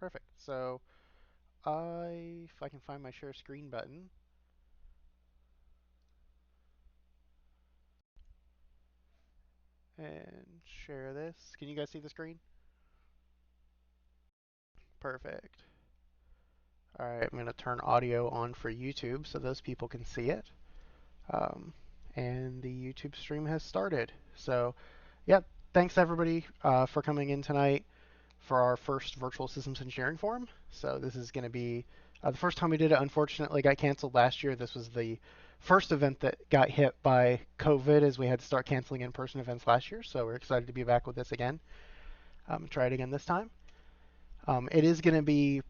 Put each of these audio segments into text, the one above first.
Perfect. So if I can find my share screen button and share this. Can you guys see the screen? Perfect. All right, I'm going to turn audio on for YouTube so those people can see it. Um, and the YouTube stream has started. So, yep, thanks everybody for coming in tonight for our first virtual systems engineering forum. So this is going to be the first time we did it. Unfortunately, got canceled last year. This was the first event that got hit by COVID as we had to start canceling in-person events last year. So we're excited to be back with this again. Try it again this time. It is going to be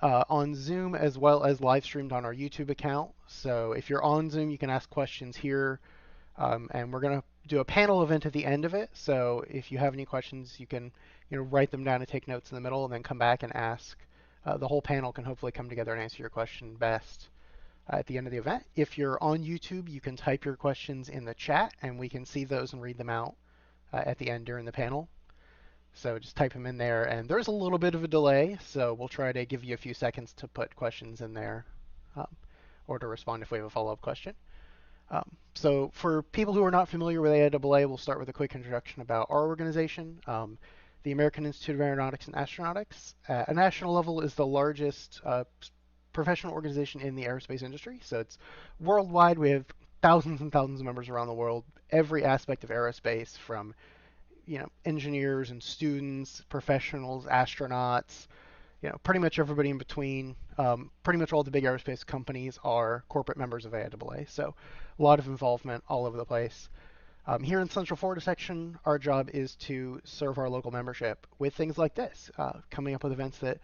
on Zoom as well as live streamed on our YouTube account. So if you're on Zoom, you can ask questions here. And we're going to do a panel event at the end of it. So if you have any questions, you can write them down and take notes in the middle and then come back and ask. The whole panel can hopefully come together and answer your question best at the end of the event. If you're on YouTube, you can type your questions in the chat and we can see those and read them out at the end during the panel. So just type them in there, and there's a little bit of a delay, so we'll try to give you a few seconds to put questions in there or to respond if we have a follow-up question. So for people who are not familiar with AIAA, we'll start with a quick introduction about our organization. The American Institute of Aeronautics and Astronautics at a national level is the largest professional organization in the aerospace industry. So it's worldwide. We have thousands and thousands of members around the world. Every aspect of aerospace, from engineers and students, professionals, astronauts, pretty much everybody in between. Pretty much all the big aerospace companies are corporate members of AIAA, so a lot of involvement all over the place. Here in Central Florida section, our job is to serve our local membership with things like this, coming up with events that,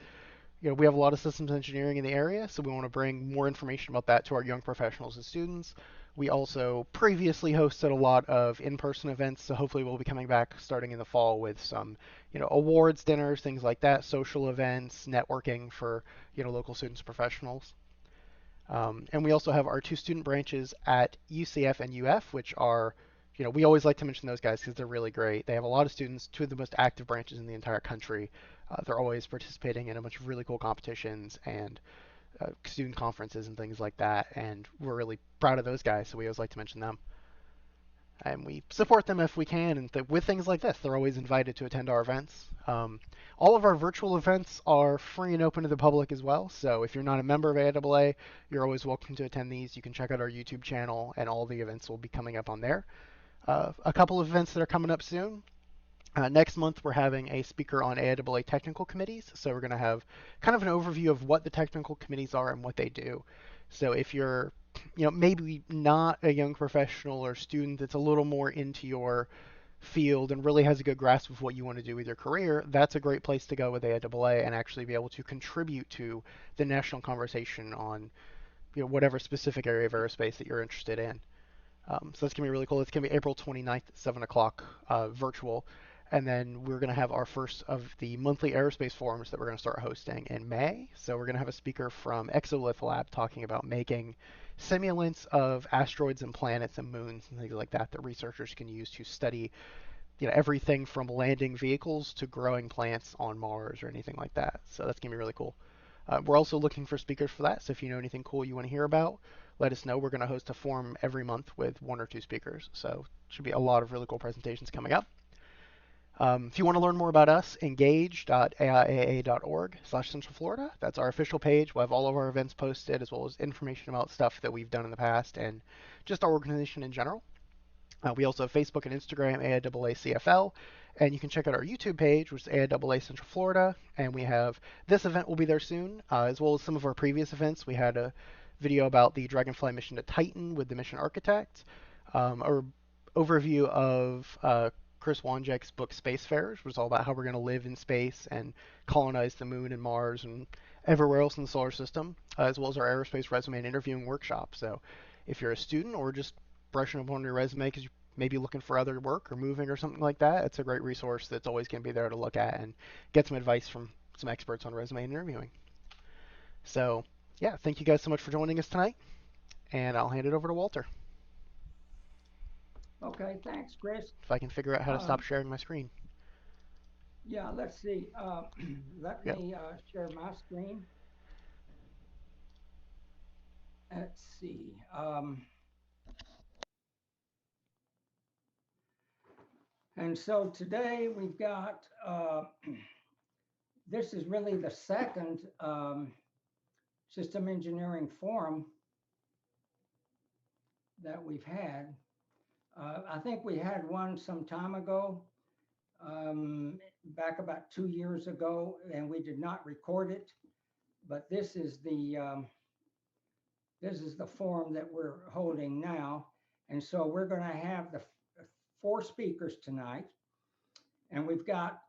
we have a lot of systems engineering in the area, so we want to bring more information about that to our young professionals and students. We also previously hosted a lot of in-person events, so hopefully we'll be coming back starting in the fall with some, awards, dinners, things like that, social events, networking for, local students and professionals. And we also have our two student branches at UCF and UF, which are, we always like to mention those guys because they're really great. They have a lot of students, two of the most active branches in the entire country. They're always participating in a bunch of really cool competitions and student conferences and things like that, and we're really proud of those guys, so we always like to mention them. And we support them if we can, and with things like this, they're always invited to attend our events. All of our virtual events are free and open to the public as well, so if you're not a member of AIAA, you're always welcome to attend these. You can check out our YouTube channel, and all the events will be coming up on there. A couple of events that are coming up soon. Next month, we're having a speaker on AIAA technical committees. So we're going to have kind of an overview of what the technical committees are and what they do. So if you're, maybe not a young professional or student that's a little more into your field and really has a good grasp of what you want to do with your career, that's a great place to go with AIAA and actually be able to contribute to the national conversation on, whatever specific area of aerospace that you're interested in. So that's going to be really cool. It's going to be April 29th at 7 o'clock virtual. And then we're going to have our first of the monthly aerospace forums that we're going to start hosting in May. So we're going to have a speaker from Exolith Lab talking about making simulants of asteroids and planets and moons and things like that that researchers can use to study everything from landing vehicles to growing plants on Mars or anything like that. So that's going to be really cool. We're also looking for speakers for that. So if you know anything cool you want to hear about, let us know. We're going to host a forum every month with one or two speakers. So should be a lot of really cool presentations coming up. If you want to learn more about us, engage.aiaa.org/Central Florida. That's our official page. We'll have all of our events posted as well as information about stuff that we've done in the past and just our organization in general. We also have Facebook and Instagram, AIAA CFL, and you can check out our YouTube page, which is AIAA Central Florida, and we have this event will be there soon, as well as some of our previous events. We had a video about the Dragonfly mission to Titan with the mission architect, or overview of Chris Wanjak's book Spacefarers, which is all about how we're going to live in space and colonize the moon and Mars and everywhere else in the solar system, as well as our aerospace resume and interviewing workshop. So if you're a student or just brushing up on your resume because you may be looking for other work or moving or something like that, it's a great resource that's always going to be there to look at and get some advice from some experts on resume and interviewing. So yeah, thank you guys so much for joining us tonight, and I'll hand it over to Walter. Okay, thanks, Chris. If I can figure out how to stop sharing my screen. Yeah, let's see. Let Yep. me share my screen. Let's see. And so today we've got, this is really the second system engineering forum that we've had. I think we had one some time ago, back about 2 years ago, and we did not record it. But this is the forum that we're holding now, and so we're going to have the 4 speakers tonight, and we've got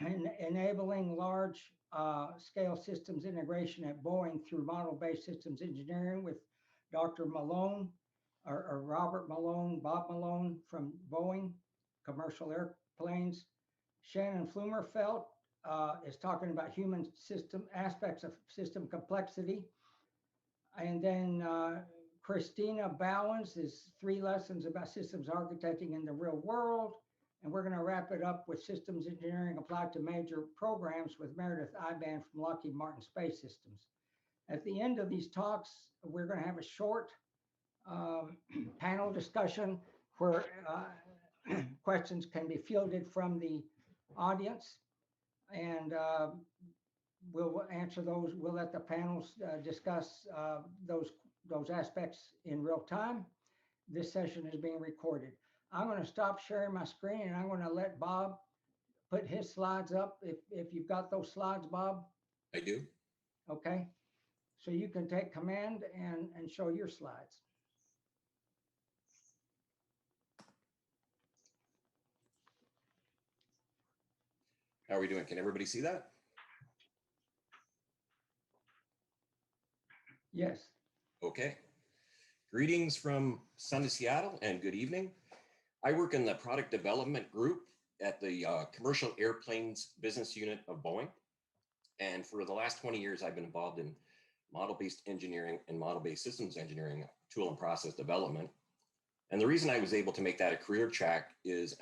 enabling large scale systems integration at Boeing through model-based systems engineering with Dr. Malone, or Robert Malone, Bob Malone from Boeing Commercial Airplanes. Shannon Flumerfelt is talking about human system aspects of system complexity. And then Christina Bowens is 3 lessons about systems architecting in the real world. And we're going to wrap it up with systems engineering applied to major programs with Meredith Iban from Lockheed Martin Space Systems. At the end of these talks, we're going to have a short panel discussion where questions can be fielded from the audience. And we'll answer those. We'll let the panels discuss those aspects in real time. This session is being recorded. I'm going to stop sharing my screen and I'm going to let Bob put his slides up. If you've got those slides, Bob. I do. Okay. So you can take command and show your slides. How are we doing? Can everybody see that? Yes. Okay. Greetings from sunny Seattle and good evening. I work in the product development group at the commercial airplanes business unit of Boeing. And for the last 20 years, I've been involved in model-based engineering and model-based systems engineering, tool and process development. And the reason I was able to make that a career track is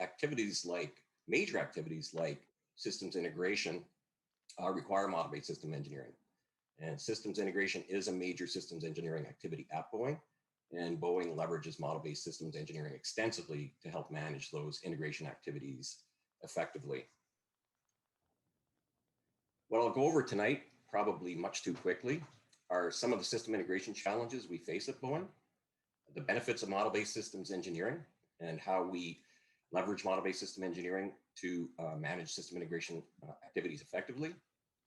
major activities like systems integration require model-based system engineering. And systems integration is a major systems engineering activity at Boeing. And Boeing leverages model-based systems engineering extensively to help manage those integration activities effectively. What I'll go over tonight, probably much too quickly, are some of the system integration challenges we face at Boeing, the benefits of model-based systems engineering, and how we leverage model-based system engineering to manage system integration activities effectively.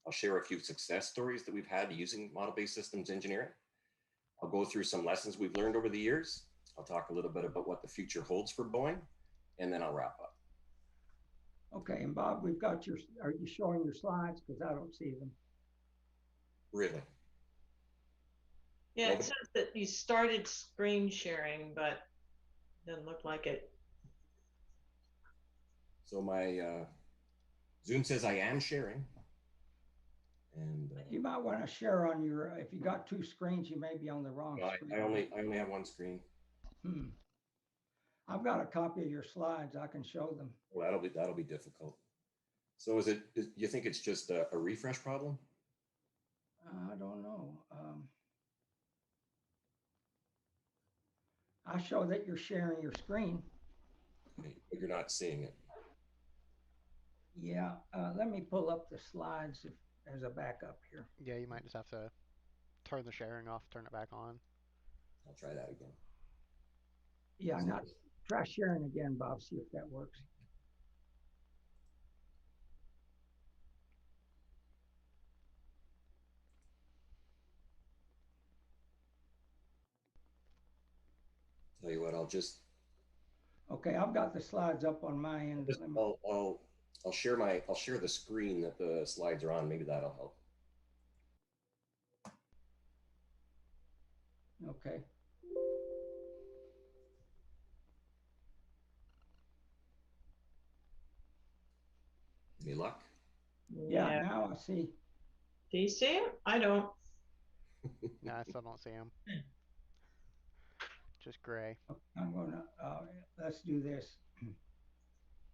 I'll share a few success stories that we've had using model-based systems engineering. I'll go through some lessons we've learned over the years. I'll talk a little bit about what the future holds for Boeing, and then I'll wrap up. Okay. And Bob, we've got your, are you showing your slides? Because I don't see them. Really? Yeah, it says that you started screen sharing, but doesn't look like it. So my Zoom says I am sharing. And You might want to share on your, if you got 2 screens, you may be on the wrong screen. I only have one screen. I've got a copy of your slides. I can show them. Well, that'll be difficult. So you think it's just a refresh problem? I don't know. I show that you're sharing your screen. Okay, but you're not seeing it. Yeah, let me pull up the slides as a backup here. Yeah, you might just have to turn the sharing off, turn it back on. I'll try that again. Yeah, try sharing again, Bob, see if that works. Tell you what, Okay, I've got the slides up on my end. I'll share the screen that the slides are on. Maybe that'll help. Okay. Any luck? Yeah, now I see. Do you see him? I don't. No, I still don't see him. Just gray. I'm gonna, let's do this.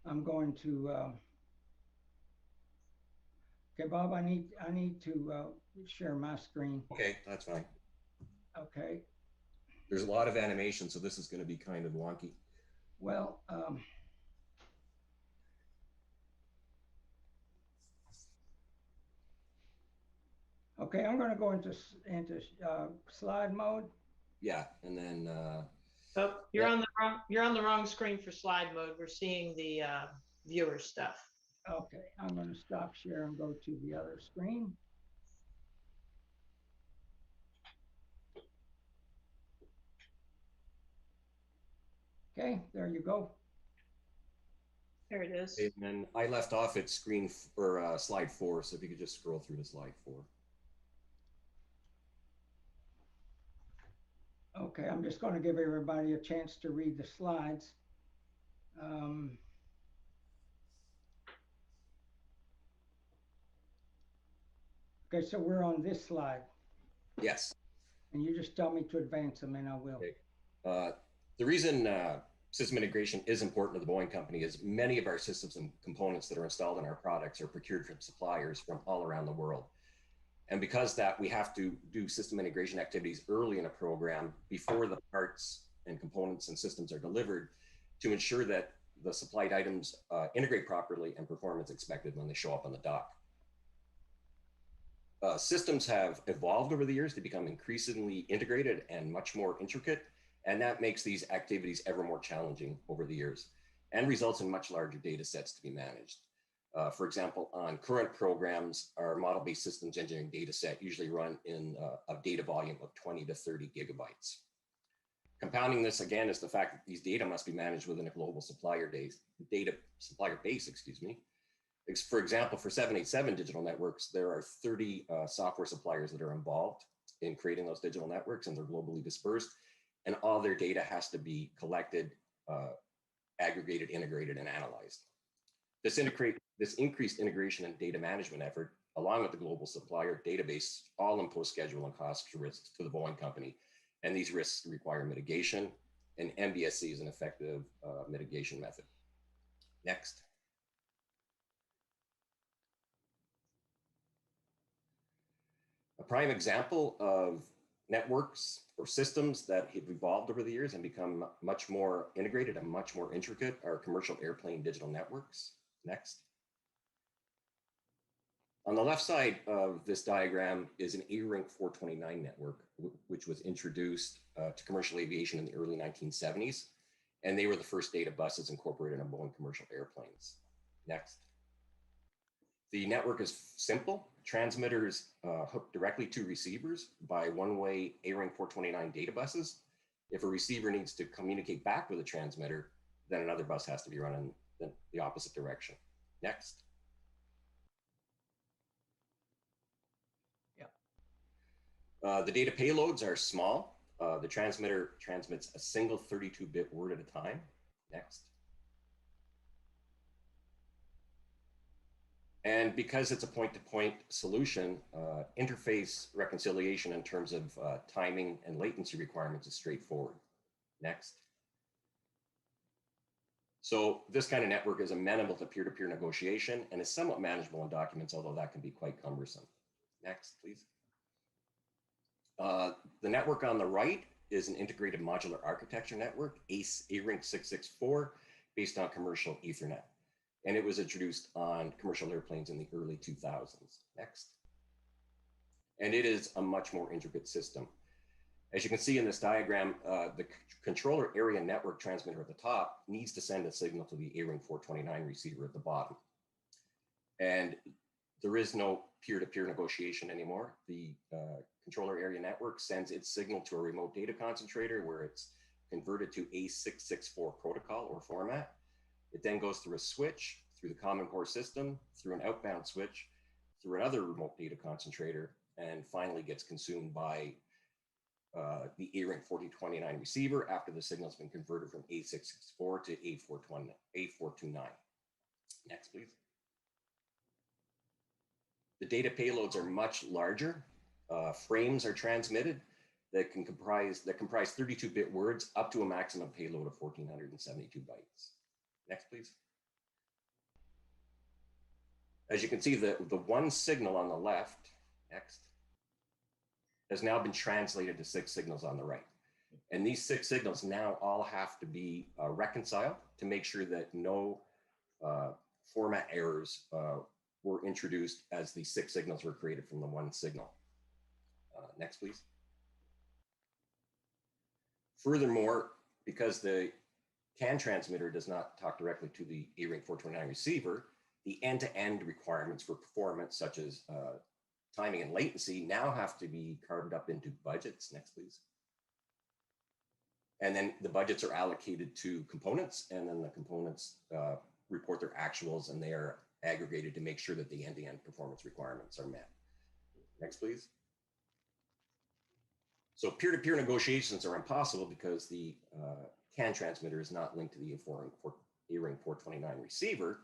I'm going to Okay, Bob, I need to share my screen. Okay, that's fine. Okay. There's a lot of animation, so this is going to be kind of wonky. Well, okay, I'm going to go into slide mode. Yeah, and then Oh, you're on the wrong screen for slide mode. We're seeing the viewer stuff. Okay, I'm going to stop share and go to the other screen. Okay, there you go. There it is. and then I left off at screen or slide 4, so if you could just scroll through to slide 4. Okay, I'm just going to give everybody a chance to read the slides. Okay, so we're on this slide. Yes. And you just tell me to advance them and I will. Okay. The reason system integration is important to the Boeing company is many of our systems and components that are installed in our products are procured from suppliers from all around the world. And because that, we have to do system integration activities early in a program before the parts and components and systems are delivered to ensure that the supplied items integrate properly and perform as expected when they show up on the dock. Systems have evolved over the years to become increasingly integrated and much more intricate, and that makes these activities ever more challenging over the years and results in much larger data sets to be managed. For example, on current programs, our model-based systems engineering data set usually run in a data volume of 20 to 30 gigabytes. Compounding this again is the fact that these data must be managed within a global supplier base, excuse me. For example, for 787 digital networks, there are 30 software suppliers that are involved in creating those digital networks, and they're globally dispersed. And all their data has to be collected, aggregated, integrated, and analyzed. This increased integration and data management effort, along with the global supplier database, all impose schedule and cost risks to the Boeing company. And these risks require mitigation, and MBSC is an effective mitigation method. Next. A prime example of networks or systems that have evolved over the years and become much more integrated and much more intricate are commercial airplane digital networks. Next. On the left side of this diagram is an ARINC 429 network, which was introduced to commercial aviation in the early 1970s. And they were the first data buses incorporated on Boeing commercial airplanes. Next. The network is simple. Transmitters hook directly to receivers by one-way ARINC 429 data buses. If a receiver needs to communicate back with a transmitter, then another bus has to be run in the opposite direction. Next. The data payloads are small. The transmitter transmits a single 32-bit word at a time. Next. And because it's a point-to-point solution, interface reconciliation in terms of timing and latency requirements is straightforward. Next. So this kind of network is amenable to peer-to-peer negotiation and is somewhat manageable in documents, although that can be quite cumbersome. Next, please. The network on the right is an integrated modular architecture network, ARINC 664, based on commercial Ethernet. And it was introduced on commercial airplanes in the early 2000s. Next. And it is a much more intricate system. As you can see in this diagram, the controller area network transmitter at the top needs to send a signal to the ARINC 429 receiver at the bottom. And there is no peer-to-peer negotiation anymore. The controller area network sends its signal to a remote data concentrator where it's converted to A664 protocol or format. It then goes through a switch, through the Common Core system, through an outbound switch, through another remote data concentrator, and finally gets consumed by the ARINC 429 receiver after the signal has been converted from A664 to A429. Next, please. The data payloads are much larger. Frames are transmitted that comprise 32-bit words up to a maximum payload of 1,472 bytes. Next, please. as you can see, the one signal on the left, next, has now been translated to 6 signals on the right. And these 6 signals now all have to be reconciled to make sure that no format errors were introduced as the 6 signals were created from the one signal. Next, please. Furthermore, because the CAN transmitter does not talk directly to the ARINC 429 receiver, the end-to-end requirements for performance, such as timing and latency, now have to be carved up into budgets. Next, please. And then the budgets are allocated to components, and then the components report their actuals, and they are aggregated to make sure that the end-to-end performance requirements are met. Next, please. So peer-to-peer negotiations are impossible because the CAN transmitter is not linked to the ARINC 429 receiver.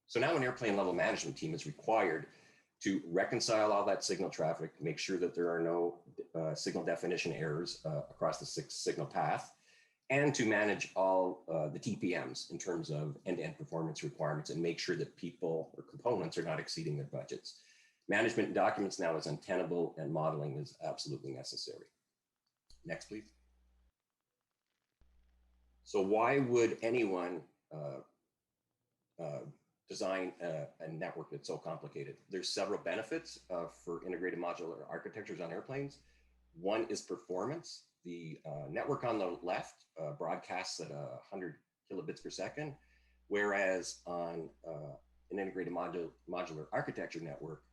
So now an airplane level management team is required to reconcile all that signal traffic, make sure that there are no signal definition errors across the 6 signal path, and to manage all the TPMs in terms of end-to-end performance requirements and make sure that people or components are not exceeding their budgets. Management documents now is untenable, and modeling is absolutely necessary. Next, please. So why would anyone design a network that's so complicated? There's several benefits for integrated modular architectures on airplanes. One is performance. The network on the left broadcasts at 100 kilobits per second, whereas on an integrated modular architecture network,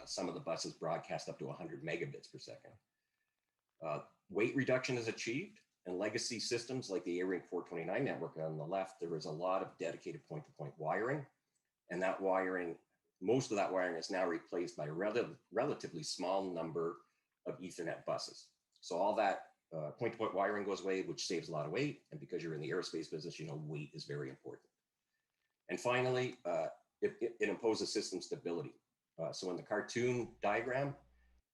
some of the buses broadcast up to 100 megabits per second. Weight reduction is achieved, and legacy systems like the ARINC 429 network on the left, there was a lot of dedicated point-to-point wiring, and that wiring, most of that wiring is now replaced by a relatively small number of Ethernet buses. So all that point-to-point wiring goes away, which saves a lot of weight, and because you're in the aerospace business, you know weight is very important. And finally, it imposes system stability. So in the cartoon diagram,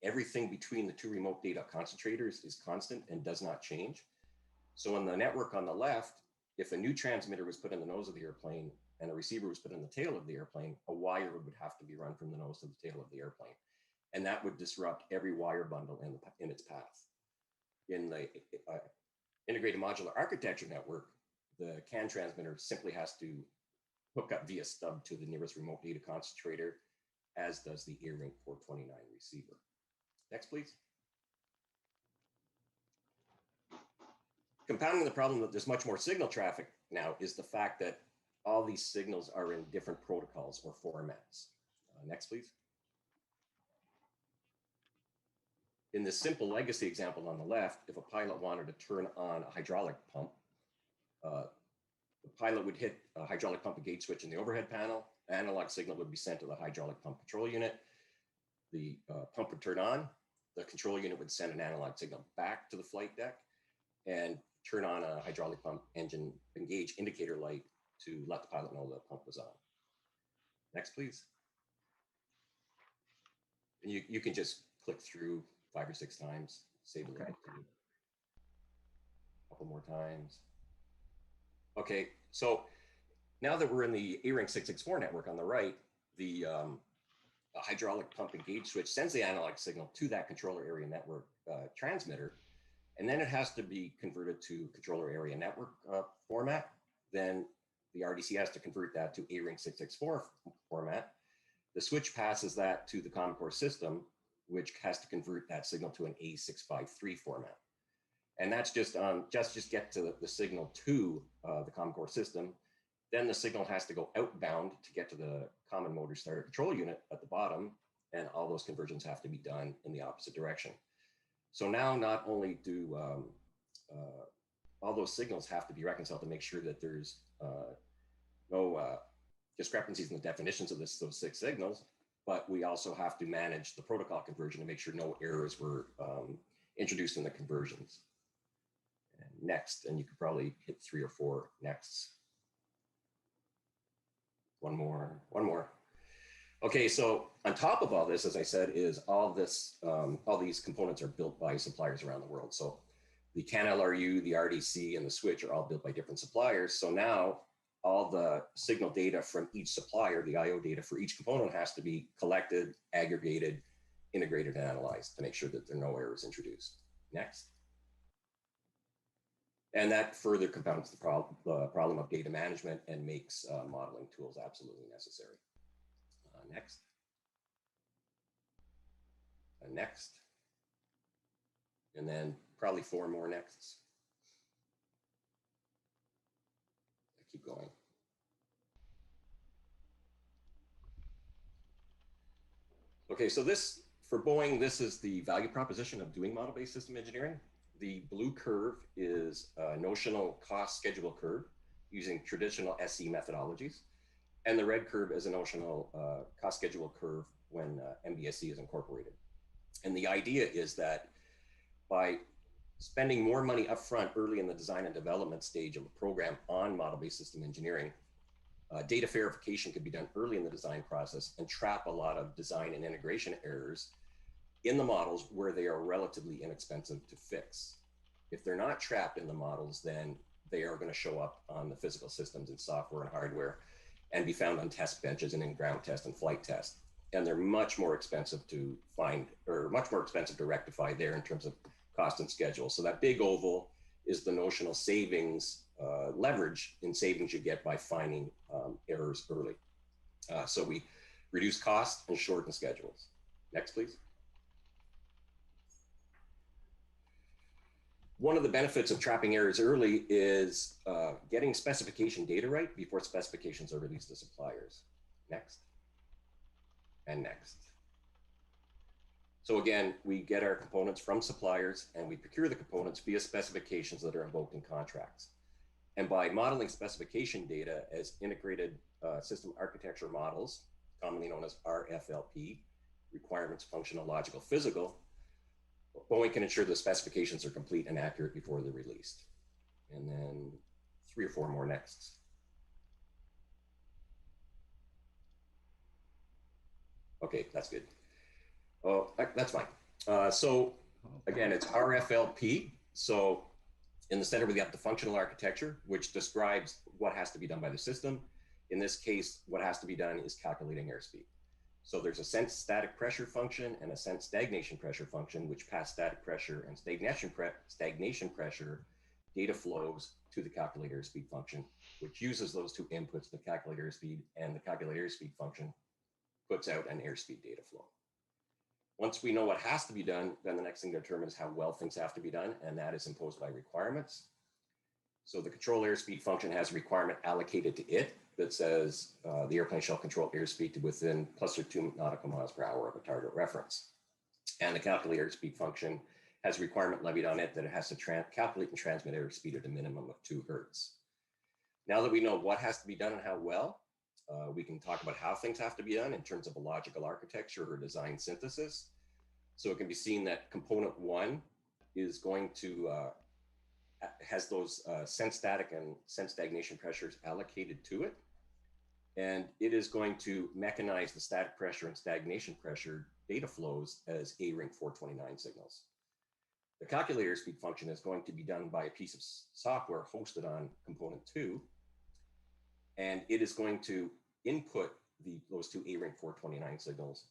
everything between the 2 remote data concentrators is constant and does not change. So in the network on the left, if a new transmitter was put in the nose of the airplane and a receiver was put in the tail of the airplane, a wire would have to be run from the nose to the tail of the airplane. And that would disrupt every wire bundle in its path. In the integrated modular architecture network, the CAN transmitter simply has to hook up via stub to the nearest remote data concentrator, as does the ARINC 429 receiver. Next, please. Compounding the problem that there's much more signal traffic now is the fact that all these signals are in different protocols or formats. Next, please. In this simple legacy example on the left, if a pilot wanted to turn on a hydraulic pump, the pilot would hit a hydraulic pump and gate switch in the overhead panel. The analog signal would be sent to the hydraulic pump control unit. The pump would turn on. The control unit would send an analog signal back to the flight deck and turn on a hydraulic pump engine engage indicator light to let the pilot know the pump was on. Next, please. And you can just click through 5 or 6 times, save a little bit. A couple more times. Okay, so now that we're in the ARINC 664 network on the right, the hydraulic pump and gauge switch sends the analog signal to that controller area network transmitter, and then it has to be converted to controller area network format. Then the RDC has to convert that to ARINC 664 format. The switch passes that to the Common Core system, which has to convert that signal to an A653 format. And that's just get to the signal to the Common Core system. Then the signal has to go outbound to get to the common motor starter control unit at the bottom, and all those conversions have to be done in the opposite direction. So now not only do all those signals have to be reconciled to make sure that there's no discrepancies in the definitions of those 6 signals, but we also have to manage the protocol conversion to make sure no errors were introduced in the conversions. And next, and you could probably hit 3 or 4 nexts. One more. Okay, so on top of all this, as I said, is all these components are built by suppliers around the world. So the CAN LRU, the RDC, and the switch are all built by different suppliers. So now all the signal data from each supplier, the IO data for each component has to be collected, aggregated, integrated, and analyzed to make sure that there are no errors introduced. Next. And that further compounds the problem of data management and makes modeling tools absolutely necessary. Next. Next. And then probably 4 more nexts. Keep going. Okay, so this, for Boeing, this is the value proposition of doing model-based system engineering. The blue curve is a notional cost schedule curve using traditional SE methodologies. And the red curve is a notional cost schedule curve when MBSE is incorporated. And the idea is that by spending more money upfront early in the design and development stage of a program on model-based system engineering, data verification could be done early in the design process and trap a lot of design and integration errors in the models where they are relatively inexpensive to fix. If they're not trapped in the models, then they are going to show up on the physical systems and software and hardware and be found on test benches and in ground test and flight test. And they're much more expensive to find, or much more expensive to rectify there in terms of cost and schedule. So that big oval is the notional savings, leverage in savings you get by finding errors early. So we reduce cost and shorten schedules. Next, please. One of the benefits of trapping errors early is getting specification data right before specifications are released to suppliers. Next. And next. So again, we get our components from suppliers and we procure the components via specifications that are invoked in contracts. And by modeling specification data as integrated system architecture models, commonly known as RFLP, requirements, functional, logical, physical, Boeing can ensure the specifications are complete and accurate before they're released. And then 3 or 4 more nexts. Okay, that's good. Oh, that's fine. So again, it's RFLP. So in the center, we have the functional architecture, which describes what has to be done by the system. In this case, what has to be done is calculating airspeed. So there's a sense static pressure function and a sense stagnation pressure function, which pass static pressure and stagnation pressure data flows to the calculate airspeed function, which uses those 2 inputs, the calculate airspeed and the calculate airspeed function, puts out an airspeed data flow. Once we know what has to be done, then the next thing to determine is how well things have to be done, and that is imposed by requirements. So the control airspeed function has a requirement allocated to it that says the airplane shall control airspeed to within +2 nautical miles per hour of a target reference. And the calculate airspeed function has a requirement levied on it that it has to calculate and transmit airspeed at a minimum of 2 hertz. Now that we know what has to be done and how well, we can talk about how things have to be done in terms of a logical architecture or design synthesis. So it can be seen that component 1 is going to has those sense static and sense stagnation pressures allocated to it. And it is going to mechanize the static pressure and stagnation pressure data flows as ARINC 429 signals. The calculate airspeed function is going to be done by a piece of software hosted on component 2. And it is going to input those 2 ARINC 429 signals,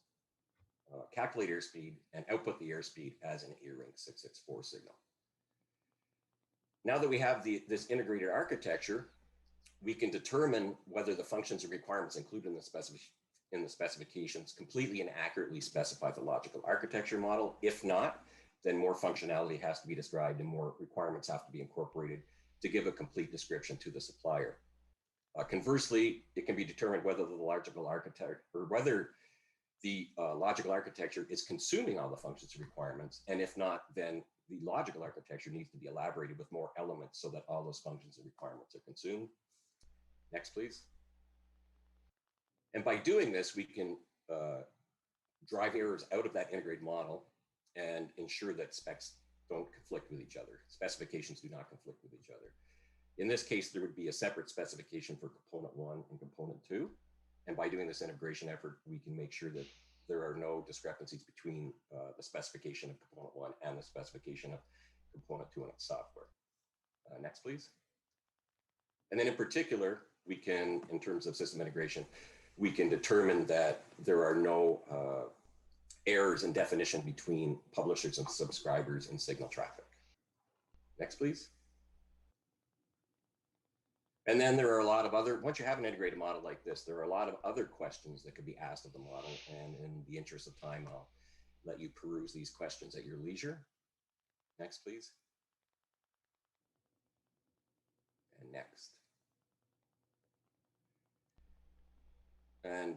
calculate airspeed, and output the airspeed as an ARINC 664 signal. Now that we have this integrated architecture, we can determine whether the functions and requirements included in the specifications completely and accurately specify the logical architecture model. If not, then more functionality has to be described and more requirements have to be incorporated to give a complete description to the supplier. Conversely, it can be determined whether the logical architecture or whether the logical architecture is consuming all the functions and requirements. And if not, then the logical architecture needs to be elaborated with more elements so that all those functions and requirements are consumed. Next, please. And by doing this, we can drive errors out of that integrated model and ensure that specs don't conflict with each other. Specifications do not conflict with each other. In this case, there would be a separate specification for component 1 and component 2. And by doing this integration effort, we can make sure that there are no discrepancies between the specification of component 1 and the specification of component 2 in its software. Next, please. And then in particular, we can, in terms of system integration, we can determine that there are no errors in definition between publishers and subscribers in signal traffic. Next, please. And then there are a lot of other, once you have an integrated model like this, there are a lot of other questions that could be asked of the model. And in the interest of time, I'll let you peruse these questions at your leisure. Next, please. And next. And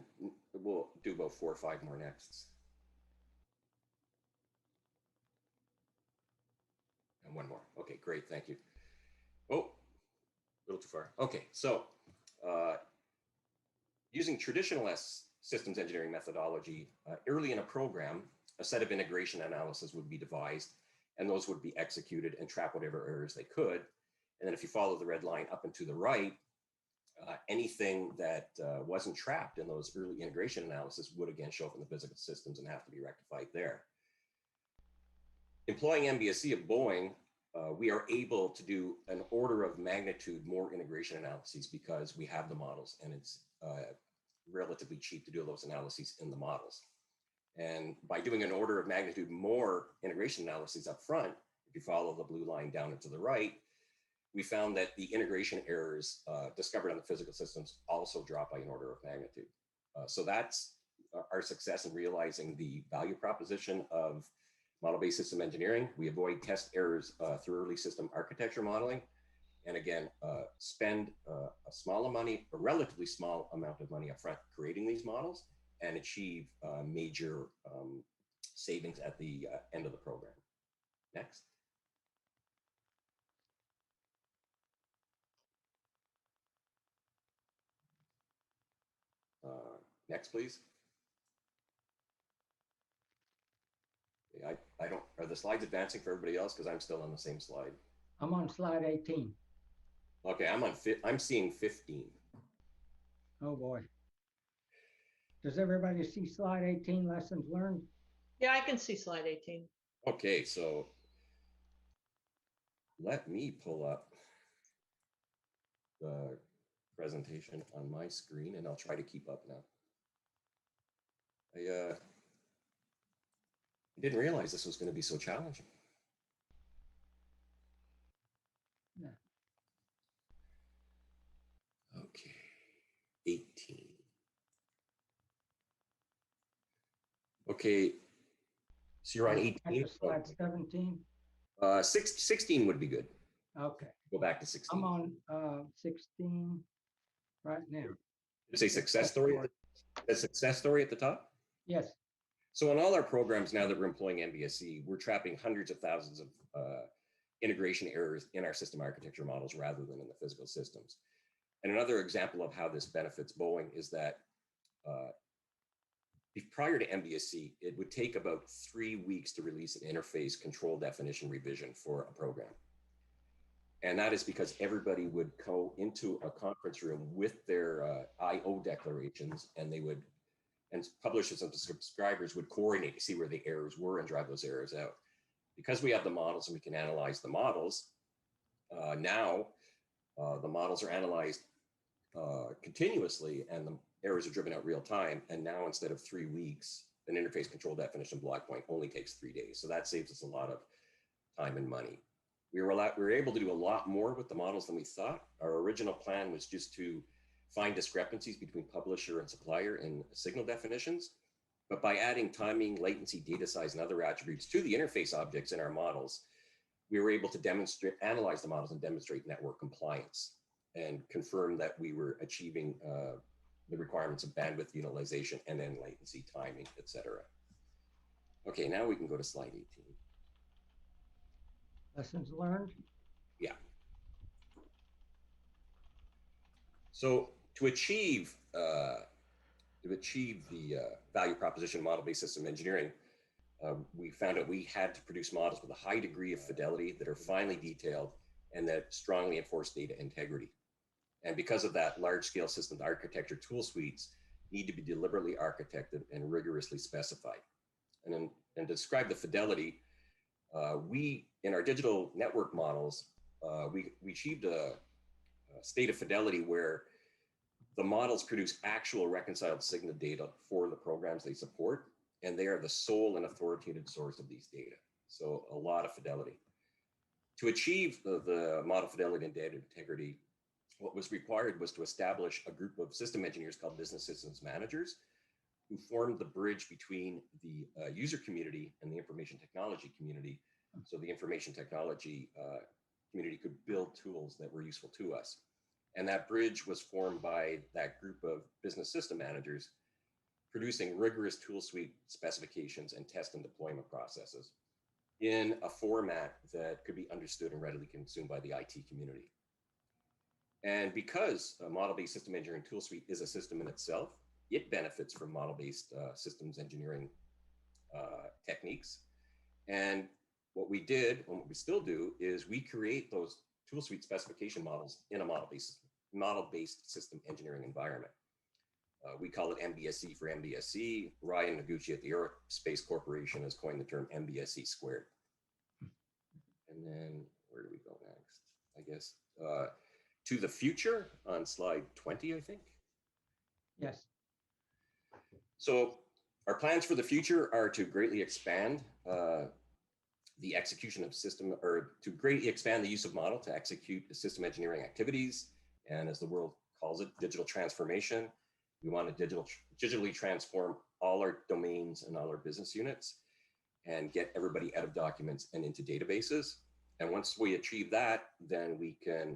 we'll do about 4 or 5 more nexts. And 1 more. Okay, great, thank you. Oh, a little too far. Okay, so using traditional systems engineering methodology, early in a program, a set of integration analysis would be devised, and those would be executed and trap whatever errors they could. And then if you follow the red line up and to the right, anything that wasn't trapped in those early integration analysis would again show up in the physical systems and have to be rectified there. Employing MBSE at Boeing, we are able to do an order of magnitude more integration analyses because we have the models, and it's relatively cheap to do those analyses in the models. And by doing an order of magnitude more integration analyses up front, if you follow the blue line down and to the right, we found that the integration errors discovered on the physical systems also drop by an order of magnitude. So that's our success in realizing the value proposition of model-based system engineering. We avoid test errors through early system architecture modeling. And again, spend a relatively small amount of money upfront creating these models and achieve major savings at the end of the program. Next. Next, please. Okay, I don't, are the slides advancing for everybody else? Because I'm still on the same slide. I'm on slide 18. Okay, I'm seeing 15. Oh boy. Does everybody see slide 18, lessons learned? Yeah, I can see slide 18. Okay, so let me pull up the presentation on my screen and I'll try to keep up now. I didn't realize this was going to be so challenging. Yeah. Okay, 18. Okay, so you're on 18. Slide 17. 16 would be good. Okay. Go back to 16. I'm on 16 right now. Did it say success story? The success story at the top? Yes. So in all our programs now that we're employing MBSE, we're trapping hundreds of thousands of integration errors in our system architecture models rather than in the physical systems. And another example of how this benefits Boeing is that prior to MBSE, it would take about 3 weeks to release an interface control definition revision for a program. And that is because everybody would go into a conference room with their IO declarations, and they would, and publishers and subscribers would coordinate to see where the errors were and drive those errors out. Because we have the models and we can analyze the models, now the models are analyzed continuously and the errors are driven out real time. And now instead of 3 weeks, an interface control definition block point only takes 3 days. So that saves us a lot of time and money. We were able to do a lot more with the models than we thought. Our original plan was just to find discrepancies between publisher and supplier in signal definitions. But by adding timing, latency, data size, and other attributes to the interface objects in our models, we were able to analyze the models and demonstrate network compliance and confirm that we were achieving the requirements of bandwidth utilization and then latency, timing, et cetera. Okay, now we can go to slide 18. Lessons learned? Yeah. So to achieve the value proposition model-based system engineering, we found out we had to produce models with a high degree of fidelity that are finely detailed and that strongly enforce data integrity. And because of that, large-scale system architecture tool suites need to be deliberately architected and rigorously specified. And to describe the fidelity, we, in our digital network models, we achieved a state of fidelity where The models produce actual reconciled Sigma data for the programs they support, and they are the sole and authoritative source of these data. So a lot of fidelity. To achieve the model fidelity and data integrity, what was required was to establish a group of system engineers called business systems managers, who formed the bridge between the user community and the information technology community. So the information technology community could build tools that were useful to us. And that bridge was formed by that group of business system managers producing rigorous tool suite specifications and test and deployment processes in a format that could be understood and readily consumed by the IT community. And because a model-based system engineering tool suite is a system in itself, it benefits from model-based systems engineering techniques. And what we did, and what we still do, is we create those tool suite specification models in a model-based system engineering environment. We call it MBSE for MBSE. Ryan Noguchi at the Aerospace Corporation has coined the term MBSE squared. And then where do we go next? I guess to the future on slide 20, I think. Yes. So our plans for the future are to greatly expand the execution of system, or to greatly expand the use of model to execute the system engineering activities. And as the world calls it, digital transformation. We want to digitally transform all our domains and all our business units and get everybody out of documents and into databases. And once we achieve that, then we can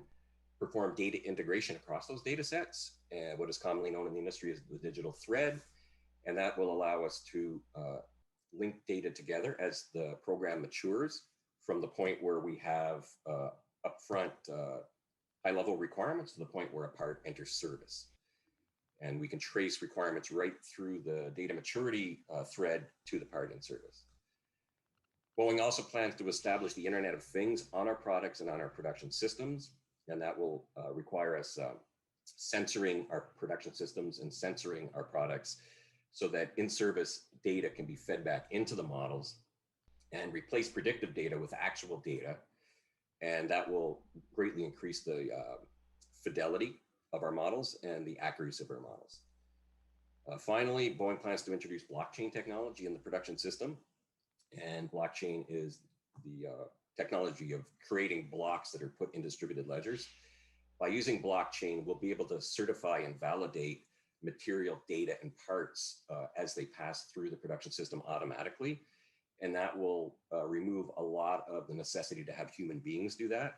perform data integration across those data sets, and what is commonly known in the industry as the digital thread. And that will allow us to link data together as the program matures, from the point where we have upfront high-level requirements to the point where a part enters service. And we can trace requirements right through the data maturity thread to the part in service. Boeing also plans to establish the Internet of Things on our products and on our production systems. And that will require us censoring our production systems and censoring our products, so that in-service data can be fed back into the models and replace predictive data with actual data. And that will greatly increase the fidelity of our models and the accuracy of our models. Finally, Boeing plans to introduce blockchain technology in the production system. And blockchain is the technology of creating blocks that are put in distributed ledgers. By using blockchain, we'll be able to certify and validate material data and parts as they pass through the production system automatically. And that will remove a lot of the necessity to have human beings do that.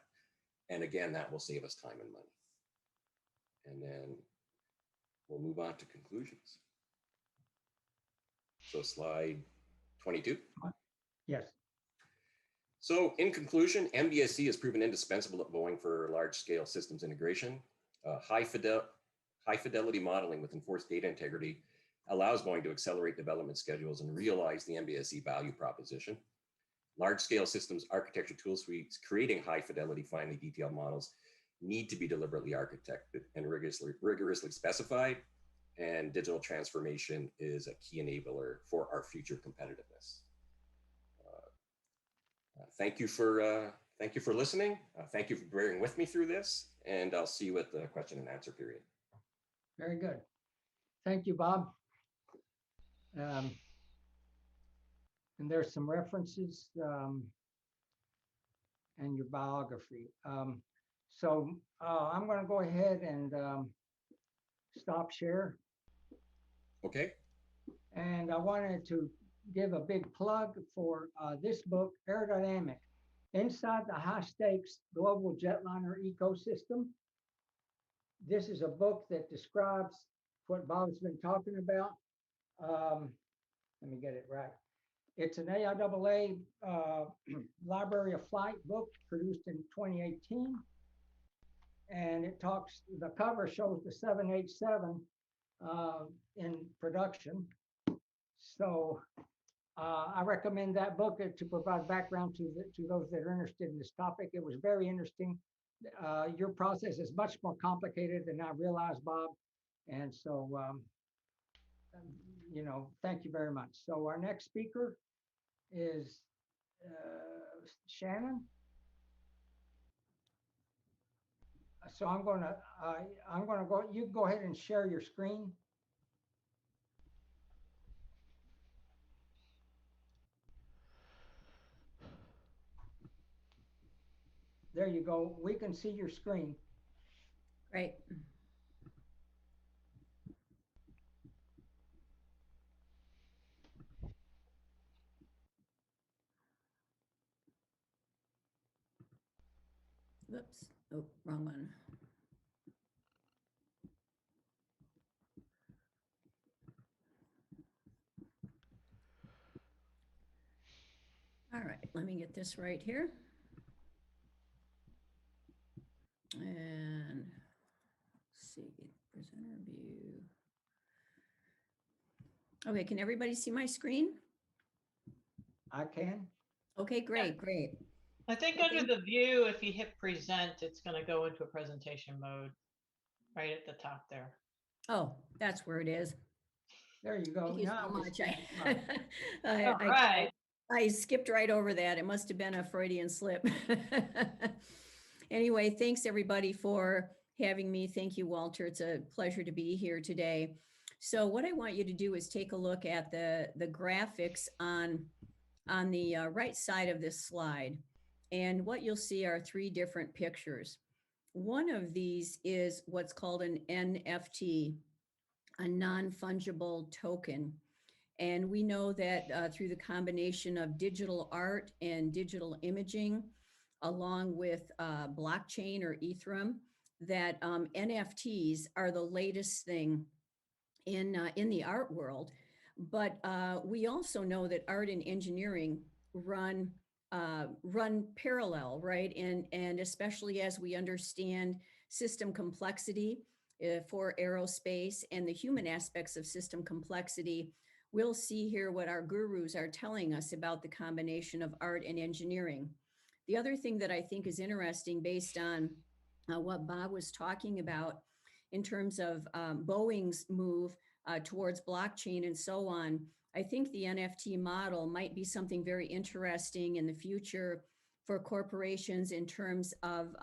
And again, that will save us time and money. And then we'll move on to conclusions. So slide 22. Yes. So in conclusion, MBSE has proven indispensable at Boeing for large-scale systems integration. High fidelity modeling with enforced data integrity allows Boeing to accelerate development schedules and realize the MBSE value proposition. Large-scale systems architecture tool suites creating high fidelity, finely detailed models need to be deliberately architected and rigorously specified. And digital transformation is a key enabler for our future competitiveness. Thank you for listening. Thank you for bearing with me through this, and I'll see you at the question and answer period. Very good. Thank you, Bob. And there's some references and your biography. So I'm going to go ahead and stop share. Okay. And I wanted to give a big plug for this book, Aerodynamic, Inside the High Stakes Global Jetliner Ecosystem. This is a book that describes what Bob's been talking about. Let me get it right. It's an AIAA Library of Flight book produced in 2018. And it talks, the cover shows the 787 in production. So I recommend that book to provide background to those that are interested in this topic. It was very interesting. Your process is much more complicated than I realized, Bob. And so, you know, thank you very much. So our next speaker is Shannon. So I'm going to go, you go ahead and share your screen. There you go. We can see your screen. Great. Whoops. Oh, wrong one. All right, let me get this right here. And let's see, presenter view. Okay, can everybody see my screen? I can. Okay, great, great. I think under the view, if you hit present, it's going to go into a presentation mode right at the top there. Oh, that's where it is. There you go. Thank you Now so we much. see I, All right. I skipped right over that. It must have been a Freudian slip. Anyway, thanks everybody for having me. Thank you, Walter. It's a pleasure to be here today. So what I want you to do is take a look at the graphics on the right side of this slide. And what you'll see are three different pictures. One of these is what's called an NFT, a non-fungible token. And we know that through the combination of digital art and digital imaging, along with blockchain or Ethereum, that NFTs are the latest thing in the art world. But we also know that art and engineering run parallel, right? And especially as we understand system complexity for aerospace and the human aspects of system complexity, we'll see here what our gurus are telling us about the combination of art and engineering. The other thing that I think is interesting based on what Bob was talking about in terms of Boeing's move towards blockchain and so on, I think the NFT model might be something very interesting in the future for corporations in terms of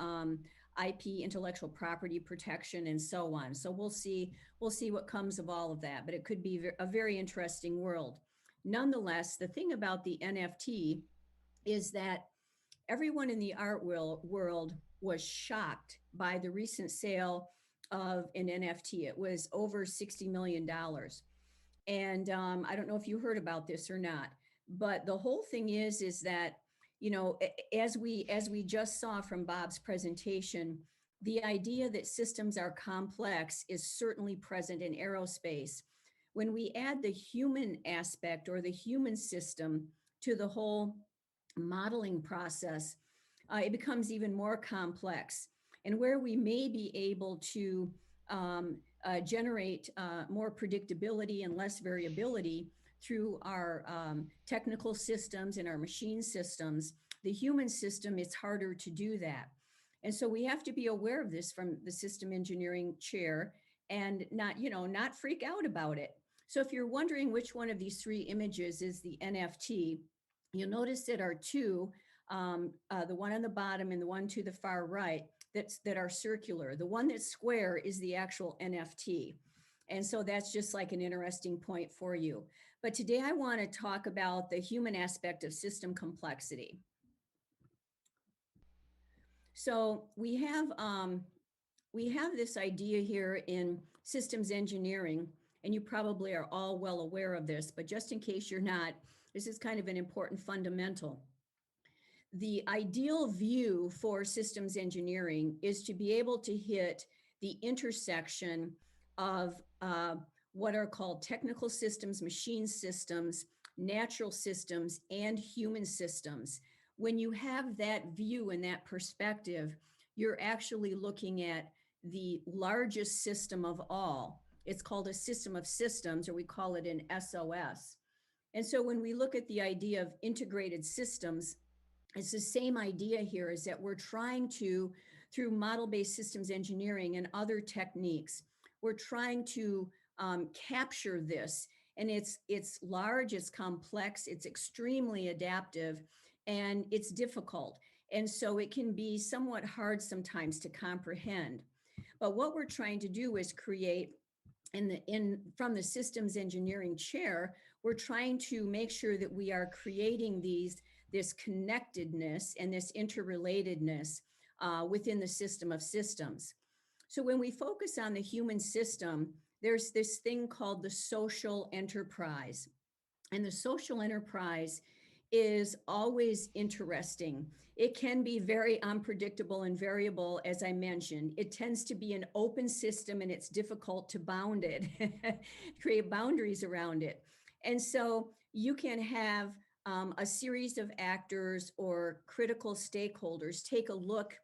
IP, intellectual property protection, and so on. So we'll see what comes of all of that, but it could be a very interesting world. Nonetheless, the thing about the NFT is that everyone in the art world was shocked by the recent sale of an NFT. It was over $60 million. And I don't know if you heard about this or not, but the whole thing is that, you know, as we just saw from Bob's presentation, the idea that systems are complex is certainly present in aerospace. When we add the human aspect or the human system to the whole modeling process, it becomes even more complex. And where we may be able to generate more predictability and less variability through our technical systems and our machine systems, the human system, it's harder to do that. And so we have to be aware of this from the system engineering chair and not freak out about it. So if you're wondering which one of these three images is the NFT, you'll notice there are two, the one on the bottom and the one to the far right, that are circular. The one that's square is the actual NFT. And so that's just like an interesting point for you. But today I want to talk about the human aspect of system complexity. So we have this idea here in systems engineering, and you probably are all well aware of this, but just in case you're not, this is kind of an important fundamental. The ideal view for systems engineering is to be able to hit the intersection of what are called technical systems, machine systems, natural systems, and human systems. When you have that view and that perspective, you're actually looking at the largest system of all. It's called a system of systems, or we call it an SOS. And so when we look at the idea of integrated systems, it's the same idea here, is that we're trying to, through model-based systems engineering and other techniques, we're trying to capture this. And it's large, it's complex, it's extremely adaptive, and it's difficult. And so it can be somewhat hard sometimes to comprehend. But what we're trying to do is create from the systems engineering chair, we're trying to make sure that we are creating this connectedness and this interrelatedness within the system of systems. So when we focus on the human system, there's this thing called the social enterprise. And the social enterprise is always interesting. It can be very unpredictable and variable, as I mentioned. It tends to be an open system and it's difficult to bound it, create boundaries around it. And so you can have a series of actors or critical stakeholders take a look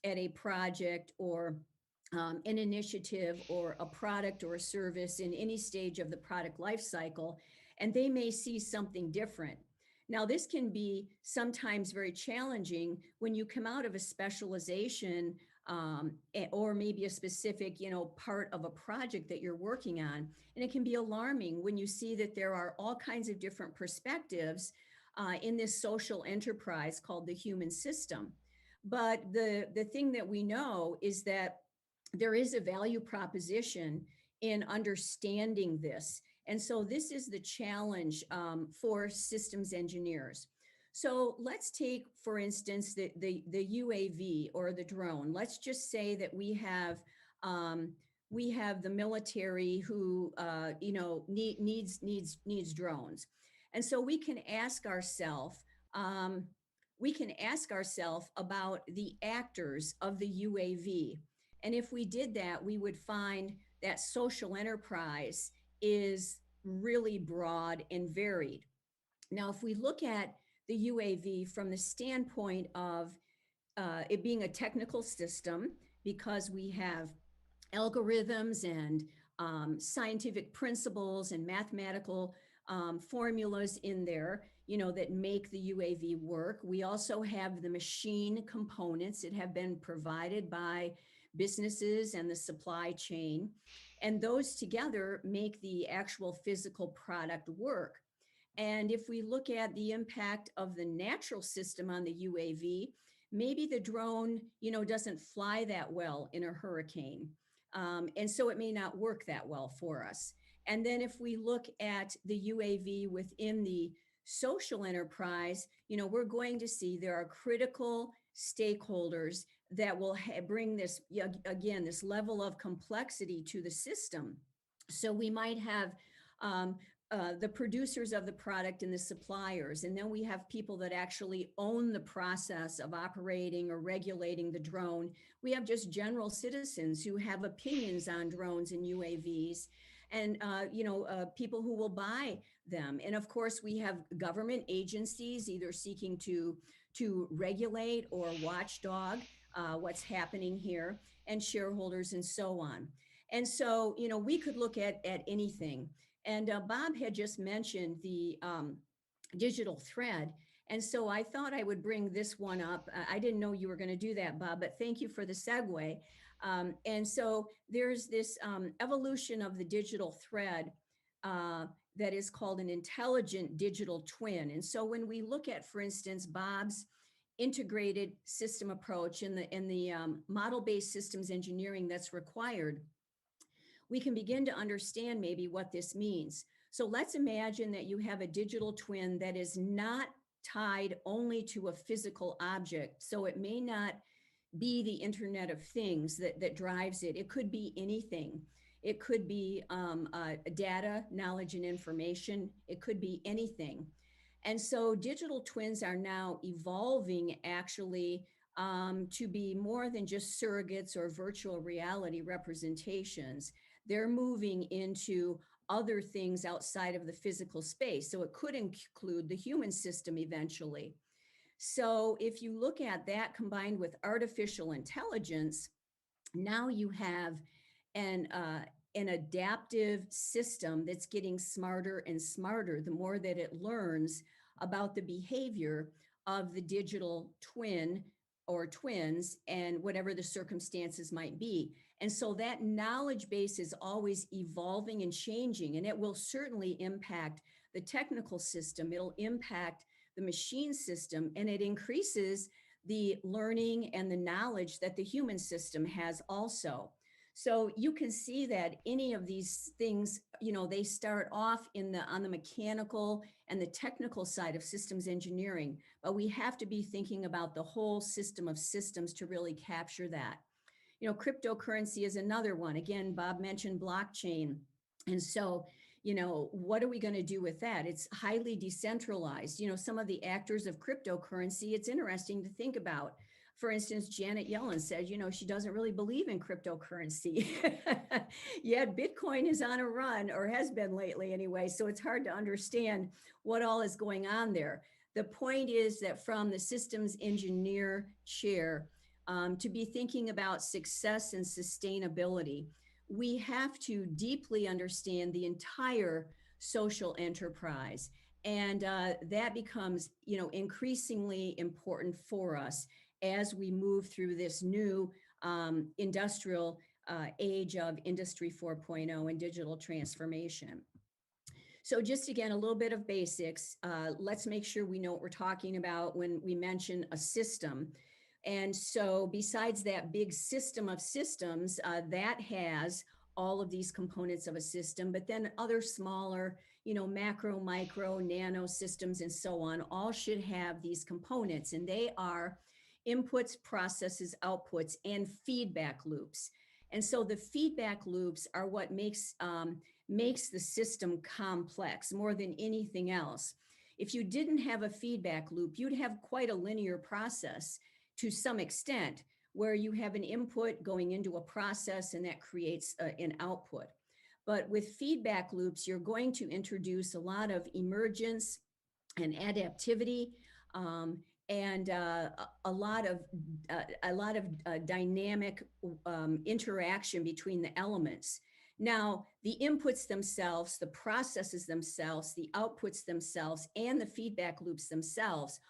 at a project or an initiative or a product or a service in any stage of the product life cycle, and they may see something different. Now, this can be sometimes very challenging when you come out of a specialization or maybe a specific, part of a project that you're working on. And it can be alarming when you see that there are all kinds of different perspectives in this social enterprise called the human system. But the thing that we know is that there is a value proposition in understanding this. And so this is the challenge for systems engineers. So let's take, for instance, the UAV or the drone. Let's just say that we have the military who needs drones, and so we can ask ourselves about the actors of the UAV. And if we did that, we would find that social enterprise is really broad and varied. Now, if we look at the UAV from the standpoint of it being a technical system, because we have algorithms and scientific principles and mathematical formulas in there, that make the UAV work. We also have the machine components that have been provided by businesses and the supply chain. And those together make the actual physical product work. And if we look at the impact of the natural system on the UAV, maybe the drone, doesn't fly that well in a hurricane. And so it may not work that well for us. And then if we look at the UAV within the social enterprise, we're going to see there are critical stakeholders that will bring this, again, this level of complexity to the system. So we might have the producers of the product and the suppliers, and then we have people that actually own the process of operating or regulating the drone. We have just general citizens who have opinions on drones and UAVs, and people who will buy them. And of course, we have government agencies either seeking to regulate or watchdog what's happening here, and shareholders and so on. And so, we could look at anything. And Bob had just mentioned the digital thread. And so I thought I would bring this one up. I didn't know you were going to do that, Bob, but thank you for the segue. And so there's this evolution of the digital thread that is called an intelligent digital twin. And so when we look at, for instance, Bob's integrated system approach in the model-based systems engineering that's required, we can begin to understand maybe what this means. So let's imagine that you have a digital twin that is not tied only to a physical object. So it may not be the Internet of Things that drives it. It could be anything. It could be data, knowledge, and information. It could be anything. And so digital twins are now evolving actually to be more than just surrogates or virtual reality representations. They're moving into other things outside of the physical space. So it could include the human system eventually. So if you look at that combined with artificial intelligence, now you have an adaptive system that's getting smarter and smarter the more that it learns about the behavior of the digital twin or twins and whatever the circumstances might be. And so that knowledge base is always evolving and changing, and it will certainly impact the technical system. It'll impact the machine system, and it increases the learning and the knowledge that the human system has also. So you can see that any of these things, they start off on the mechanical and the technical side of systems engineering, but we have to be thinking about the whole system of systems to really capture that. Cryptocurrency is another one. Again, Bob mentioned blockchain. And so, what are we going to do with that? It's highly decentralized. Some of the actors of cryptocurrency, it's interesting to think about. For instance, Janet Yellen said, she doesn't really believe in cryptocurrency. Yet Bitcoin is on a run, or has been lately anyway. So it's hard to understand what all is going on there. The point is that from the systems engineer chair, to be thinking about success and sustainability, we have to deeply understand the entire social enterprise. And that becomes, increasingly important for us as we move through this new industrial age of Industry 4.0 and digital transformation. So just again, a little bit of basics. Let's make sure we know what we're talking about when we mention a system. And so besides that big system of systems, that has all of these components of a system, but then other smaller, macro, micro, nano systems and so on, all should have these components, and they are inputs, processes, outputs, and feedback loops. And so the feedback loops are what makes the system complex more than anything else. If you didn't have a feedback loop, you'd have quite a linear process to some extent, where you have an input going into a process and that creates an output. But with feedback loops, you're going to introduce a lot of emergence and adaptivity, and a lot of dynamic interaction between the elements. Now, the inputs themselves, the processes themselves, the outputs themselves, and the feedback loops themselves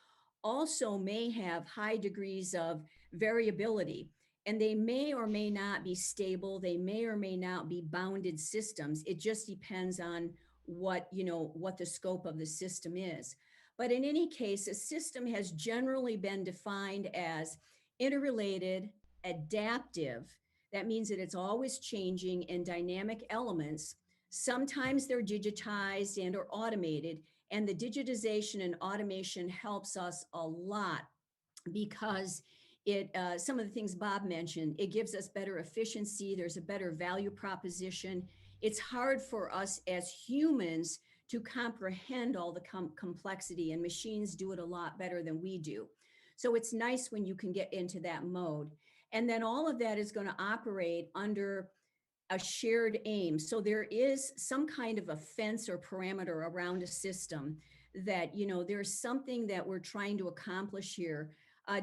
also may have high degrees of variability, and they may or may not be stable. They may or may not be bounded systems. It just depends on what the scope of the system is. But in any case, a system has generally been defined as interrelated, adaptive. That means that it's always changing, and dynamic elements. Sometimes they're digitized and or automated, and the digitization and automation helps us a lot because some of the things Bob mentioned, it gives us better efficiency. There's a better value proposition. It's hard for us as humans to comprehend all the complexity, and machines do it a lot better than we do. So it's nice when you can get into that mode. And then all of that is going to operate under a shared aim. So there is some kind of a fence or parameter around a system that, there's something that we're trying to accomplish here.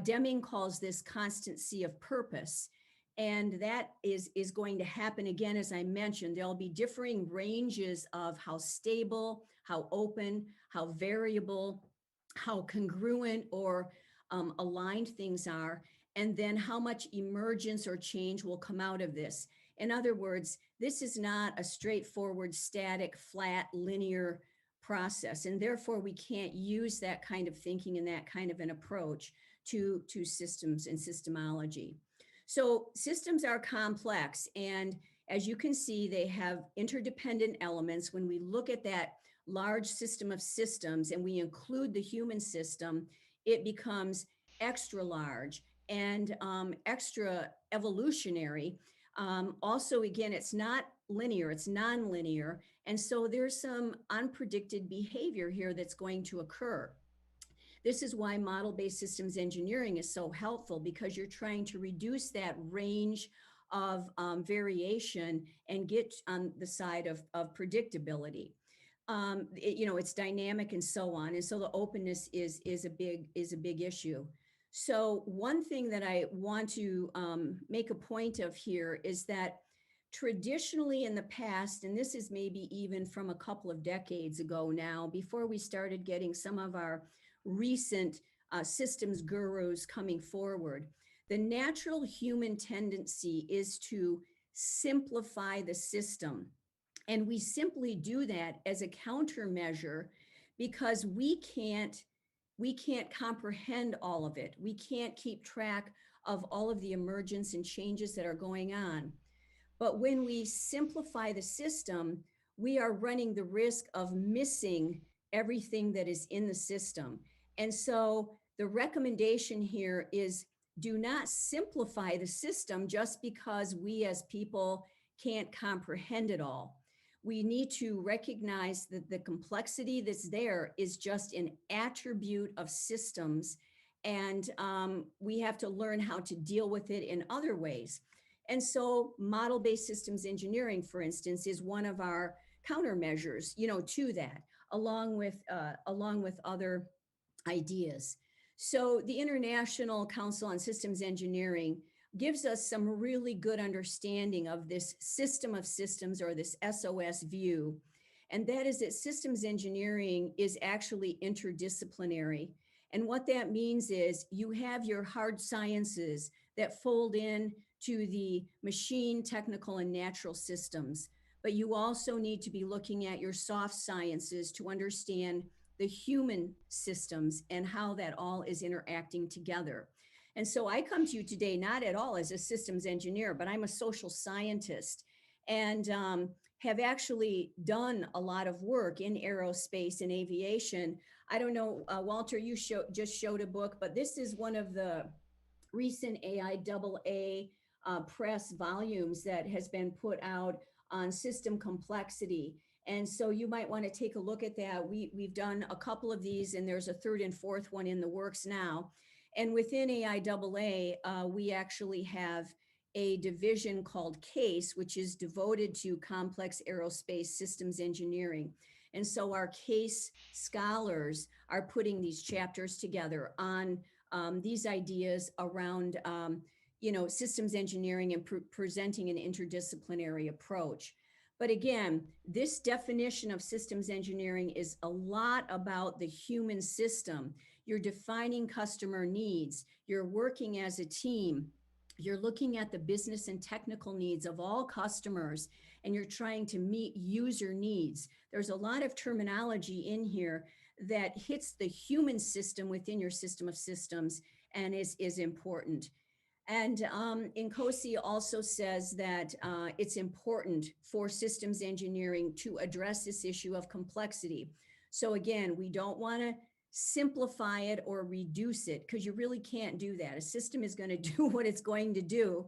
Deming calls this constancy of purpose. And that is going to happen again, as I mentioned. There'll be differing ranges of how stable, how open, how variable, how congruent or aligned things are, and then how much emergence or change will come out of this. In other words, this is not a straightforward, static, flat, linear process, and therefore we can't use that kind of thinking and that kind of an approach to systems and systemology. So systems are complex, and as you can see, they have interdependent elements. When we look at that large system of systems and we include the human system, it becomes extra large and extra evolutionary. Also, again, it's not linear, it's nonlinear. And so there's some unpredicted behavior here that's going to occur. This is why model-based systems engineering is so helpful, because you're trying to reduce that range of variation and get on the side of predictability. It's dynamic and so on. And so the openness is a big issue. So one thing that I want to make a point of here is that traditionally in the past, and this is maybe even from a couple of decades ago now, before we started getting some of our recent systems gurus coming forward, the natural human tendency is to simplify the system. And we simply do that as a countermeasure because we can't we can't comprehend all of it. We can't keep track of all of the emergence and changes that are going on. But when we simplify the system, we are running the risk of missing everything that is in the system. And so the recommendation here is do not simplify the system just because we as people can't comprehend it all. We need to recognize that the complexity that's there is just an attribute of systems, and we have to learn how to deal with it in other ways. And so model-based systems engineering, for instance, is one of our countermeasures, to that, along with other ideas. So the International Council on Systems Engineering gives us some really good understanding of this system of systems, or this SOS view. And that is that systems engineering is actually interdisciplinary. And what that means is you have your hard sciences that fold in to the machine, technical, and natural systems. But you also need to be looking at your soft sciences to understand the human systems and how that all is interacting together. And so I come to you today not at all as a systems engineer, but I'm a social scientist, and have actually done a lot of work in aerospace and aviation. I don't know, Walter, you just showed a book, but this is one of the recent AIAA press volumes that has been put out on system complexity. And so you might want to take a look at that. We've done a couple of these, and there's a third and fourth one in the works now. And within AIAA, we actually have a division called CASE, which is devoted to complex aerospace systems engineering. And so our CASE scholars are putting these chapters together on these ideas around systems engineering and presenting an interdisciplinary approach. But again, this definition of systems engineering is a lot about the human system. You're defining customer needs. You're working as a team. You're looking at the business and technical needs of all customers, and you're trying to meet user needs. There's a lot of terminology in here that hits the human system within your system of systems and is important. And Nkosi also says that it's important for systems engineering to address this issue of complexity. So again, we don't want to simplify it or reduce it, because you really can't do that. A system is going to do what it's going to do.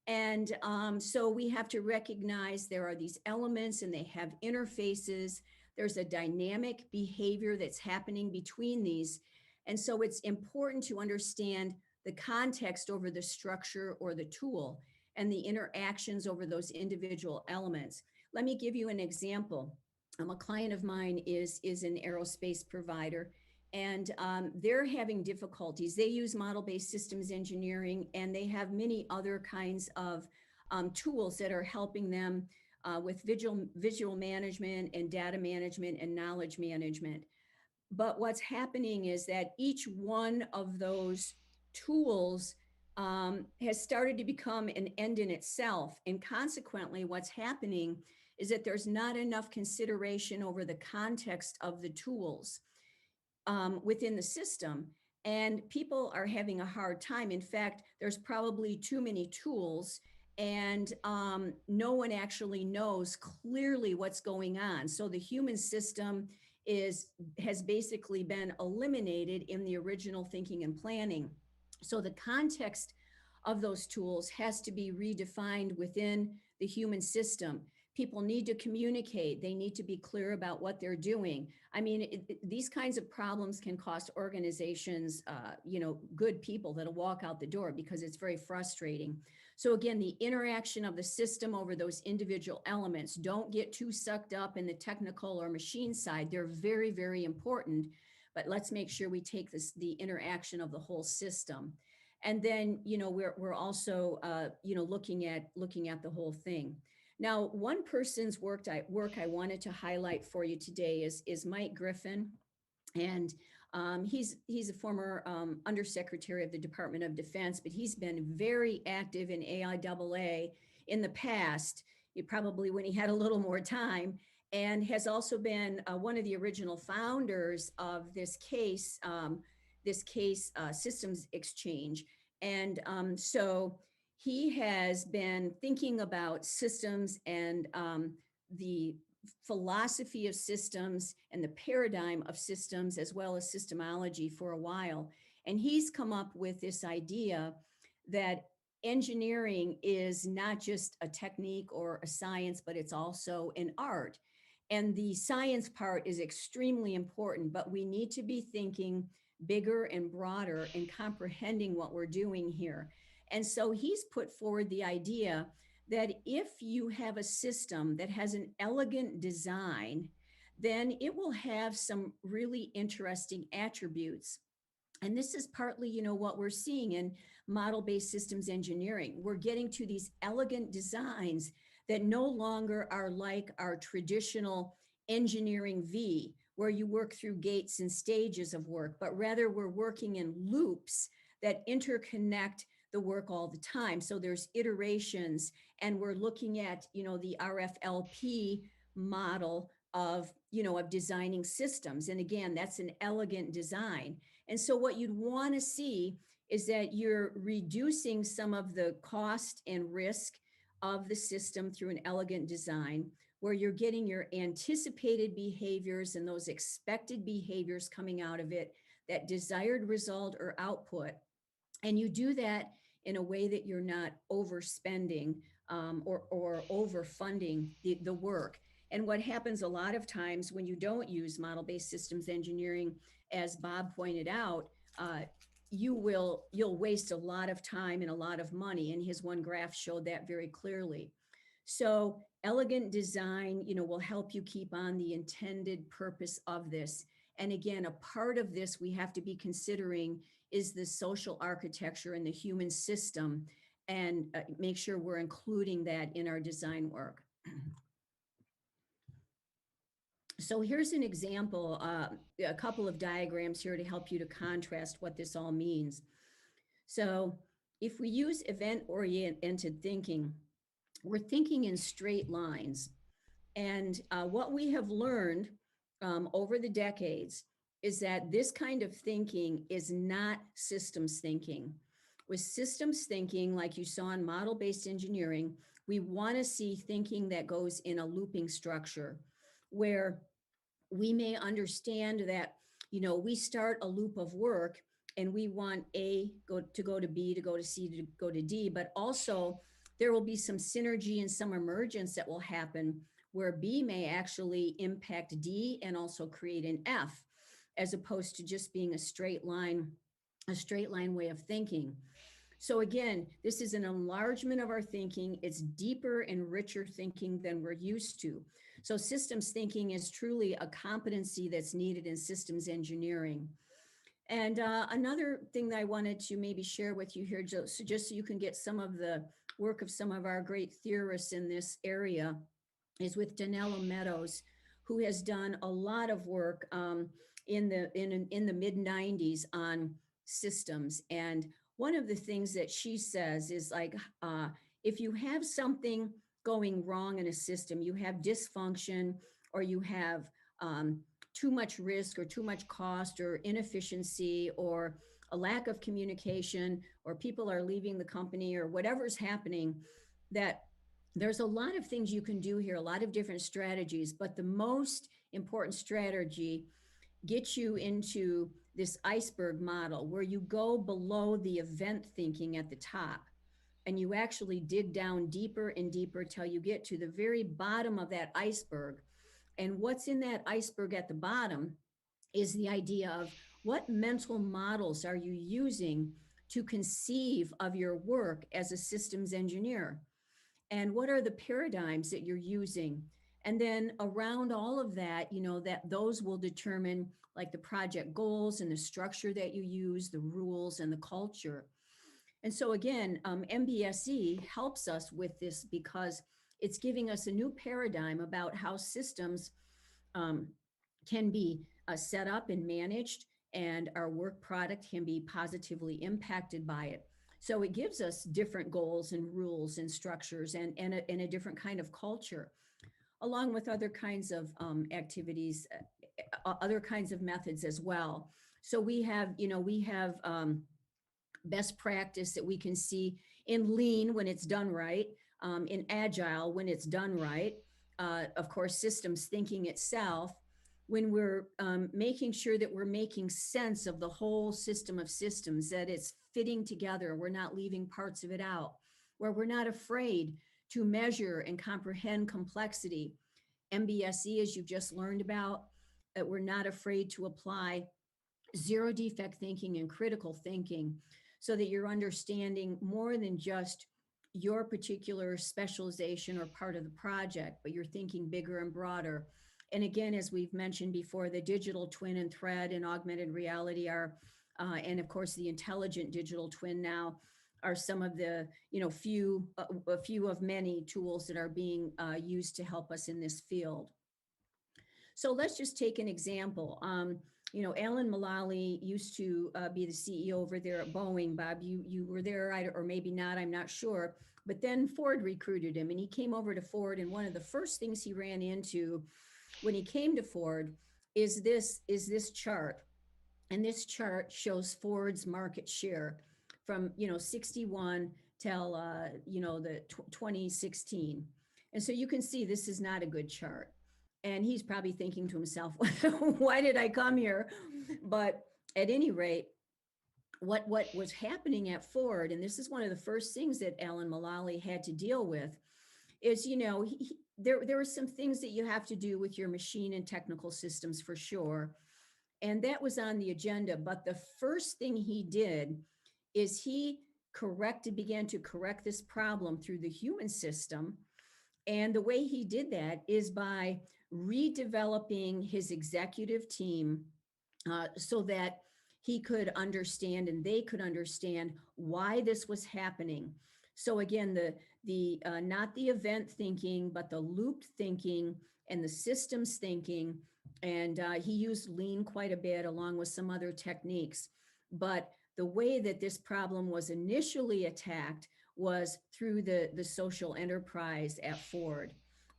And so we have to recognize there are these elements and they have interfaces. There's a dynamic behavior that's happening between these. And so it's important to understand the context over the structure or the tool, and the interactions over those individual elements. Let me give you an example. A client of mine is an aerospace provider, and they're having difficulties. They use model-based systems engineering, and they have many other kinds of tools that are helping them with visual management and data management and knowledge management. But what's happening is that each one of those tools has started to become an end in itself. And consequently, what's happening is that there's not enough consideration over the context of the tools within the system. And people are having a hard time. In fact, there's probably too many tools, and no one actually knows clearly what's going on. So the human system has basically been eliminated in the original thinking and planning. So the context of those tools has to be redefined within the human system. People need to communicate. They need to be clear about what they're doing. I mean, these kinds of problems can cost organizations, good people that'll walk out the door, because it's very frustrating. So again, the interaction of the system over those individual elements, don't get too sucked up in the technical or machine side. They're very, very important, but let's make sure we take the interaction of the whole system. And then, we're also, looking at the whole thing. Now, one person's work I wanted to highlight for you today is Mike Griffin. And he's a former undersecretary of the Department of Defense, but he's been very active in AIAA in the past, probably when he had a little more time. and has also been one of the original founders of this case systems exchange. And so he has been thinking about systems and the philosophy of systems and the paradigm of systems as well as systemology for a while. And he's come up with this idea that engineering is not just a technique or a science, but it's also an art. And the science part is extremely important, but we need to be thinking bigger and broader and comprehending what we're doing here. And so he's put forward the idea that if you have a system that has an elegant design, then it will have some really interesting attributes. And this is partly, what we're seeing in model-based systems engineering. We're getting to these elegant designs that no longer are like our traditional engineering V, where you work through gates and stages of work, but rather we're working in loops that interconnect the work all the time. So there's iterations, and we're looking at, the RFLP model of designing systems. And again, that's an elegant design. And so what you'd want to see is that you're reducing some of the cost and risk of the system through an elegant design, where you're getting your anticipated behaviors and those expected behaviors coming out of it, that desired result or output. And you do that in a way that you're not overspending or overfunding the work. And what happens a lot of times when you don't use model-based systems engineering, as Bob pointed out, you'll waste a lot of time and a lot of money. And his one graph showed that very clearly. So elegant design, will help you keep on the intended purpose of this. And again, a part of this we have to be considering is the social architecture and the human system, and make sure we're including that in our design work. So here's an example, a couple of diagrams here to help you to contrast what this all means. So if we use event-oriented thinking, we're thinking in straight lines. And what we have learned over the decades is that this kind of thinking is not systems thinking. With systems thinking, like you saw in model-based engineering, we want to see thinking that goes in a looping structure, where we may understand that, we start a loop of work and we want A to go to B, to go to C, to go to D, but also there will be some synergy and some emergence that will happen where B may actually impact D and also create an F, as opposed to just being a straight line way of thinking. So again, this is an enlargement of our thinking. It's deeper and richer thinking than we're used to. So systems thinking is truly a competency that's needed in systems engineering. And another thing that I wanted to maybe share with you here, just so you can get some of the work of some of our great theorists in this area, is with Danella Meadows, who has done a lot of work in the mid-90s on systems. And one of the things that she says is like, if you have something going wrong in a system, you have dysfunction, or you have too much risk or too much cost or inefficiency or a lack of communication, or people are leaving the company or whatever's happening, that there's a lot of things you can do here, a lot of different strategies, but the most important strategy gets you into this iceberg model, where you go below the event thinking at the top and you actually dig down deeper and deeper till you get to the very bottom of that iceberg. And what's in that iceberg at the bottom is the idea of what mental models are you using to conceive of your work as a systems engineer? And what are the paradigms that you're using? And then around all of that, that those will determine like the project goals and the structure that you use, the rules and the culture. And so again, MBSE helps us with this because it's giving us a new paradigm about how systems can be set up and managed, and our work product can be positively impacted by it. So it gives us different goals and rules and structures and a different kind of culture. along with other kinds of activities, other kinds of methods as well. So we have, best practice that we can see in lean when it's done right, in agile when it's done right, of course, systems thinking itself, when we're making sure that we're making sense of the whole system of systems, that it's fitting together, we're not leaving parts of it out, where we're not afraid to measure and comprehend complexity. MBSE, as you've just learned about, that we're not afraid to apply zero defect thinking and critical thinking, so that you're understanding more than just your particular specialization or part of the project, but you're thinking bigger and broader. And again, as we've mentioned before, the digital twin and thread and augmented reality are, and of course the intelligent digital twin now, are some of the a few of many tools that are being used to help us in this field. So let's just take an example. Alan Mulally used to be the CEO over there at Boeing. Bob, you were there, or maybe not, I'm not sure. But then Ford recruited him and he came over to Ford. And one of the first things he ran into when he came to Ford is this chart. And this chart shows Ford's market share from 61 till the 2016. And so you can see this is not a good chart. And he's probably thinking to himself, why did I come here? But at any rate, what was happening at Ford, and this is one of the first things that Alan Mulally had to deal with, is, there were some things that you have to do with your machine and technical systems for sure. And that was on the agenda. But the first thing he did is he began to correct this problem through the human system. And the way he did that is by redeveloping his executive team so that he could understand and they could understand why this was happening. So again, the not the event thinking, but the looped thinking and the systems thinking. And he used lean quite a bit along with some other techniques. But the way that this problem was initially attacked was through the social enterprise at Ford.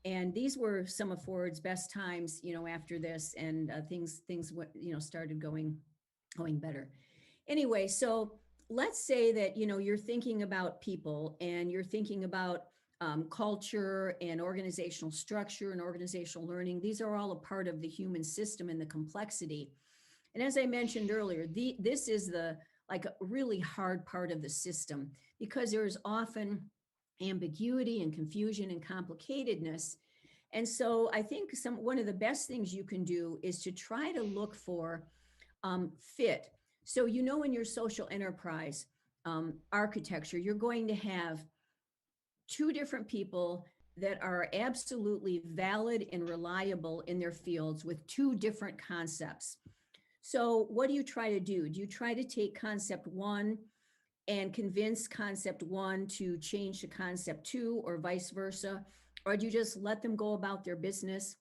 And these were some of Ford's best times, after this, and things started going better. Anyway, so let's say that, you're thinking about people and you're thinking about culture and organizational structure and organizational learning. These are all a part of the human system and the complexity. And as I mentioned earlier, this is like a really hard part of the system, because there is often ambiguity and confusion and complicatedness. And so I think one of the best things you can do is to try to look for fit. So, in your social enterprise architecture, you're going to have two different people that are absolutely valid and reliable in their fields with two different concepts. So what do you try to do? Do you try to take concept one and convince concept one to change to concept two, or vice versa? Or do you just let them go about their business?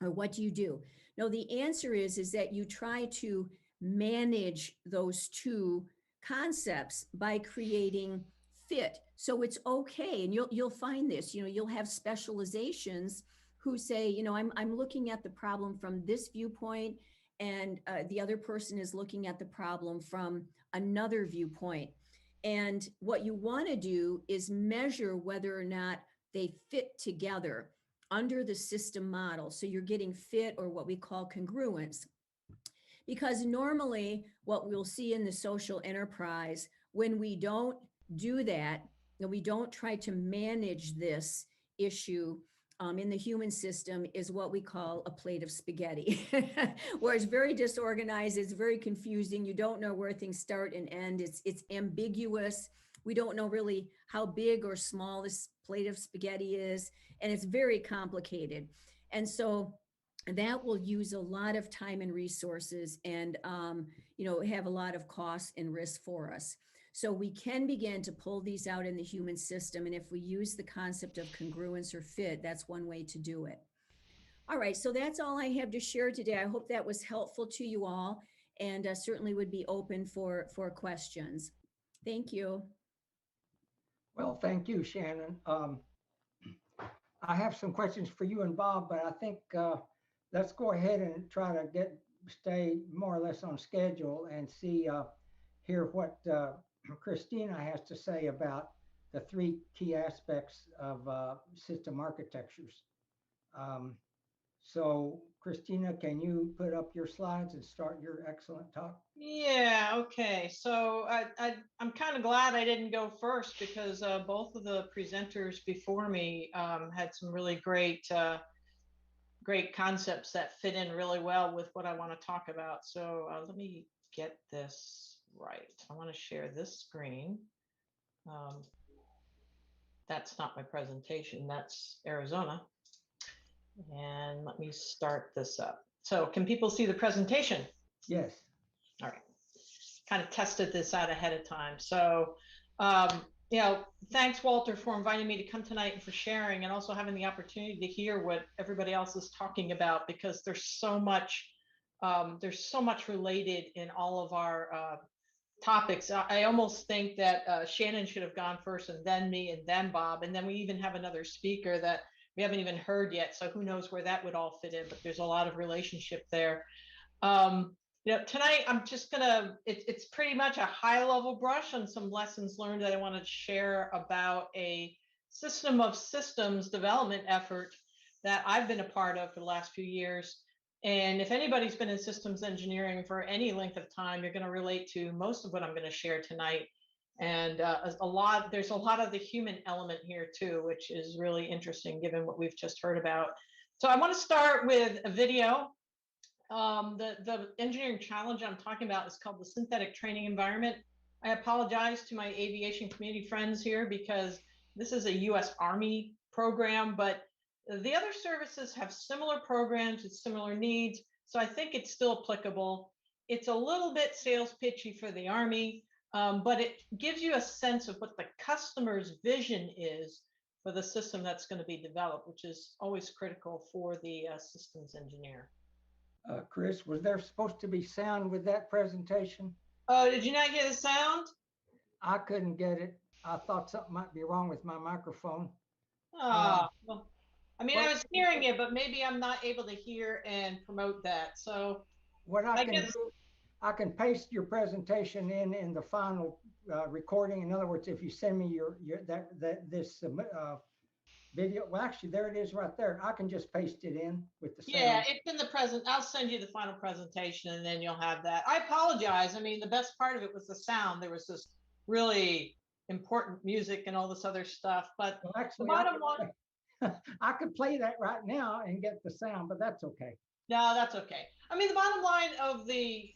Or what do you do? No, the answer is that you try to manage those two concepts by creating fit. So it's okay. And you'll find this, you'll have specializations who say, I'm looking at the problem from this viewpoint, and the other person is looking at the problem from another viewpoint. And what you want to do is measure whether or not they fit together under the system model. So you're getting fit, or what we call congruence. Because normally what we'll see in the social enterprise, when we don't do that, and we don't try to manage this issue in the human system, is what we call a plate of spaghetti, where it's very disorganized, it's very confusing. You don't know where things start and end. It's ambiguous. We don't know really how big or small this plate of spaghetti is, and it's very complicated. And so that will use a lot of time and resources, and have a lot of costs and risks for us. So we can begin to pull these out in the human system. And if we use the concept of congruence or fit, that's one way to do it. All right, so that's all I have to share today. I hope that was helpful to you all, and certainly would be open for questions. Thank you. Well, thank you, Shannon. I have some questions for you and Bob, but I think let's go ahead and try to stay more or less on schedule and hear what Christina has to say about the three key aspects of system architectures. So Christina, can you put up your slides and start your excellent talk? Yeah, okay. So I'm kind of glad I didn't go first because both of the presenters before me had some really great concepts that fit in really well with what I want to talk about. So let me get this right. I want to share this screen. That's not my presentation, that's Arizona. And let me start this up. So can people see the presentation? Yes. All right. Kind of tested this out ahead of time. So, you know, thanks, Walter, for inviting me to come tonight and for sharing and also having the opportunity to hear what everybody else is talking about, because there's so much related in all of our topics. I almost think that Shannon should have gone first and then me and then Bob. And then we even have another speaker that we haven't even heard yet. So who knows where that would all fit in, but there's a lot of relationship there. You know, tonight I'm just gonna, it's pretty much a high level brush on some lessons learned that I want to share about a system of systems development effort that I've been a part of for the last few years. And if anybody's been in systems engineering for any length of time, you're going to relate to most of what I'm going to share tonight. And there's a lot of the human element here too, which is really interesting given what we've just heard about. So I want to start with a video. The engineering challenge I'm talking about is called the synthetic training environment. I apologize to my aviation community friends here because this is a US Army program, but the other services have similar programs with similar needs. So I think it's still applicable. It's a little bit sales pitchy for the Army, but it gives you a sense of what the customer's vision is for the system that's going to be developed, which is always critical for the systems engineer. Chris, was there supposed to be sound with that presentation? Oh, did you not get the sound? I couldn't get it. I thought something might be wrong with my microphone. Oh, well, I mean, I was hearing it, but maybe I'm not able to hear and promote that. So what I can guess, do, I can paste your presentation in the final recording. In other words, if you send me this video, well, actually, there it is right there. I can just paste it in with the sound. Yeah, it's in the present. I'll send you the final presentation and then you'll have that. I apologize. I mean, the best part of it was the sound. There was this really important music and all this other stuff, but well, actually, the bottom line, I could play that right now and get the sound, but that's okay. No, that's okay. I mean, the bottom line of the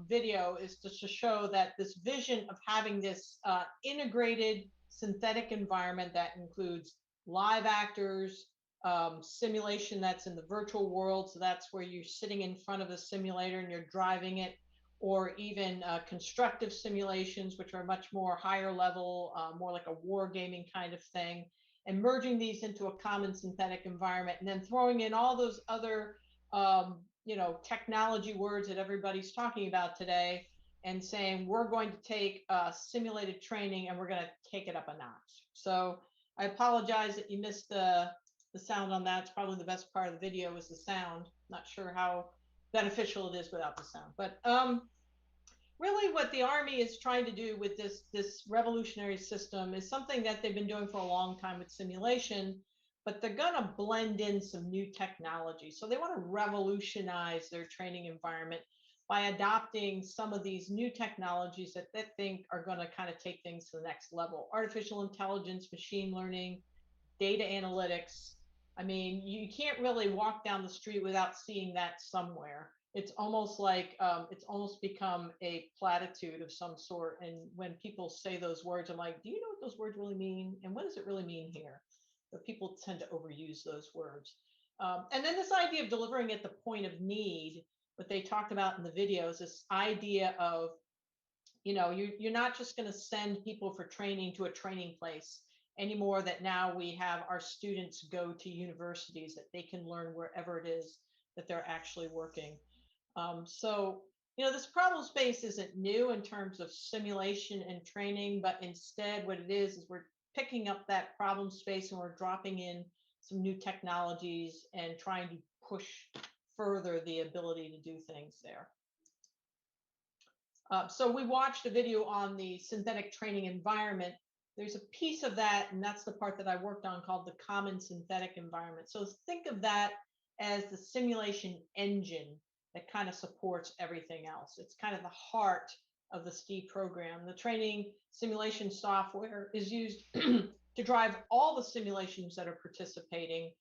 video is to show that this vision of having this integrated synthetic environment that includes live actors, simulation that's in the virtual world. So that's where you're sitting in front of a simulator and you're driving it, or even constructive simulations, which are much more higher level, more like a war gaming kind of thing, and merging these into a common synthetic environment, and then throwing in all those other you know, technology words that everybody's talking about today, and saying we're going to take simulated training and we're going to take it up a notch. So I apologize that you missed the sound on that. It's probably the best part of the video is the sound. Not sure how beneficial it is without the sound, but really what the Army is trying to do with this revolutionary system is something that they've been doing for a long time with simulation, but they're going to blend in some new technology. So they want to revolutionize their training environment by adopting some of these new technologies that they think are going to kind of take things to the next level. Artificial intelligence, machine learning, data analytics. I mean, you can't really walk down the street without seeing that somewhere. It's almost like it's almost become a platitude of some sort. And when people say those words, I'm like, do you know what those words really mean? And what does it really mean here? But people tend to overuse those words. And then this idea of delivering at the point of need, what they talked about in the videos, this idea of, you know, you're not just going to send people for training to a training place anymore, that now we have our students go to universities that they can learn wherever it is that they're actually working. So, you know, this problem space isn't new in terms of simulation and training, but instead what it is we're picking up that problem space and we're dropping in some new technologies and trying to push further the ability to do things there. So we watched a video on the synthetic training environment. There's a piece of that, and that's the part that I worked on, called the common synthetic environment. So think of that as the simulation engine that kind of supports everything else. It's kind of the heart of the STE program. The training simulation software is used to drive all the simulations that are participating,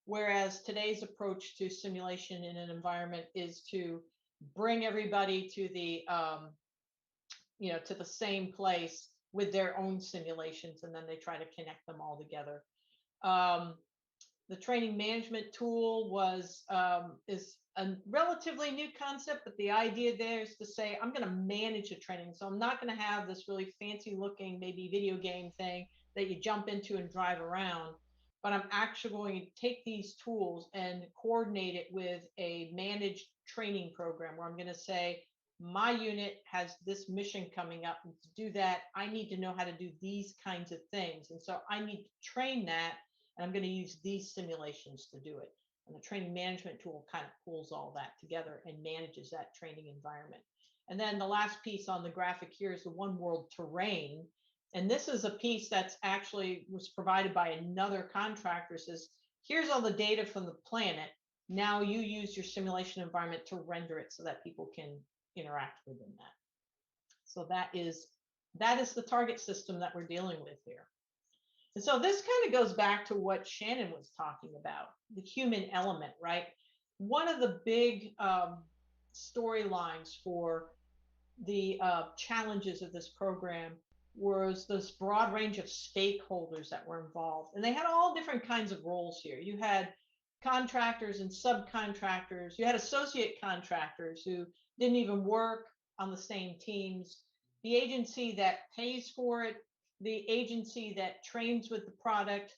whereas today's approach to simulation in an environment is to bring everybody to the to the same place with their own simulations, and then they try to connect them all together. The training management tool is a relatively new concept, but the idea there is to say, I'm going to manage the training. So I'm not going to have this really fancy looking, maybe video game thing that you jump into and drive around, but I'm actually going to take these tools and coordinate it with a managed training program where I'm going to say, my unit has this mission coming up, and to do that, I need to know how to do these kinds of things. And so I need to train that, and I'm going to use these simulations to do it. And the training management tool kind of pulls all that together and manages that training environment. And then the last piece on the graphic here is the one world terrain. And this is a piece that's actually was provided by another contractor. It says, here's all the data from the planet. Now you use your simulation environment to render it so that people can interact within that. So that is the target system that we're dealing with here. And so this kind of goes back to what Shannon was talking about, the human element, right? One of the big storylines for the challenges of this program was this broad range of stakeholders that were involved. And they had all different kinds of roles here. You had contractors and subcontractors. You had associate contractors who didn't even work on the same teams. The agency that pays for it, the agency that trains with the product,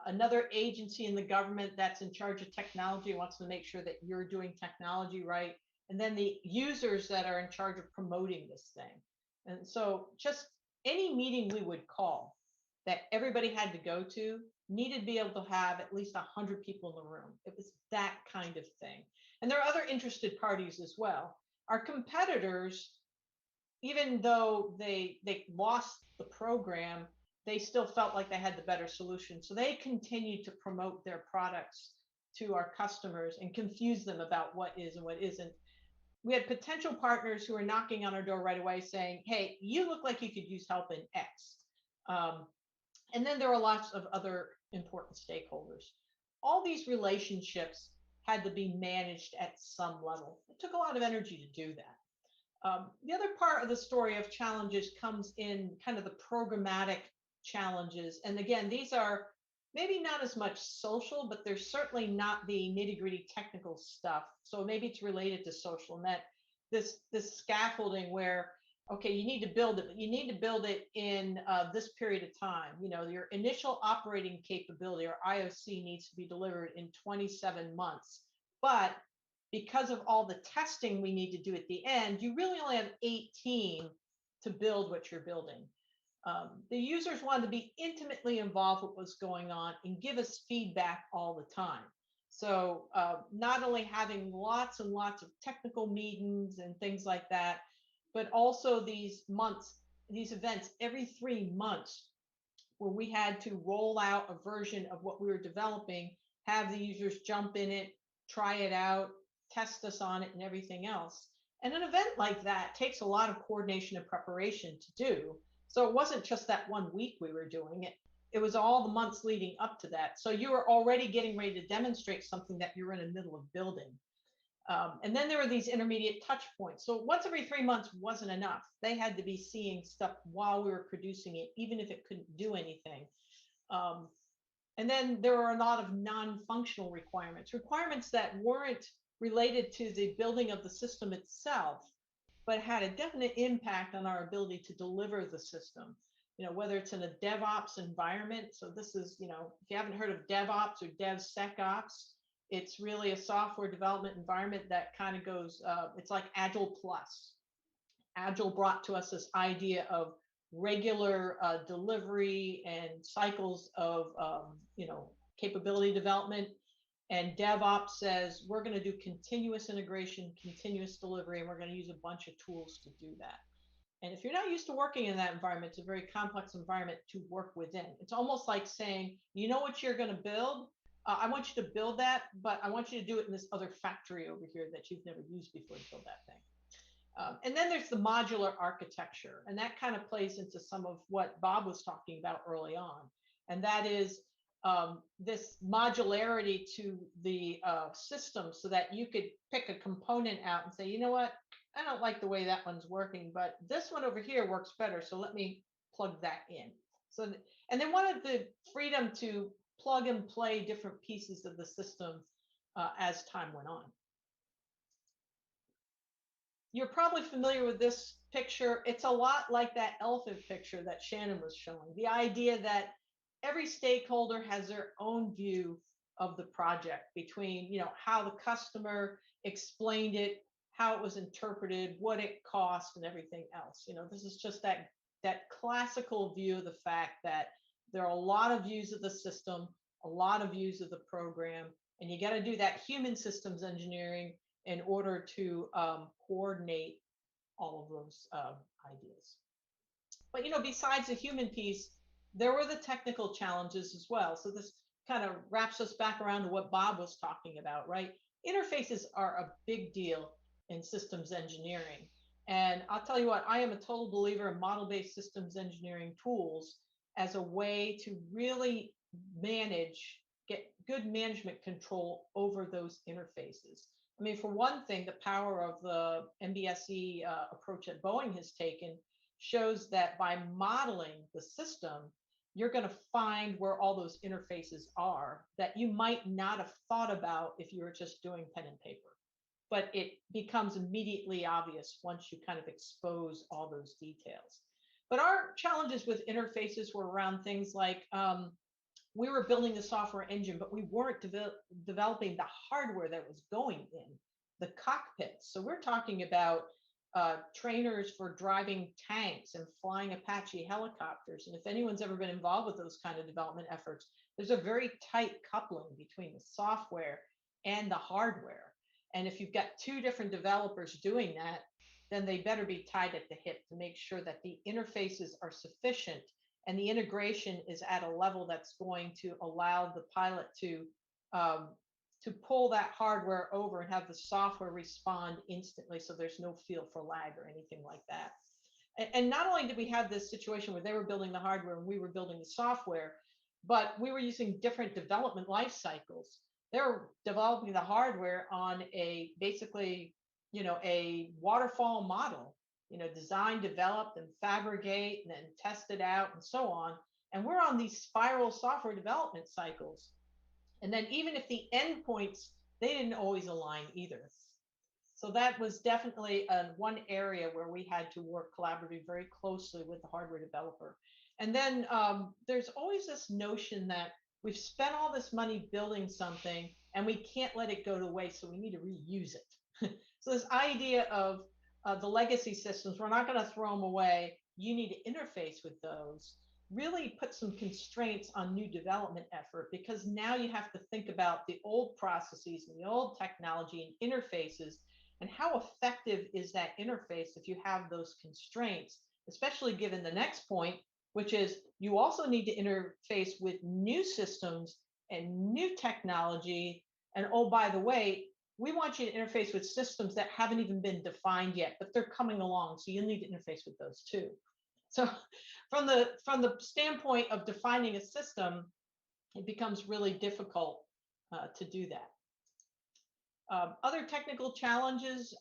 another agency in the government that's in charge of technology, wants to make sure that you're doing technology right, and then the users that are in charge of promoting this thing. And so just any meeting we would call that everybody had to go to needed to be able to have at least 100 people in the room. It was that kind of thing. And there are other interested parties as well. Our competitors, even though they lost the program, they still felt like they had the better solution. So they continued to promote their products to our customers and confuse them about what is and what isn't. We had potential partners who were knocking on our door right away saying, hey, you look like you could use help in X. And then there are lots of other important stakeholders. All these relationships had to be managed at some level. It took a lot of energy to do that. The other part of the story of challenges comes in kind of the programmatic challenges. And again, these are maybe not as much social, but they're certainly not the nitty-gritty technical stuff. So maybe it's related to social. And that this scaffolding where, okay, you need to build it, but you need to build it in this period of time. You know, your initial operating capability, or IOC, needs to be delivered in 27 months. But because of all the testing we need to do at the end, you really only have 18 to build what you're building. The users wanted to be intimately involved with what's going on and give us feedback all the time. So not only having lots and lots of technical meetings and things like that, but also these events every 3 months where we had to roll out a version of what we were developing, have the users jump in it, try it out, test us on it and everything else. And an event like that takes a lot of coordination and preparation to do. So it wasn't just that 1 week we were doing it. It was all the months leading up to that. So you were already getting ready to demonstrate something that you're in the middle of building. And then there were these intermediate touch points. So once every 3 months wasn't enough. They had to be seeing stuff while we were producing it, even if it couldn't do anything. And then there were a lot of non-functional requirements that weren't related to the building of the system itself, but had a definite impact on our ability to deliver the system. You know, whether it's in a DevOps environment. So this is, you know, if you haven't heard of DevOps or DevSecOps, it's really a software development environment that kind of goes, it's like Agile Plus. Agile brought to us this idea of regular delivery and cycles of capability development. And DevOps says we're going to do continuous integration, continuous delivery, and we're going to use a bunch of tools to do that. And if you're not used to working in that environment, it's a very complex environment to work within. It's almost like saying, you know what you're going to build? I want you to build that, but I want you to do it in this other factory over here that you've never used before to build that thing. And then there's the modular architecture, and that kind of plays into some of what Bob was talking about early on. And that is this modularity to the system so that you could pick a component out and say, you know what, I don't like the way that one's working, but this one over here works better. So let me plug that in. So, and they wanted the freedom to plug and play different pieces of the system as time went on. You're probably familiar with this picture. It's a lot like that elephant picture that Shannon was showing. The idea that every stakeholder has their own view of the project between, how the customer explained it, how it was interpreted, what it cost, and everything else. This is just that classical view of the fact that there are a lot of views of the system, a lot of views of the program, and you got to do that human systems engineering in order to coordinate all of those ideas. But besides the human piece, there were the technical challenges as well. So this kind of wraps us back around to what Bob was talking about, right? Interfaces are a big deal in systems engineering. And I'll tell you what, I am a total believer in model-based systems engineering tools as a way to really get good management control over those interfaces. I mean, for one thing, the power of the MBSE approach that Boeing has taken shows that by modeling the system, you're going to find where all those interfaces are that you might not have thought about if you were just doing pen and paper. But it becomes immediately obvious once you kind of expose all those details. But our challenges with interfaces were around things like we were building the software engine, but we weren't developing the hardware that was going in the cockpits. So we're talking about trainers for driving tanks and flying Apache helicopters. And if anyone's ever been involved with those kind of development efforts, there's a very tight coupling between the software and the hardware. And if you've got two different developers doing that, then they better be tied at the hip to make sure that the interfaces are sufficient and the integration is at a level that's going to allow the pilot to pull that hardware over and have the software respond instantly, so there's no feel for lag or anything like that. And not only did we have this situation where they were building the hardware and we were building the software, but we were using different development life cycles. They were developing the hardware on basically a waterfall model. Design, develop, and fabricate, and then test it out, and so on. And we're on these spiral software development cycles. And then even if the endpoints, they didn't always align either. So that was definitely one area where we had to work collaboratively very closely with the hardware developer. And then there's always this notion that we've spent all this money building something and we can't let it go to waste, so we need to reuse it. So this idea of the legacy systems, we're not going to throw them away. You need to interface with those. Really put some constraints on new development effort, because now you have to think about the old processes and the old technology and interfaces, and how effective is that interface if you have those constraints, especially given the next point, which is you also need to interface with new systems and new technology. And oh, by the way, we want you to interface with systems that haven't even been defined yet, but they're coming along. So you'll need to interface with those too. So from the standpoint of defining a system, it becomes really difficult to do that. Other technical challenges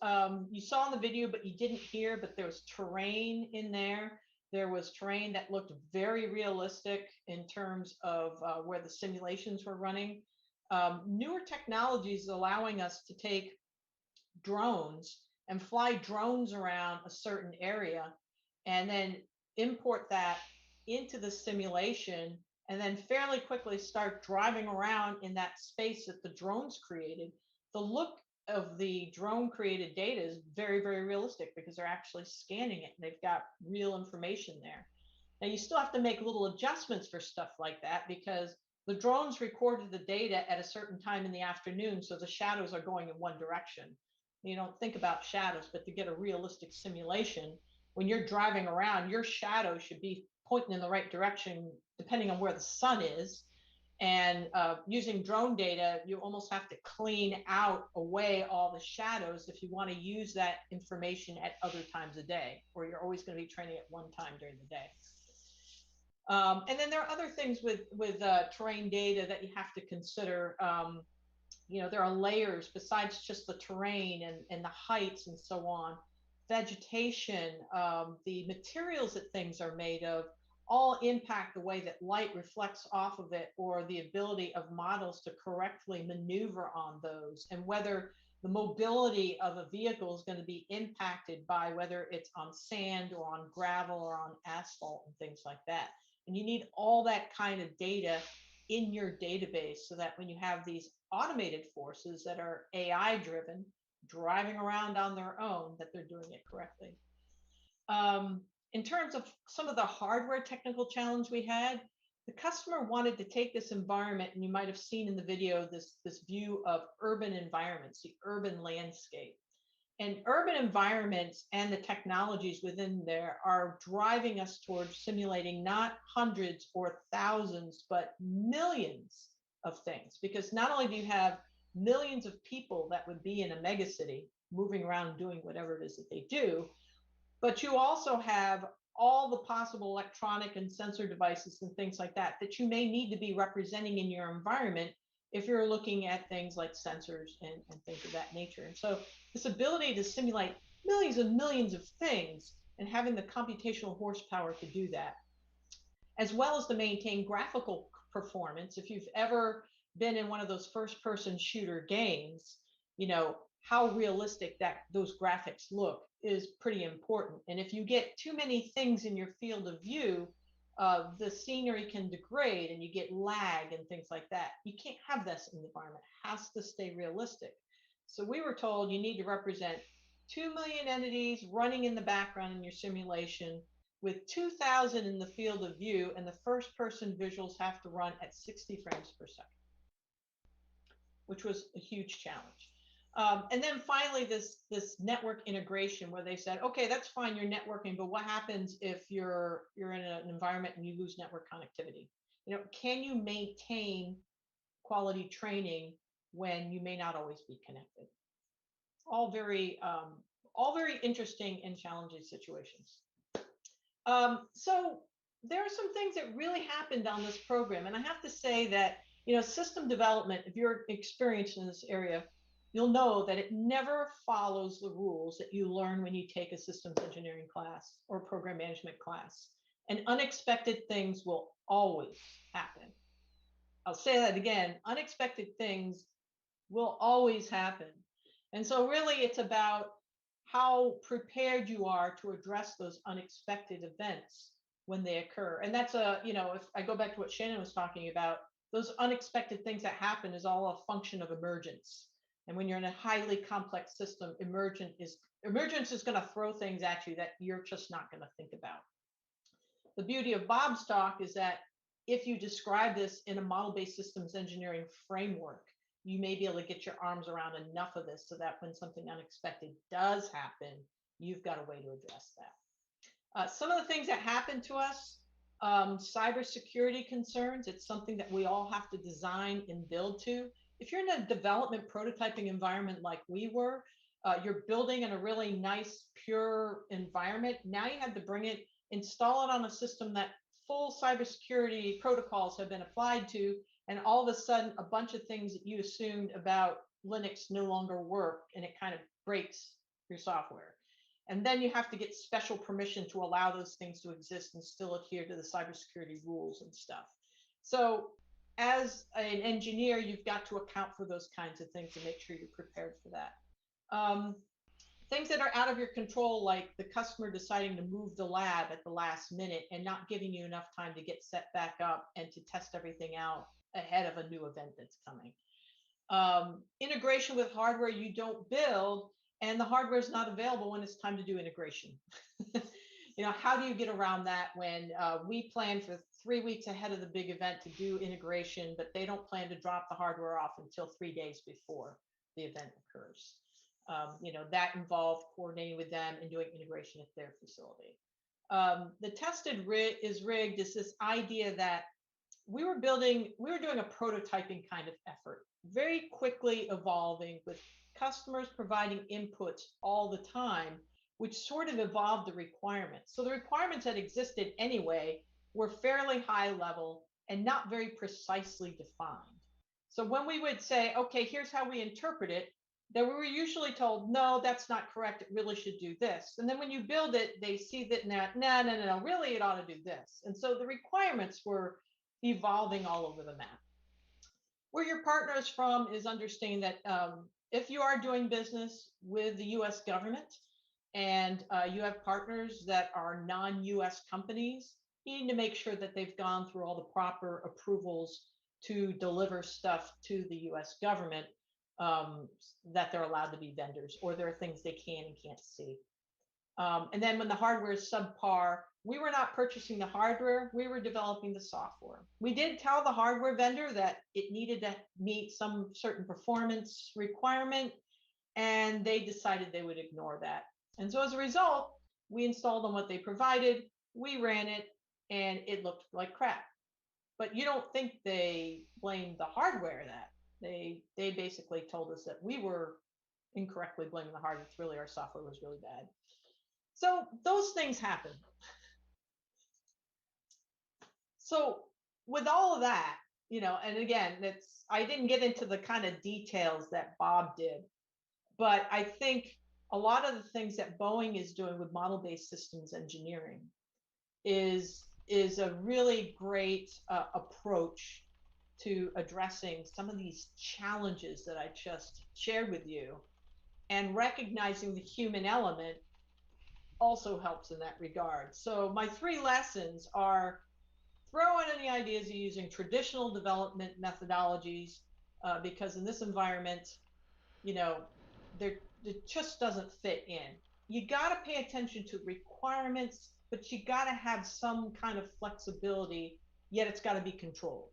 you saw in the video, but you didn't hear, but there was terrain in there. There was terrain that looked very realistic in terms of where the simulations were running. Newer technologies allowing us to take drones and fly drones around a certain area and then import that into the simulation and then fairly quickly start driving around in that space that the drones created. The look of the drone created data is very, very realistic because they're actually scanning it and they've got real information there. Now you still have to make little adjustments for stuff like that because the drones recorded the data at a certain time in the afternoon, so the shadows are going in one direction. You don't think about shadows, but to get a realistic simulation, when you're driving around, your shadow should be pointing in the right direction depending on where the sun is. And using drone data, you almost have to clean out away all the shadows if you want to use that information at other times of day, or you're always going to be training at one time during the day. And then there are other things with terrain data that you have to consider. You know, there are layers besides just the terrain and the heights and so on. Vegetation, the materials that things are made of, all impact the way that light reflects off of it, or the ability of models to correctly maneuver on those, and whether the mobility of a vehicle is going to be impacted by whether it's on sand or on gravel or on asphalt and things like that. And you need all that kind of data in your database so that when you have these automated forces that are AI driven, driving around on their own, that they're doing it correctly. In terms of some of the hardware technical challenge we had, the customer wanted to take this environment, and you might have seen in the video this view of urban environments, the urban landscape. And urban environments and the technologies within there are driving us towards simulating not hundreds or thousands, but millions of things. Because not only do you have millions of people that would be in a megacity moving around doing whatever it is that they do, but you also have all the possible electronic and sensor devices and things like that that you may need to be representing in your environment if you're looking at things like sensors and things of that nature. And so this ability to simulate millions and millions of things and having the computational horsepower to do that, as well as to maintain graphical performance. If you've ever been in one of those first-person shooter games, you know, how realistic that those graphics look is pretty important. And if you get too many things in your field of view, the scenery can degrade and you get lag and things like that. You can't have this in the environment. It has to stay realistic. So we were told you need to represent 2 million entities running in the background in your simulation with 2,000 in the field of view, and the first person visuals have to run at 60 frames per second, which was a huge challenge. And then finally, this network integration where they said, okay, that's fine, you're networking, but what happens if you're in an environment and you lose network connectivity? You know, can you maintain quality training when you may not always be connected? All very interesting and challenging situations. So there are some things that really happened on this program, and I have to say that, you know, system development, if you're experienced in this area, you'll know that it never follows the rules that you learn when you take a systems engineering class or program management class. And unexpected things will always happen. I'll say that again, unexpected things will always happen. And so really it's about how prepared you are to address those unexpected events when they occur. And that's you know, if I go back to what Shannon was talking about, those unexpected things that happen is all a function of emergence. And when you're in a highly complex system, emergence is going to throw things at you that you're just not going to think about. The beauty of Bob's talk is that if you describe this in a model-based systems engineering framework, you may be able to get your arms around enough of this so that when something unexpected does happen, you've got a way to address that. Some of the things that happen to us, cybersecurity concerns, it's something that we all have to design and build to. If you're in a development prototyping environment like we were, you're building in a really nice, pure environment. Now you have to bring it, install it on a system that full cybersecurity protocols have been applied to, and all of a sudden, a bunch of things that you assumed about Linux no longer work, and it kind of breaks your software. And then you have to get special permission to allow those things to exist and still adhere to the cybersecurity rules and stuff. So as an engineer, you've got to account for those kinds of things and make sure you're prepared for that. Things that are out of your control, like the customer deciding to move the lab at the last minute and not giving you enough time to get set back up and to test everything out ahead of a new event that's coming. Integration with hardware you don't build, and the hardware is not available when it's time to do integration. how do you get around that when we plan for 3 weeks ahead of the big event to do integration, but they don't plan to drop the hardware off until 3 days before the event occurs? That involved coordinating with them and doing integration at their facility. The tested is rigged is this idea that we were doing a prototyping kind of effort, very quickly evolving with customers providing inputs all the time, which sort of evolved the requirements. So the requirements that existed anyway were fairly high level and not very precisely defined. So when we would say, okay, here's how we interpret it, then we were usually told, no, that's not correct. It really should do this. And then when you build it, they see that, no, really it ought to do this. And so the requirements were evolving all over the map. Where your partner is from is understanding that if you are doing business with the US government and you have partners that are non-US companies, you need to make sure that they've gone through all the proper approvals to deliver stuff to the US government, that they're allowed to be vendors, or there are things they can and can't see. And then when the hardware is subpar, we were not purchasing the hardware, we were developing the software. We did tell the hardware vendor that it needed to meet some certain performance requirement, and they decided they would ignore that. And so as a result, we installed on what they provided, we ran it, and it looked like crap. But you don't think they blamed the hardware that. They basically told us that we were incorrectly blaming the hardware. It's really our software was really bad. So those things happen. So with all of that, and again, I didn't get into the kind of details that Bob did, but I think a lot of the things that Boeing is doing with model-based systems engineering is a really great approach to addressing some of these challenges that I just shared with you, and recognizing the human element also helps in that regard. So my 3 lessons are: throw in any ideas of using traditional development methodologies, because in this environment, it just doesn't fit in. You got to pay attention to requirements, but you got to have some kind of flexibility, yet it's got to be controlled.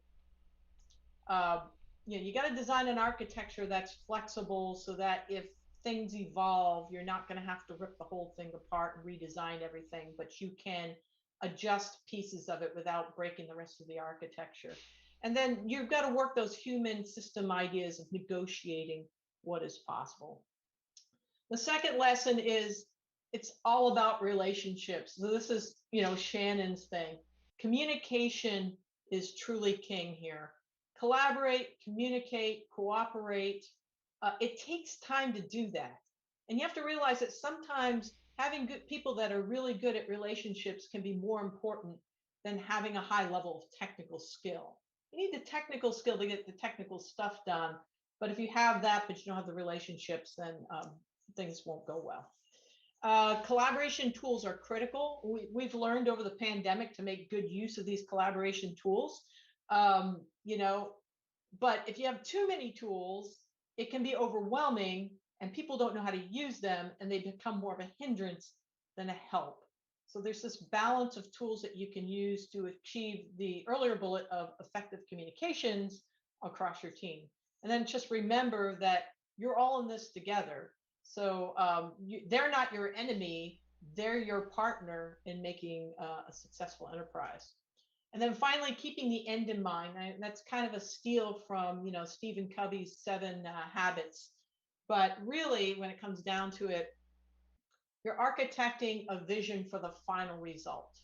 You got to design an architecture that's flexible so that if things evolve, you're not going to have to rip the whole thing apart and redesign everything, but you can adjust pieces of it without breaking the rest of the architecture. And then you've got to work those human system ideas of negotiating what is possible. The second lesson is it's all about relationships. So this is, Shannon's thing. Communication is truly king here. Collaborate, communicate, cooperate. It takes time to do that. And you have to realize that sometimes having good people that are really good at relationships can be more important than having a high level of technical skill. You need the technical skill to get the technical stuff done. But if you have that, but you don't have the relationships, then things won't go well. Collaboration tools are critical. We've learned over the pandemic to make good use of these collaboration tools. But if you have too many tools, it can be overwhelming and people don't know how to use them, and they become more of a hindrance than a help. So there's this balance of tools that you can use to achieve the earlier bullet of effective communications across your team. And then just remember that you're all in this together. So they're not your enemy, they're your partner in making a successful enterprise. And then finally, keeping the end in mind. That's kind of a steal from Stephen Covey's 7 Habits. But really, when it comes down to it, you're architecting a vision for the final result.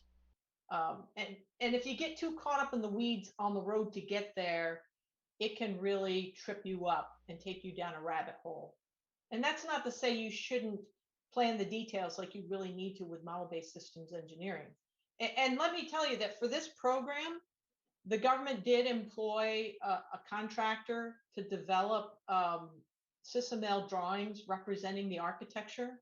And if you get too caught up in the weeds on the road to get there, it can really trip you up and take you down a rabbit hole. And that's not to say you shouldn't plan the details like you really need to with model-based systems engineering. And let me tell you that for this program, the government did employ a contractor to develop SysML drawings representing the architecture,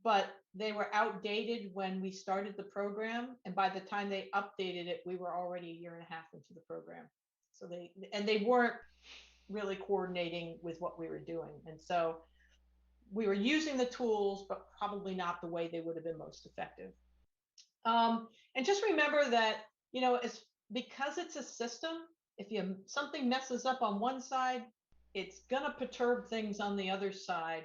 but they were outdated when we started the program. And by the time they updated it, we were already 1.5 years into the program. So they weren't really coordinating with what we were doing. And so we were using the tools, but probably not the way they would have been most effective. And just remember that, you know, it's because it's a system, if something messes up on one side, it's gonna perturb things on the other side.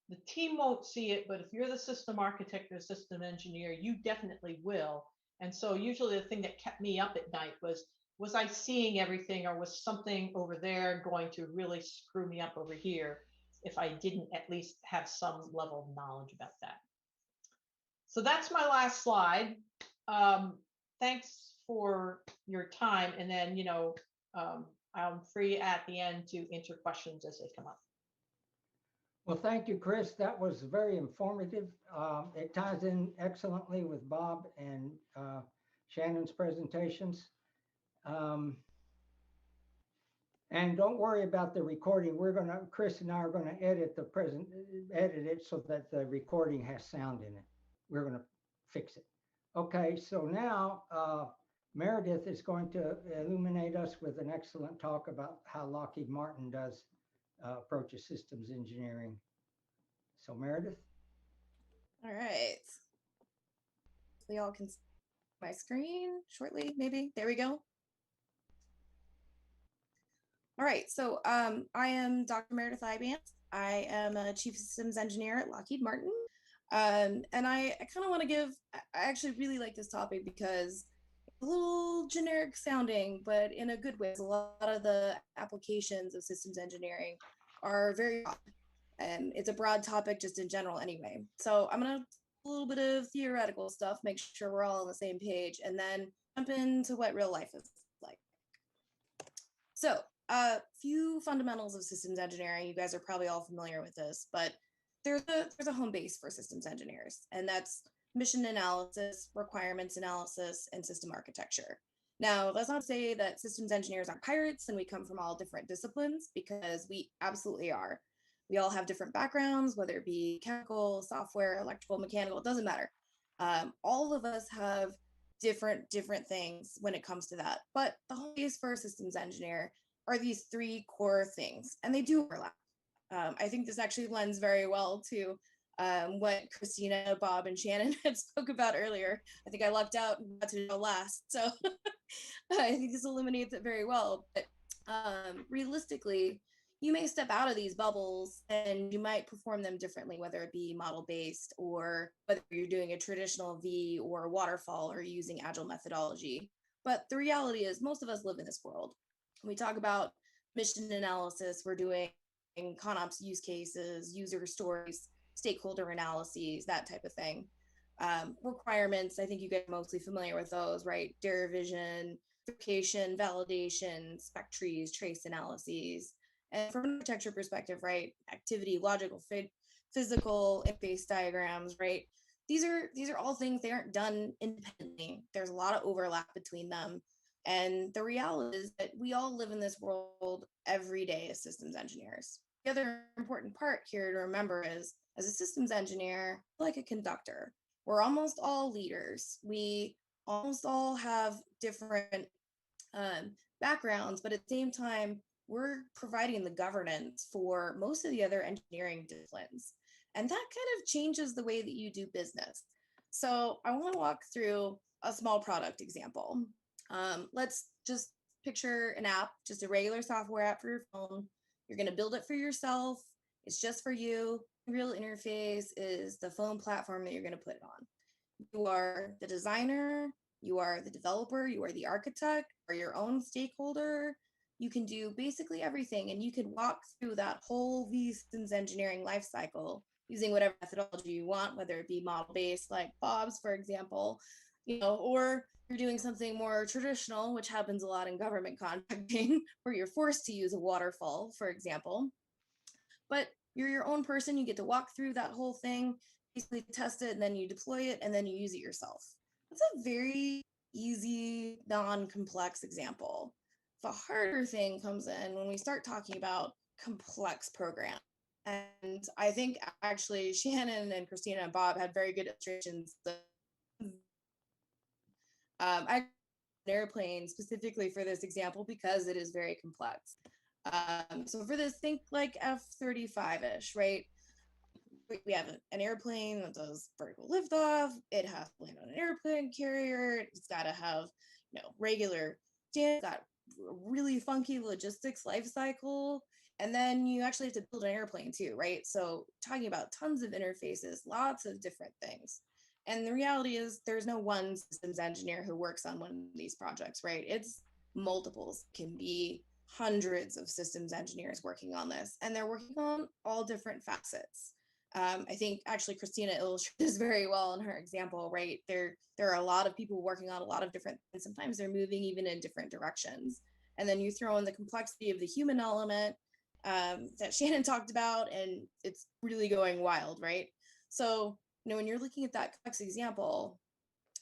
The team won't see it, but if you're the system architect or system engineer, you definitely will. And so usually the thing that kept me up at night was I seeing everything, or was something over there going to really screw me up over here if I didn't at least have some level of knowledge about that. So that's my last slide. Thanks for your time. And then, you know, I'm free at the end to answer questions as they come up. Well, thank you, Chris. That was very informative. It ties in excellently with Bob and Shannon's presentations. And don't worry about the recording. Chris and I are gonna edit it so that the recording has sound in it. We're gonna fix it. Okay, so now Meredith is going to illuminate us with an excellent talk about how Lockheed Martin does approaches systems engineering. So Meredith. All right. We all can see my screen shortly, maybe. There we go. All right, so I am Dr. Meredith Ibance. I am a Chief Systems Engineer at Lockheed Martin. And I kind of want to I actually really like this topic because it's a little generic sounding, but in a good way. A lot of the applications of systems engineering are very broad. And it's a broad topic just in general anyway. So I'm going to a little bit of theoretical stuff, make sure we're all on the same page, and then jump into what real life is like. So a few fundamentals of systems engineering. You guys are probably all familiar with this, but there's a home base for systems engineers, and that's mission analysis, requirements analysis, and system architecture. Now, that's not to say that systems engineers aren't pirates and we come from all different disciplines, because we absolutely are. We all have different backgrounds, whether it be chemical, software, electrical, mechanical, it doesn't matter. All of us have different things when it comes to that. But the home base for a systems engineer are these three core things, and they do overlap. I think this actually lends very well to what Christina, Bob, and Shannon had spoke about earlier. I think I left out and got to know last. So I think this illuminates it very well. But realistically, you may step out of these bubbles and you might perform them differently, whether it be model-based or whether you're doing a traditional V or waterfall or using agile methodology. But the reality is most of us live in this world. When we talk about mission analysis, we're doing ConOps use cases, user stories, stakeholder analyses, that type of thing. Requirements, I think you get mostly familiar with those, right? Derivision, verification, validation, spec trees, trace analyses. And from an architecture perspective, right? Activity, logical fit, physical, interface diagrams, right? These are all things, they aren't done independently. There's a lot of overlap between them. And the reality is that we all live in this world every day as systems engineers. The other important part here to remember is, as a systems engineer, like a conductor, we're almost all leaders. We almost all have different backgrounds, but at the same time, we're providing the governance for most of the other engineering disciplines. And that kind of changes the way that you do business. So I want to walk through a small product example. Let's just picture an app, just a regular software app for your phone. You're going to build it for yourself. It's just for you. The real interface is the phone platform that you're going to put it on. You are the designer, you are the developer, you are the architect, or your own stakeholder. You can do basically everything, and you can walk through that whole systems engineering lifecycle using whatever methodology you want, whether it be model-based like Bob's, for example, or you're doing something more traditional, which happens a lot in government contracting, where you're forced to use a waterfall, for example. But you're your own person. You get to walk through that whole thing, basically test it, and then you deploy it, and then you use it yourself. That's a very easy, non-complex example. The harder thing comes in when we start talking about complex programs. And I think actually Shannon and Christina and Bob had very good illustrations. I an airplane specifically for this example because it is very complex. So for this, think like F-35-ish, right? we have an airplane that does vertical liftoff. It has to land on an airplane carrier. It's got to have, regular stands, got really funky logistics life cycle. And then you actually have to build an airplane too, right? So talking about tons of interfaces, lots of different things. And the reality is there's no one systems engineer who works on one of these projects, right? It's multiples. It can be hundreds of systems engineers working on this, and they're working on all different facets. I think actually Christina illustrated this very well in her example, right? There are a lot of people working on a lot of different things. Sometimes they're moving even in different directions. And then you throw in the complexity of the human element that Shannon talked about, and it's really going wild, right? So, when you're looking at that complex example,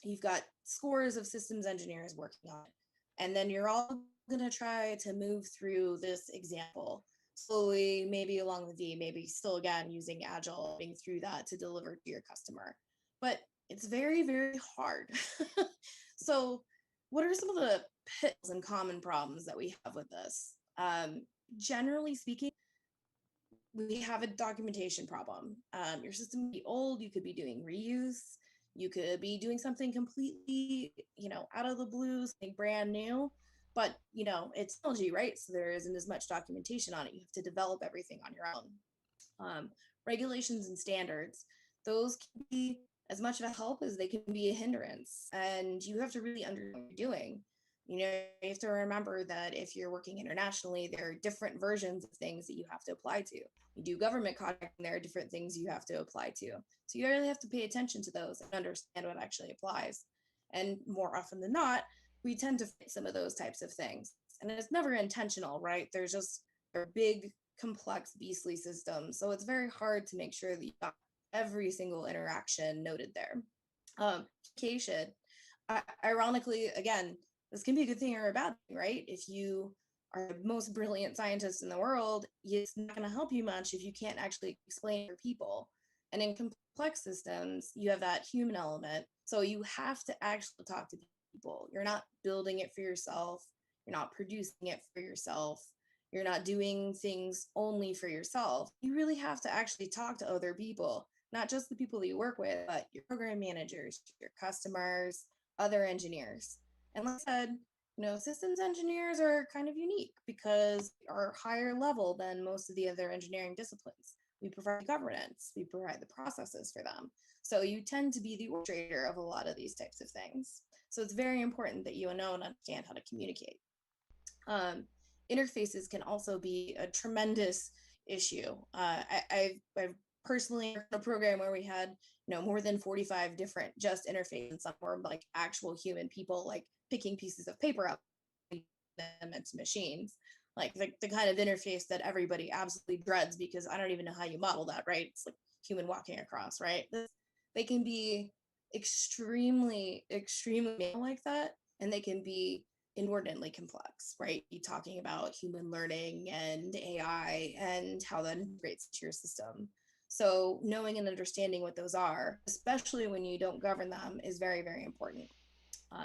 you've got scores of systems engineers working on it. And then you're all going to try to move through this example slowly, maybe along the V, maybe still again using Agile, moving through that to deliver to your customer. But it's very, very hard. So, what are some of the pitfalls and common problems that we have with this? Generally speaking, we have a documentation problem. Your system could be old, you could be doing reuse, you could be doing something completely, out of the blue, something brand new, but it's technology, right? So there isn't as much documentation on it. You have to develop everything on your own. Regulations and standards, those can be as much of a help as they can be a hindrance, and you have to really understand what you're doing. You have to remember that if you're working internationally, there are different versions of things that you have to apply to. You do government contracting, there are different things you have to apply to. So you really have to pay attention to those and understand what actually applies. And more often than not, we tend to fit some of those types of things. And it's never intentional, right? They're big, complex, beastly systems. So it's very hard to make sure that you got every single interaction noted there. Communication, ironically, again, this can be a good thing or a bad thing, right? If you are the most brilliant scientist in the world, it's not going to help you much if you can't actually explain to people. And in complex systems, you have that human element. So you have to actually talk to people. You're not building it for yourself. You're not producing it for yourself. You're not doing things only for yourself. You really have to actually talk to other people, not just the people that you work with, but your program managers, your customers, other engineers. And like I said, systems engineers are kind of unique because we are higher level than most of the other engineering disciplines. We provide governance, we provide the processes for them. So you tend to be the orchestrator of a lot of these types of things. So it's very important that you know and understand how to communicate. Interfaces can also be a tremendous issue. I've personally in a program where we had more than 45 different just interfaces, and some were like actual human people like picking pieces of paper up them into machines, like the kind of interface that everybody absolutely dreads because I don't even know how you model that, right? It's like human walking across, right? They can be extremely like that, and they can be inordinately complex, right? You're talking about human learning and AI and how that integrates into your system. So knowing and understanding what those are, especially when you don't govern them, is very, very important.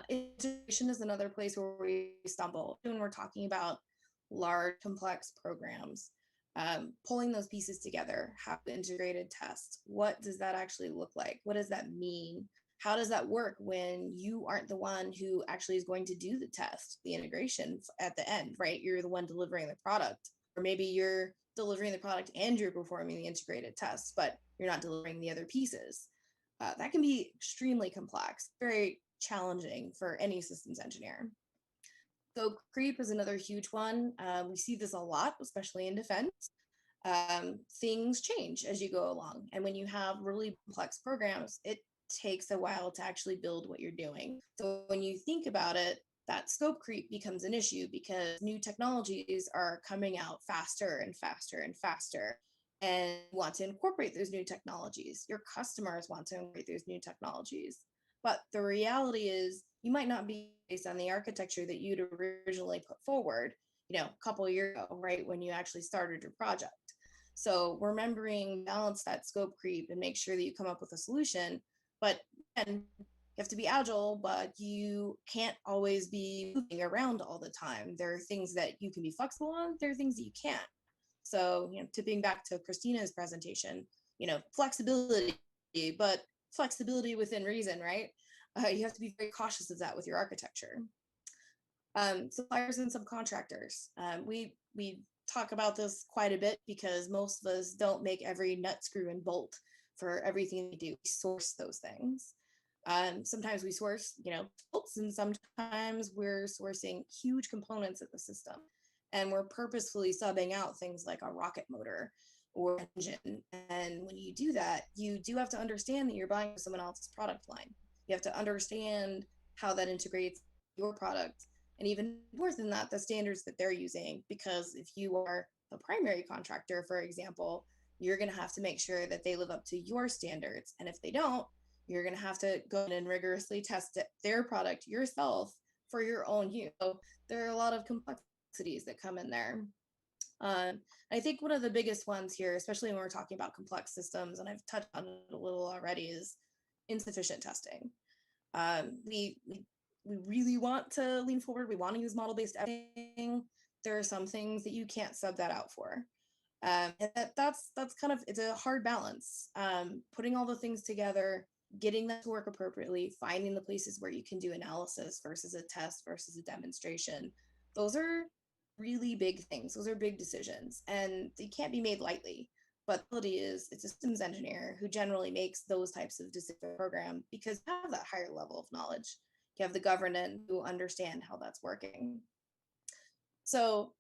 Integration is another place where we stumble when we're talking about large, complex programs. Pulling those pieces together, how integrated test, what does that actually look like? What does that mean? How does that work when you aren't the one who actually is going to do the test, the integration at the end, right? You're the one delivering the product, or maybe you're delivering the product and you're performing the integrated tests, but you're not delivering the other pieces. That can be extremely complex, very challenging for any systems engineer. Scope creep is another huge one. We see this a lot, especially in defense. Things change as you go along. And when you have really complex programs, it takes a while to actually build what you're doing. So when you think about it, that scope creep becomes an issue because new technologies are coming out faster and faster and faster, and want to incorporate those new technologies. Your customers want to incorporate those new technologies. But the reality is you might not be based on the architecture that you'd originally put forward, a couple of years ago, right, when you actually started your project. So remembering balance that scope creep and make sure that you come up with a solution. But again, you have to be agile, but you can't always be moving around all the time. There are things that you can be flexible on. There are things that you can't. So, tipping back to Christina's presentation, flexibility, but flexibility within reason, right? You have to be very cautious of that with your architecture. Suppliers and subcontractors. We talk about this quite a bit because most of us don't make every nut, screw, and bolt for everything we do. We source those things. Sometimes we source, bolts, and sometimes we're sourcing huge components of the system, and we're purposefully subbing out things like a rocket motor or engine. And when you do that, you do have to understand that you're buying someone else's product line. You have to understand how that integrates your product, and even more than that, the standards that they're using. Because if you are a primary contractor, for example, you're going to have to make sure that they live up to your standards. And if they don't, you're going to have to go in and rigorously test their product yourself for your own use. So there are a lot of complexities that come in there. I think one of the biggest ones here, especially when we're talking about complex systems, and I've touched on it a little already, is insufficient testing. We really want to lean forward. We want to use model-based editing. There are some things that you can't sub that out for. And that's kind of, it's a hard balance. Putting all the things together, getting that to work appropriately, finding the places where you can do analysis versus a test versus a demonstration. Those are really big things. Those are big decisions, and they can't be made lightly. But the reality is, it's a systems engineer who generally makes those types of decisions for the program because you have that higher level of knowledge. You have the governance who understand how that's working. So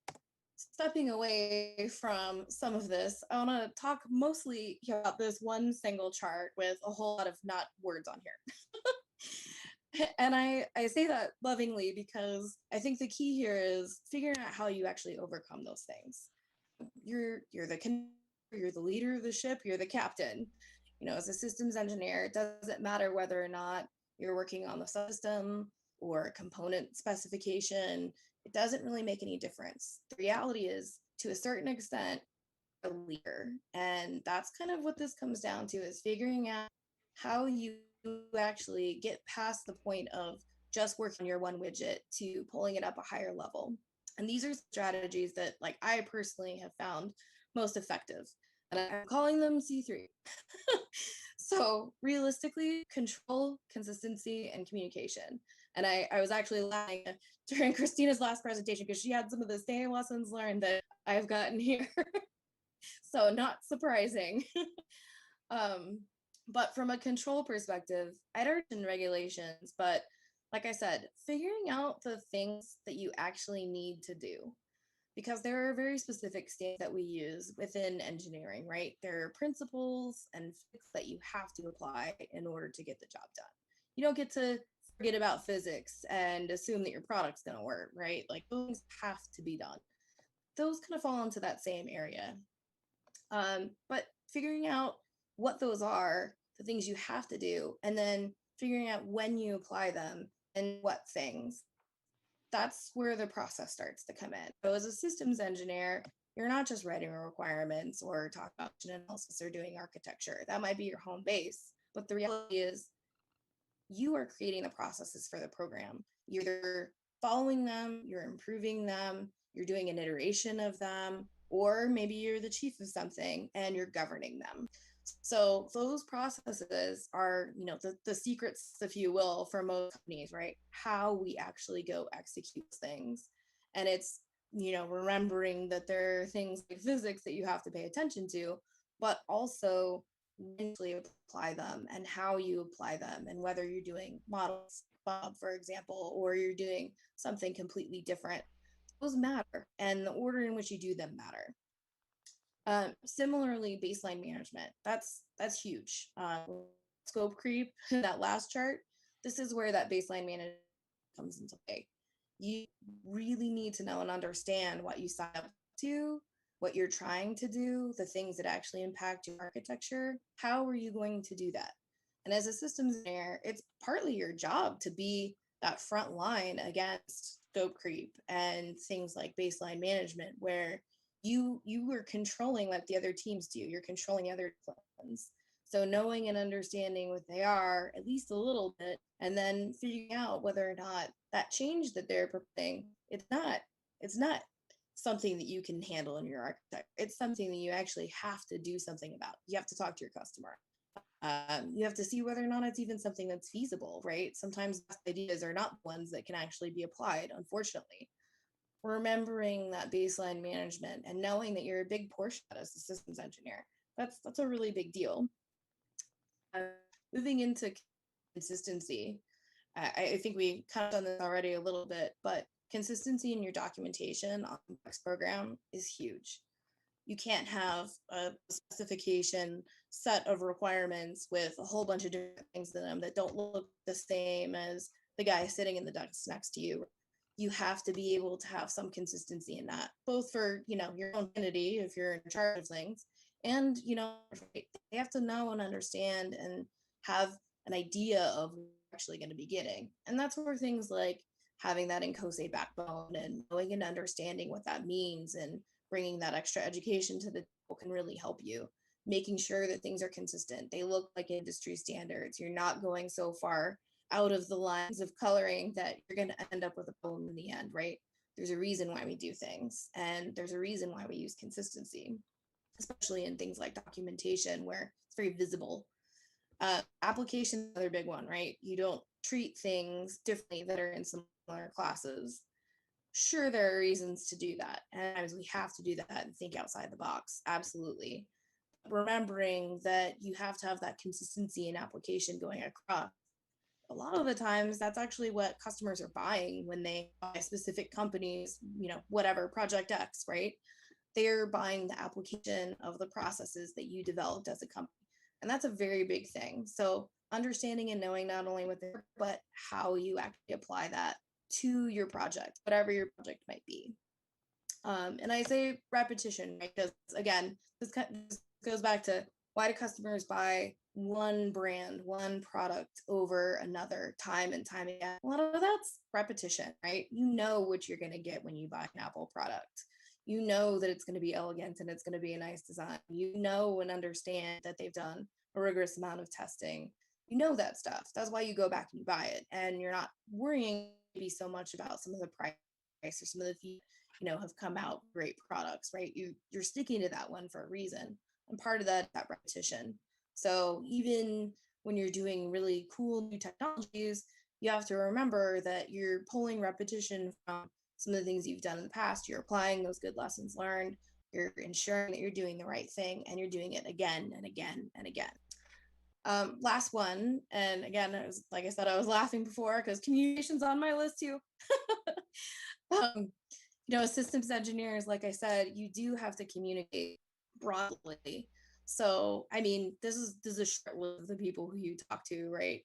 stepping away from some of this, I want to talk mostly about this one single chart with a whole lot of not words on here. And I say that lovingly because I think the key here is figuring out how you actually overcome those things. You're the leader of the ship, you're the captain. As a systems engineer, it doesn't matter whether or not you're working on the system or component specification. It doesn't really make any difference. The reality is, to a certain extent, a leader. And that's kind of what this comes down to, is figuring out how you actually get past the point of just working on your one widget to pulling it up a higher level. And these are strategies that, like, I personally have found most effective. And I'm calling them C3. So realistically, control, consistency, and communication. And I was actually laughing during Christina's last presentation because she had some of the same lessons learned that I've gotten here. So not surprising. But from a control perspective, I don't in regulations, but like I said, figuring out the things that you actually need to do. Because there are very specific standards that we use within engineering, right? There are principles and physics that you have to apply in order to get the job done. You don't get to forget about physics and assume that your product's going to work, right? Like, those things have to be done. Those kind of fall into that same area. But figuring out what those are, the things you have to do, and then figuring out when you apply them and what things, that's where the process starts to come in. So as a systems engineer, you're not just writing requirements or talking about analysis or doing architecture. That might be your home base, but the reality is you are creating the processes for the program. You're following them, you're improving them, you're doing an iteration of them, or maybe you're the chief of something and you're governing them. So those processes are, the secrets, if you will, for most companies, right? How we actually go execute things. And it's, remembering that there are things like physics that you have to pay attention to, but also eventually apply them and how you apply them, and whether you're doing models, for example, or you're doing something completely different. Those matter, and the order in which you do them matter. Similarly, baseline management, that's huge. Scope creep, that last chart, this is where that baseline management comes into play. You really need to know and understand what you sign up to, what you're trying to do, the things that actually impact your architecture. How are you going to do that? And as a systems engineer, it's partly your job to be that front line against scope creep and things like baseline management, where you are controlling what the other teams do. You're controlling other disciplines. So knowing and understanding what they are, at least a little bit, and then figuring out whether or not that change that they're proposing, it's not something that you can handle in your architect. It's something that you actually have to do something about. You have to talk to your customer. You have to see whether or not it's even something that's feasible, right? Sometimes ideas are not ones that can actually be applied, unfortunately. Remembering that baseline management and knowing that you're a big portion as a systems engineer, that's a really big deal. Moving into consistency, I think we kind of done this already a little bit, but consistency in your documentation on the next program is huge. You can't have a specification set of requirements with a whole bunch of different things in them that don't look the same as the guy sitting in the desk next to you. You have to be able to have some consistency in that, both for, you know, your own entity, if you're in charge of things, and, you know, they have to know and understand and have an idea of what you're actually going to be getting. And that's where things like having that in COSE backbone and knowing and understanding what that means and bringing that extra education to the table can really help you. Making sure that things are consistent, they look like industry standards. You're not going so far out of the lines of coloring that you're going to end up with a problem in the end, right? There's a reason why we do things, and there's a reason why we use consistency, especially in things like documentation where it's very visible. Application is another big one, right? You don't treat things differently that are in similar classes. Sure, there are reasons to do that, and we have to do that and think outside the box, absolutely. Remembering that you have to have that consistency in application going across. A lot of the times that's actually what customers are buying when they buy specific companies, you know, whatever, project X, right? They're buying the application of the processes that you developed as a company. And that's a very big thing. So understanding and knowing not only what they're, but how you actually apply that to your project, whatever your project might be. And I say repetition, right? Because again, this goes back to, why do customers buy one brand, one product over another time and time again? A lot of that's repetition, right? You know what you're going to get when you buy an Apple product. You know that it's going to be elegant and it's going to be a nice design. You know and understand that they've done a rigorous amount of testing. You know that stuff. That's why you go back and you buy it. And you're not worrying maybe so much about some of the price or some of the fees, you know, have come out great products, right? You're sticking to that one for a reason. And part of that repetition. So even when you're doing really cool new technologies, you have to remember that you're pulling repetition from some of the things you've done in the past. You're applying those good lessons learned. You're ensuring that you're doing the right thing, and you're doing it again and again and again. Last one, and again, it was, like I said, I was laughing before because communication's on my list too. You know, as systems engineers, like I said, you do have to communicate broadly. So, I mean, this is a short list of the people who you talk to, right?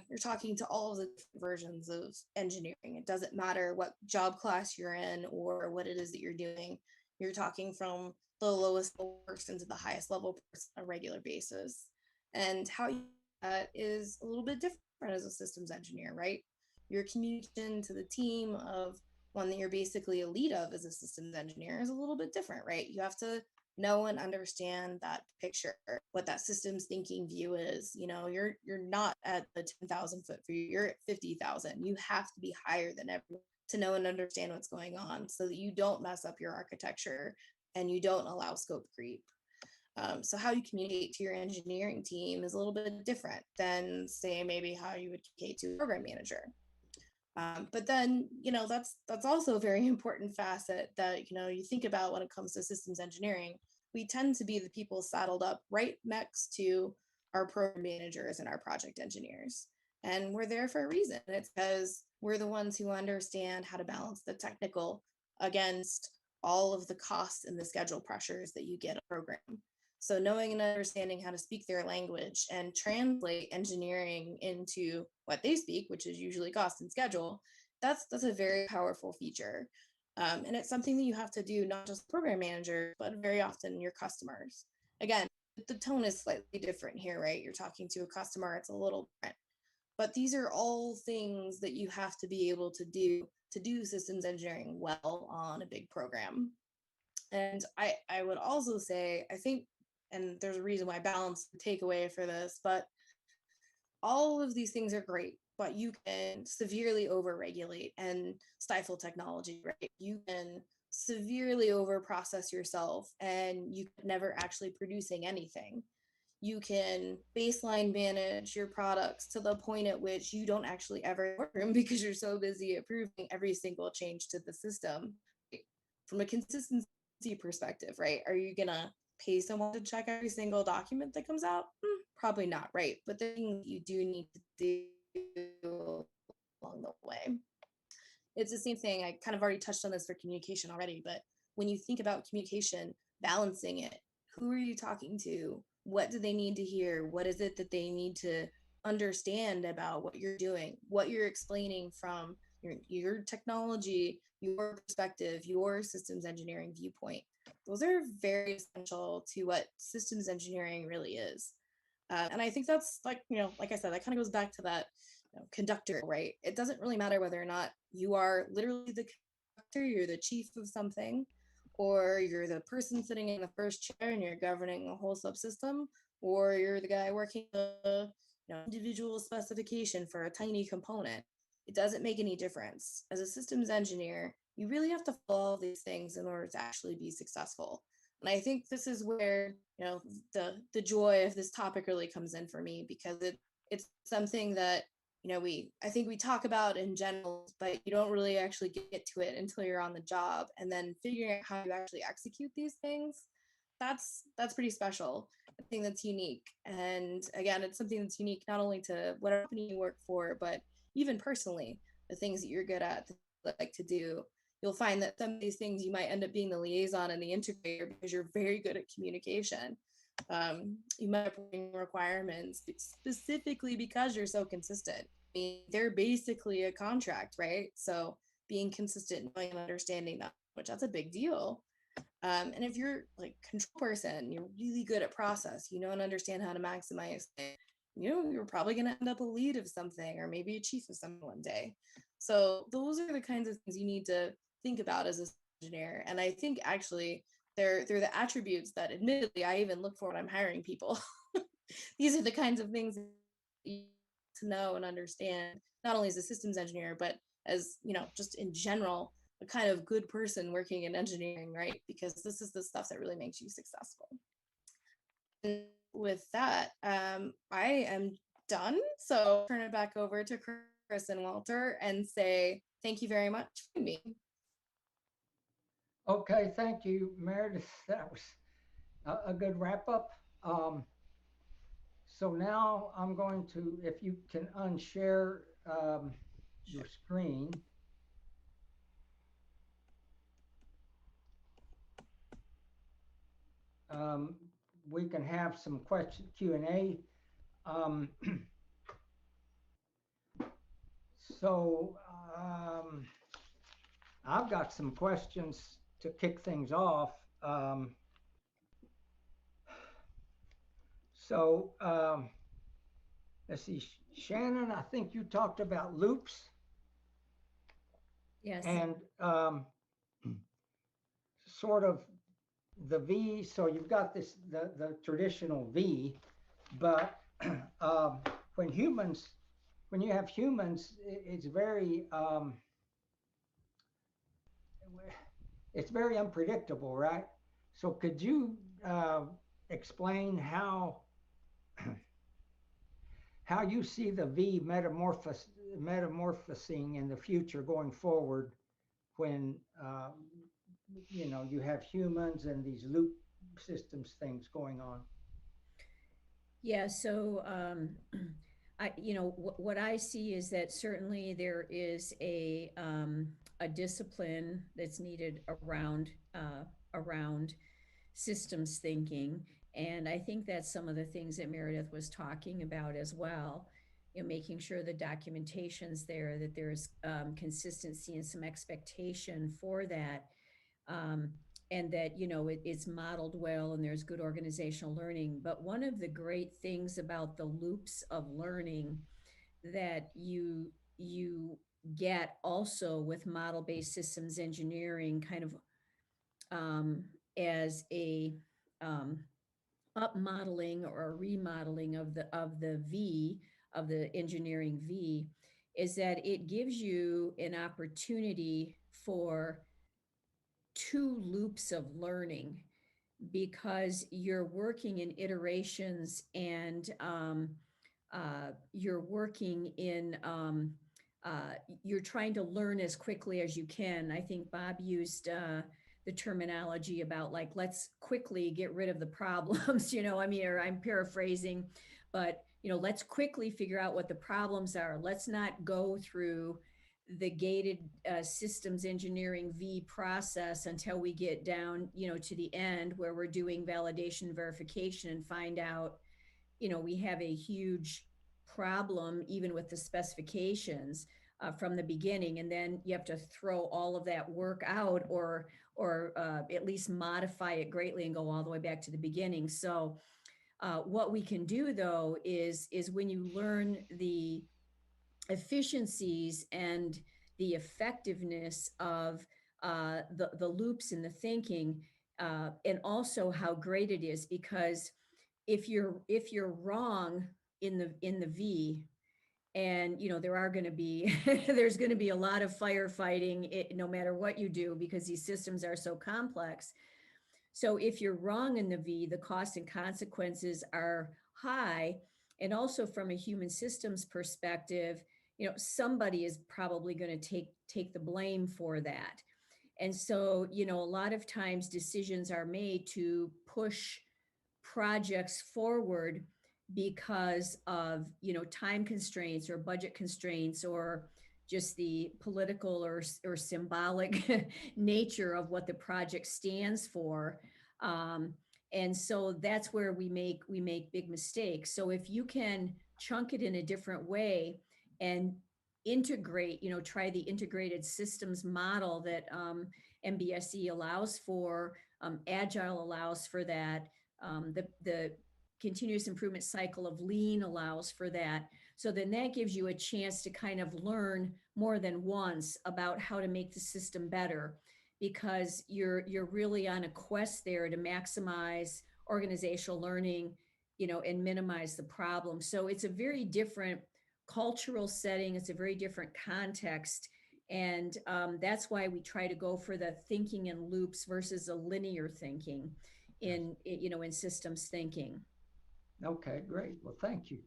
You're talking to all of the versions of engineering. It doesn't matter what job class you're in or what it is that you're doing. You're talking from the lowest level person to the highest level person on a regular basis. And how you do that is a little bit different as a systems engineer, right? Your communication to the team of one that you're basically a lead of as a systems engineer is a little bit different, right? You have to know and understand that picture, what that systems thinking view is. You know, you're not at the 10,000 foot view, you're at 50,000. You have to be higher than everyone to know and understand what's going on so that you don't mess up your architecture and you don't allow scope creep. So how you communicate to your engineering team is a little bit different than, say, maybe how you would communicate to a program manager. But then, you know, that's also a very important facet that, you know, you think about when it comes to systems engineering. We tend to be the people saddled up right next to our program managers and our project engineers. And we're there for a reason. It's because we're the ones who understand how to balance the technical against all of the costs and the schedule pressures that you get a program. So knowing and understanding how to speak their language and translate engineering into what they speak, which is usually cost and schedule, that's a very powerful feature. And it's something that you have to do, not just program manager, but very often your customers. Again, the tone is slightly different here, right? You're talking to a customer, it's a little different. But these are all things that you have to be able to do systems engineering well on a big program. And I would also say, I think, and there's a reason why balance the takeaway for this, but all of these things are great, but you can severely overregulate and stifle technology, right? You can severely over process yourself and you never actually producing anything. You can baseline manage your products to the point at which you don't actually ever work room because you're so busy approving every single change to the system. From a consistency perspective, right? Are you gonna pay someone to check every single document that comes out? Probably not, right? But the things you do need to do along the way. It's the same thing. I kind of already touched on this for communication already, but when you think about communication, balancing it, who are you talking to? What do they need to hear? What is it that they need to understand about what you're doing, what you're explaining from your technology, your perspective, your systems engineering viewpoint? Those are very essential to what systems engineering really is. And I think that's like, like I said, that kind of goes back to that conductor, right? It doesn't really matter whether or not you are literally the conductor, you're the chief of something, or you're the person sitting in the first chair and you're governing a whole subsystem, or you're the guy working the individual specification for a tiny component. It doesn't make any difference. As a systems engineer, you really have to follow all these things in order to actually be successful. And I think this is where the joy of this topic really comes in for me, because it's something that I think we talk about in general, but you don't really actually get to it until you're on the job, and then figuring out how you actually execute these things. That's pretty special. I think that's unique. And again, it's something that's unique not only to what company you work for, but even personally, the things that you're good at, that you like to do. You'll find that some of these things you might end up being the liaison and the integrator because you're very good at communication. You might bring requirements specifically because you're so consistent. I mean, they're basically a contract, right? So being consistent, knowing and understanding that, which that's a big deal. And if you're like control person, you're really good at process, and understand how to maximize it, you're probably going to end up a lead of something, or maybe a chief of something one day. So those are the kinds of things you need to think about as an engineer. And I think actually they're the attributes that admittedly I even look for when I'm hiring people. These are the kinds of things you to know and understand, not only as a systems engineer, but as, just in general, a kind of good person working in engineering, right? Because this is the stuff that really makes you successful. And with that, I am done. So turn it back over to Chris and Walter and say thank you very much for me. Okay, thank you, Meredith. That was a good wrap up. So now I'm going to, if you can unshare your screen. We can have some question Q&A. So I've got some questions to kick things off. Let's see, Shannon, I think you talked about loops. Yes. And sort of the V, so you've got this, the traditional V, but when you have humans, it's very unpredictable, right? So could you explain how you see the V metamorphosing in the future going forward when you have humans and these loop systems things going on? Yeah, so what I see is that certainly there is a discipline that's needed around systems thinking, and I think that's some of the things that Meredith was talking about as well. Making sure the documentation's there, that there's consistency and some expectation for that. And that it's modeled well and there's good organizational learning. But one of the great things about the loops of learning that you get also with model-based systems engineering, kind of as a up modeling or remodeling of the V, of the engineering V, is that it gives you an opportunity for two loops of learning, because you're working in iterations, and you're working in you're trying to learn as quickly as you can. I think Bob used the terminology about, like, let's quickly get rid of the problems, I mean, or I'm paraphrasing, but let's quickly figure out what the problems are. Let's not go through the gated systems engineering V process until we get down, to the end where we're doing validation verification and find out, we have a huge problem even with the specifications from the beginning, and then you have to throw all of that work out, or at least modify it greatly and go all the way back to the beginning. So what we can do, though, is when you learn the efficiencies and the effectiveness of the loops in the thinking, and also how great it is, because if you're wrong in the V, and there are going to be there's going to be a lot of firefighting, no matter what you do, because these systems are so complex. So if you're wrong in the V, the costs and consequences are high. And also from a human systems perspective, somebody is probably going to take the blame for that. And so, a lot of times decisions are made to push projects forward because of, time constraints or budget constraints, or just the political or symbolic nature of what the project stands for. And so that's where we make big mistakes. So if you can chunk it in a different way and integrate, try the integrated systems model that MBSE allows for, Agile allows for that, the continuous improvement cycle of lean allows for that. So then that gives you a chance to kind of learn more than once about how to make the system better, because you're really on a quest there to maximize organizational learning, and minimize the problem. So it's a very different cultural setting. It's a very different context. And that's why we try to go for the thinking in loops versus a linear thinking in systems thinking. Okay, great. Well, thank you.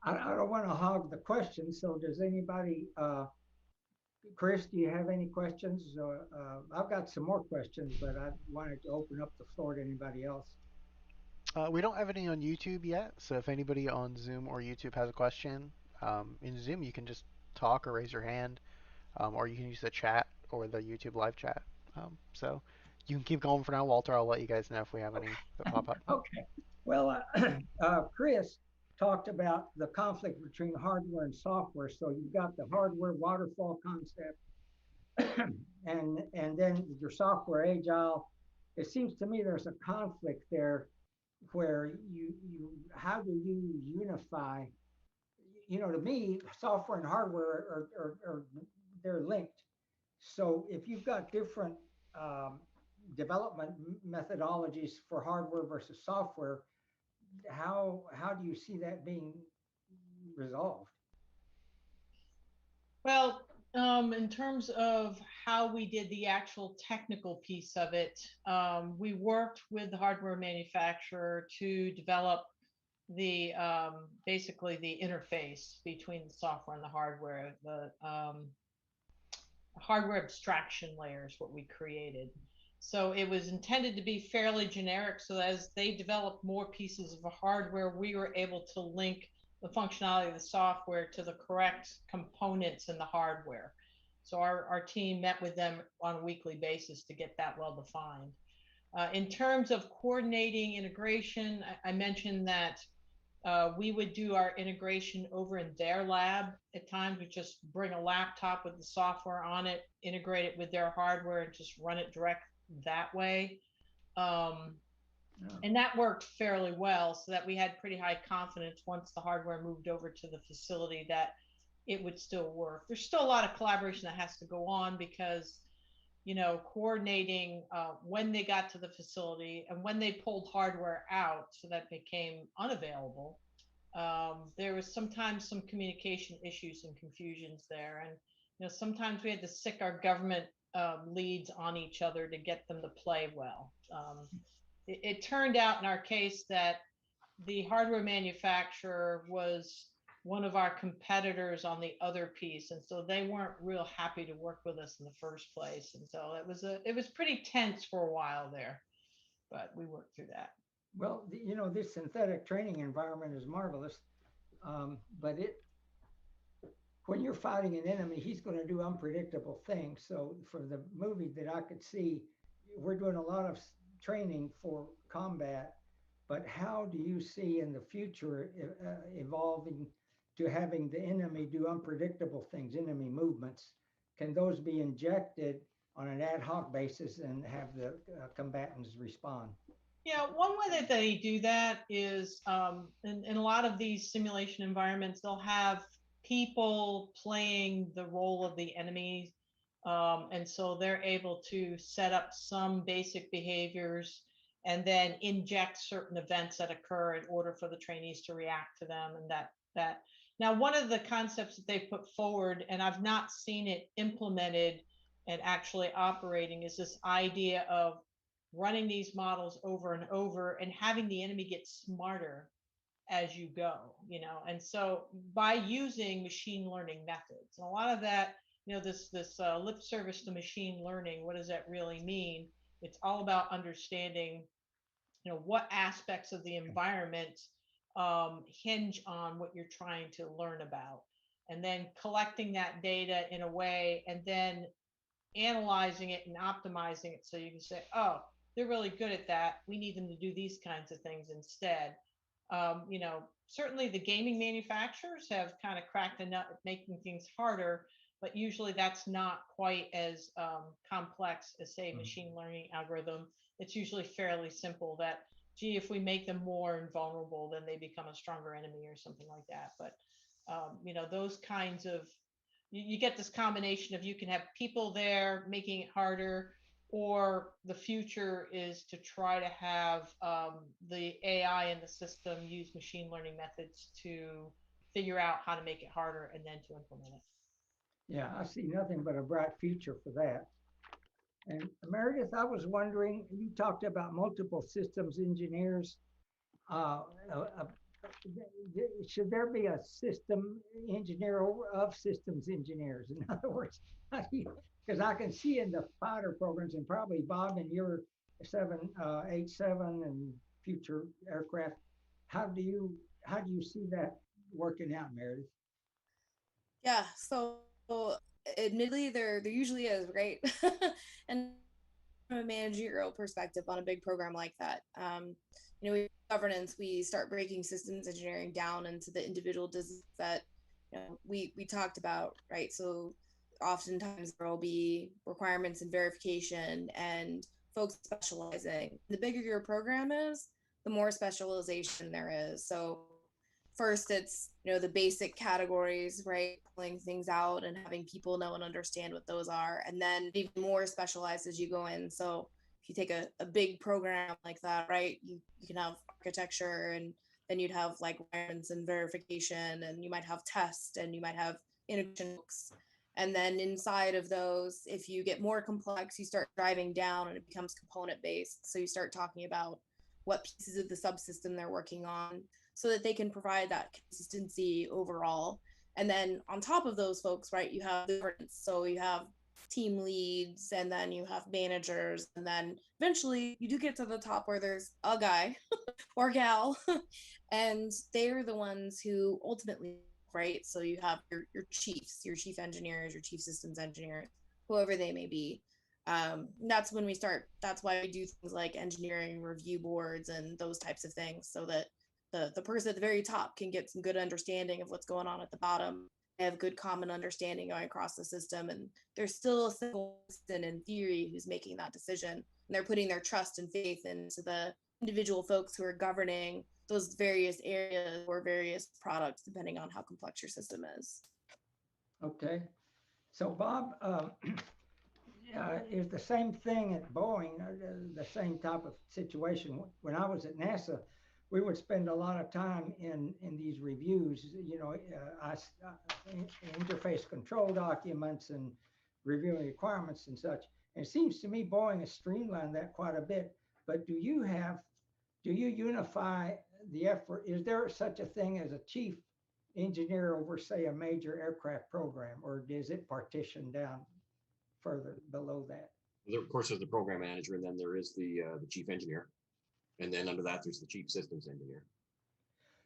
I don't want to hog the questions. So does anybody, Chris, do you have any questions? I've got some more questions, but I wanted to open up the floor to anybody else. We don't have any on YouTube yet, so if anybody on Zoom or YouTube has a question, in Zoom you can just talk or raise your hand, or you can use the chat or the YouTube live chat. So you can keep going for now, Walter. I'll let you guys know if we have any that pop up. Okay. Well, Chris talked about the conflict between hardware and software. So you've got the hardware waterfall concept, and then your software agile. It seems to me there's a conflict there, where you how do you unify? To me, software and hardware are they're linked. So if you've got different development methodologies for hardware versus software, how do you see that being resolved? Well, in terms of how we did the actual technical piece of it, we worked with the hardware manufacturer to develop the basically the interface between the software and the hardware, the hardware abstraction layer is what we created. So it was intended to be fairly generic, so as they developed more pieces of hardware, we were able to link the functionality of the software to the correct components in the hardware. So our team met with them on a weekly basis to get that well defined. In terms of coordinating integration, I mentioned that we would do our integration over in their lab at times. We just bring a laptop with the software on it, integrate it with their hardware, and just run it direct that way. And that worked fairly well, so that we had pretty high confidence once the hardware moved over to the facility that it would still work. There's still a lot of collaboration that has to go on, because coordinating when they got to the facility and when they pulled hardware out so that became unavailable. There was sometimes some communication issues and confusions there. And sometimes we had to sick our government leads on each other to get them to play well. It turned out in our case that the hardware manufacturer was one of our competitors on the other piece, and so they weren't real happy to work with us in the first place, and so it was pretty tense for a while there, but we worked through that. Well, you know, this synthetic training environment is marvelous, but when you're fighting an enemy, he's going to do unpredictable things. So for the movie that I could see, we're doing a lot of training for combat, but how do you see in the future evolving to having the enemy do unpredictable things, enemy movements? Can those be injected on an ad hoc basis and have the combatants respond? Yeah, one way that they do that is in a lot of these simulation environments, they'll have people playing the role of the enemy. And so they're able to set up some basic behaviors and then inject certain events that occur in order for the trainees to react to them. And that now, one of the concepts that they put forward, and I've not seen it implemented and actually operating, is this idea of running these models over and over and having the enemy get smarter as you go, you know. And so by using machine learning methods, and a lot of that, you know, this lip service to machine learning, what does that really mean? It's all about understanding, you know, what aspects of the environment hinge on what you're trying to learn about, and then collecting that data in a way and then analyzing it and optimizing it so you can say, oh, they're really good at that. We need them to do these kinds of things instead. You know, certainly the gaming manufacturers have kind of cracked the nut at making things harder, but usually that's not quite as complex as, say, machine learning algorithm. It's usually fairly simple that, gee, if we make them more invulnerable, then they become a stronger enemy or something like that. But, you know, those kinds of, you get this combination of, you can have people there making it harder, or the future is to try to have the AI in the system use machine learning methods to figure out how to make it harder and then to implement it. Yeah, I see nothing but a bright future for that. And Meredith, I was wondering, you talked about multiple systems engineers. Should there be a system engineer of systems engineers? In other words, because I can see in the fighter programs, and probably Bob in your 787 and future aircraft, how do you see that working out, Meredith? Yeah, so admittedly there usually is, right? And from a managerial perspective on a big program like that, you know, governance, we start breaking systems engineering down into the individual disciplines that, you know, we talked about, right? So oftentimes there will be requirements and verification and folks specializing. The bigger your program is, the more specialization there is. So first it's, you know, the basic categories, right, pulling things out and having people know and understand what those are, and then even more specialized as you go in. So if you take a big program like that, right, you can have architecture, and then you'd have like requirements and verification, and you might have test, and you might have integration hooks. And then inside of those, if you get more complex, you start driving down and it becomes component based. So you start talking about what pieces of the subsystem they're working on, so that they can provide that consistency overall. And then on top of those folks, right, you have the governance. So you have team leads, and then you have managers, and then eventually you do get to the top where there's a guy or gal, and they're the ones who ultimately, right? So you have your chiefs, your chief engineers, your chief systems engineers, whoever they may be. That's when we start. That's why we do things like engineering review boards and those types of things, so that the person at the very top can get some good understanding of what's going on at the bottom. They have good common understanding going across the system, and there's still a single person in theory who's making that decision, and they're putting their trust and faith into the individual folks who are governing those various areas or various products, depending on how complex your system is. Okay, so Bob, is the same thing at Boeing, the same type of situation. When I was at NASA, we would spend a lot of time in these reviews, you know, interface control documents and reviewing requirements and such. And it seems to me Boeing has streamlined that quite a bit. But do you unify the effort? Is there such a thing as a chief engineer over, say, a major aircraft program, or is it partitioned down further below that? There, of course, there's the program manager, and then there is the chief engineer, and then under that there's the chief systems engineer.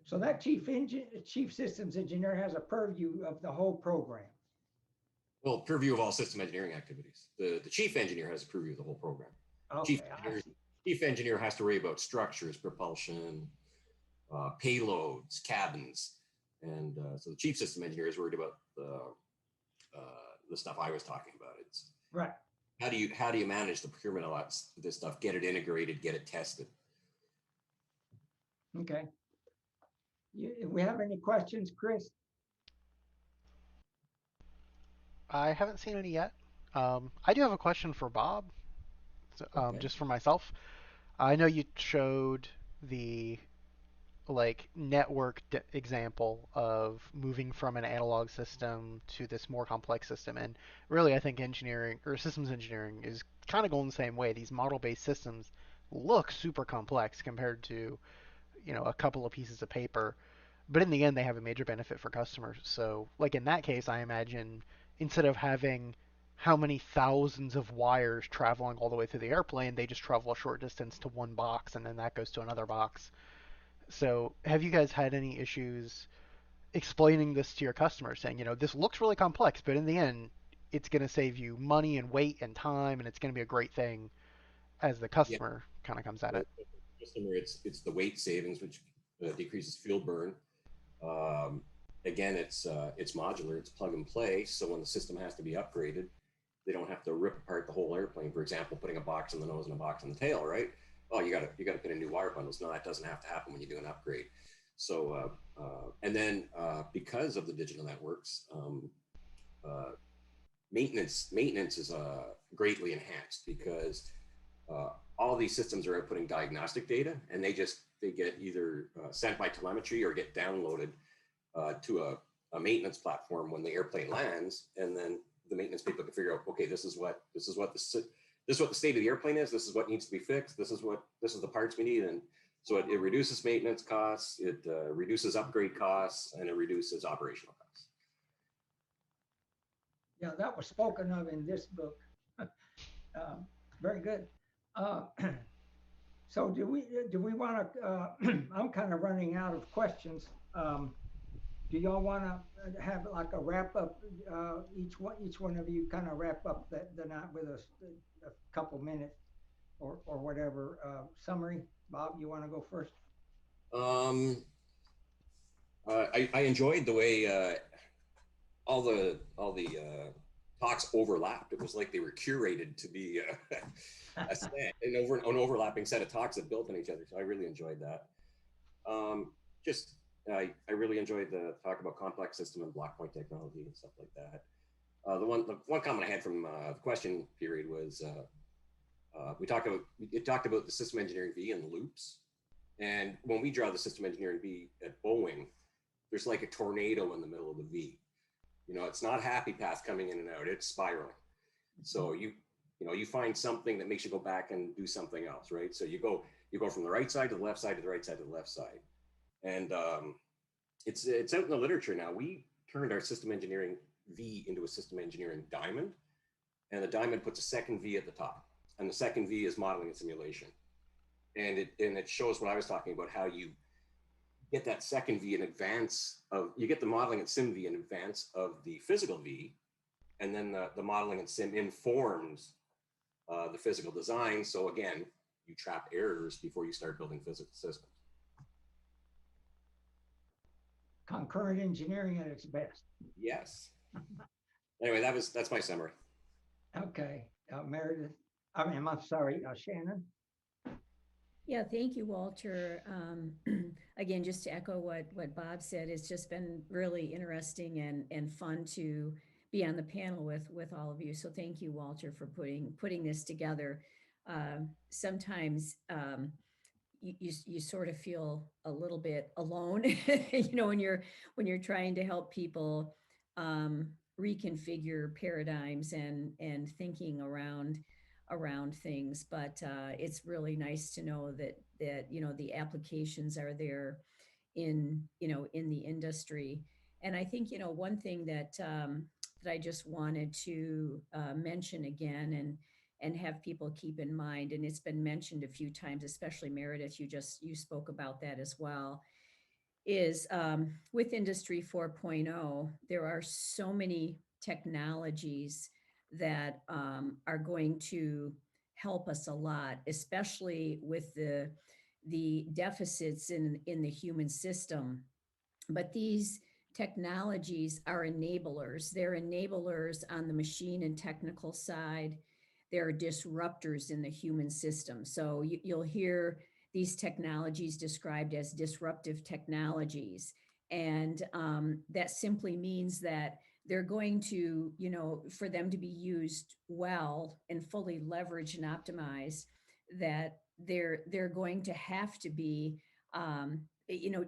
So that chief systems engineer has a purview of the whole program. Well, purview of all system engineering activities. The chief engineer has a purview of the whole program. Okay, Chief engineer has to worry about structures, propulsion, payloads, cabins, and so the chief system engineer is worried about the stuff I was talking about. It's right. How do you manage the procurement of this stuff? Get it integrated, get it tested. Okay. If we have any questions, Chris? I haven't seen any yet. I do have a question for Bob, Okay. just for myself. I know you showed the network example of moving from an analog system to this more complex system, and really I think engineering or systems engineering is kind of going the same way. These model-based systems look super complex compared to a couple of pieces of paper, but in the end they have a major benefit for customers. So like in that case, I imagine instead of having how many thousands of wires traveling all the way through the airplane, they just travel a short distance to one box and then that goes to another box. So have you guys had any issues explaining this to your customers, saying, this looks really complex, but in the end it's going to save you money and weight and time, and it's going to be a great thing as the Yeah. customer kind of comes at it? Customer, it's the weight savings, which decreases fuel burn. Again, it's modular, it's plug and play. So when the system has to be upgraded, they don't have to rip apart the whole airplane. For example, putting a box in the nose and a box in the tail, right? Oh, you got to put in new wire bundles. No, that doesn't have to happen when you do an upgrade. So, and then because of the digital networks, maintenance is greatly enhanced because all these systems are outputting diagnostic data, and they get either sent by telemetry or get downloaded to a maintenance platform when the airplane lands, and then the maintenance people can figure out, okay, this is what the state of the airplane is. This is what needs to be fixed. This is the parts we need, and so it reduces maintenance costs, it reduces upgrade costs, and it reduces operational costs. Yeah, that was spoken of in this book. Very good. So do we want to? I'm kind of running out of questions. Do y'all want to have like a wrap up? Each one of you kind of wrap up the night with a couple minutes or whatever summary. Bob, you want to go first? I enjoyed the way all the talks overlapped. It was like they were curated to be an overlapping set of talks that built on each other. So I really enjoyed that. I really enjoyed the talk about complex system and block point technology and stuff like that. The one comment I had from the question period was it talked about the system engineering V and loops. And when we draw the system engineering V at Boeing, there's like a tornado in the middle of the V. It's not happy path coming in and out, it's spiraling. So you find something that makes you go back and do something else, right? So you go from the right side to the left side to the right side to the left side. And it's out in the literature now. We turned our system engineering V into a system engineering diamond, and the diamond puts a second V at the top, and the second V is modeling and simulation. And it shows what I was talking about, how you get that second V in advance of, you get the modeling and sim V in advance of the physical V, and then the modeling and sim informs the physical design. So again, you trap errors before you start building physical systems. Concurrent engineering at its best. Yes. Anyway, that's my summary. Okay, Meredith. I'm sorry, Shannon. Yeah, thank you, Walter. Again, just to echo what Bob said, it's just been really interesting and fun to be on the panel with all of you. So thank you, Walter, for putting this together. Sometimes you sort of feel a little bit alone, when you're trying to help people reconfigure paradigms and thinking around things. But it's really nice to know that the applications are there in the industry. And I think one thing that I just wanted to mention again and have people keep in mind, and it's been mentioned a few times, especially Meredith, you spoke about that as well, is with Industry 4.0, there are so many technologies that are going to help us a lot, especially with the deficits in the human system. But these technologies are enablers. They're enablers on the machine and technical side. They're disruptors in the human system. So you'll hear these technologies described as disruptive technologies. And that simply means that they're going to, for them to be used well and fully leveraged and optimized, that they're going to have to be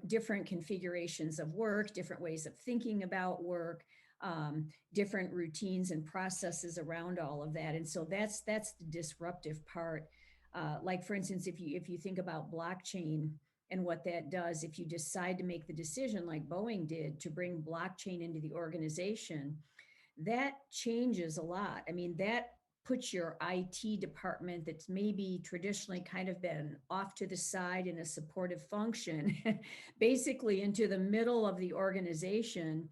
different configurations of work, different ways of thinking about work, different routines and processes around all of that. And so that's the disruptive part. Like for instance, if you think about blockchain and what that does, if you decide to make the decision like Boeing did to bring blockchain into the organization, that changes a lot. I mean, that puts your IT department that's maybe traditionally kind of been off to the side in a supportive function, basically into the middle of the organization,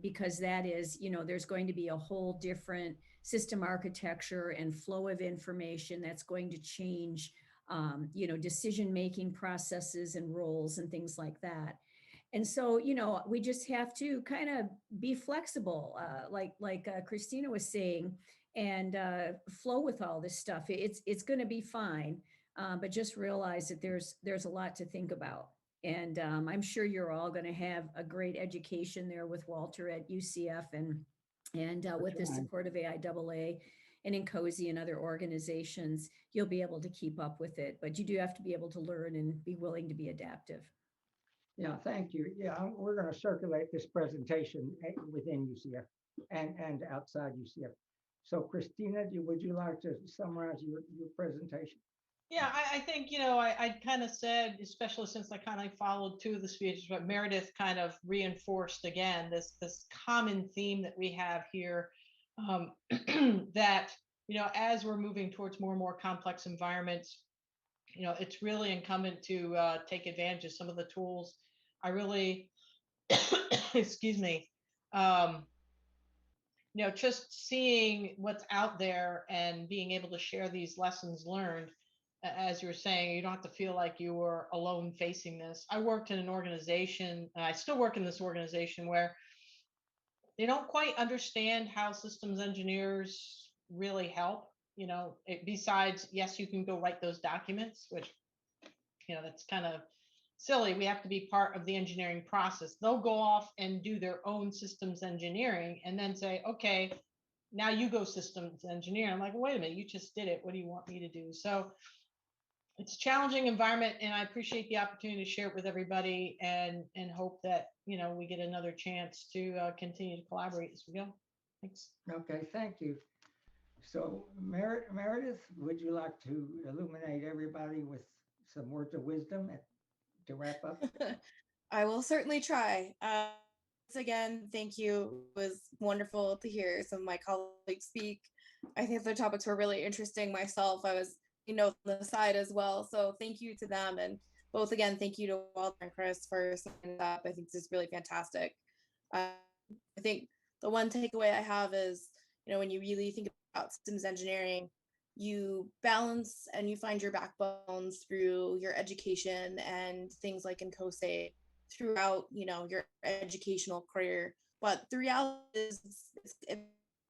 because that is, there's going to be a whole different system architecture and flow of information that's going to change, decision-making processes and roles and things like that. And so, we just have to kind of be flexible, like Christina was saying, and flow with all this stuff. It's going to be fine, but just realize that there's a lot to think about. And I'm sure you're all going to have a great education there with Walter at UCF and with the support of AIAA and in COSI and other organizations, you'll be able to keep up with it. But you do have to be able to learn and be willing to be adaptive. Yeah, thank you. Yeah, we're going to circulate this presentation within UCF and outside UCF. So Christina, would you like to summarize your presentation? Yeah, I think, I kind of said, especially since I kind of followed two of the speeches, but Meredith kind of reinforced again this common theme that we have here, that, as we're moving towards more and more complex environments, it's really incumbent to take advantage of some of the tools. I really, excuse me, just seeing what's out there and being able to share these lessons learned. As you were saying, you don't have to feel like you were alone facing this. I worked in an organization, I still work in this organization where they don't quite understand how systems engineers really help. Besides, yes, you can go write those documents, which, that's kind of silly. We have to be part of the engineering process. They'll go off and do their own systems engineering and then say, okay, now you go systems engineer. I'm like, wait a minute, you just did it. What do you want me to do? So it's a challenging environment, and I appreciate the opportunity to share it with everybody, and hope that we get another chance to continue to collaborate as we go. Thanks. Okay, thank you. So Meredith, would you like to illuminate everybody with some words of wisdom to wrap up? I will certainly try. Once again, thank you. It was wonderful to hear some of my colleagues speak. I think the topics were really interesting myself. I was, on the side as well. So thank you to them. And both again, thank you to Walter and Chris for signing up. I think this is really fantastic. I think the one takeaway I have is, when you really think about systems engineering, you balance and you find your backbones through your education and things like in COSA throughout, your educational career. But the reality is it's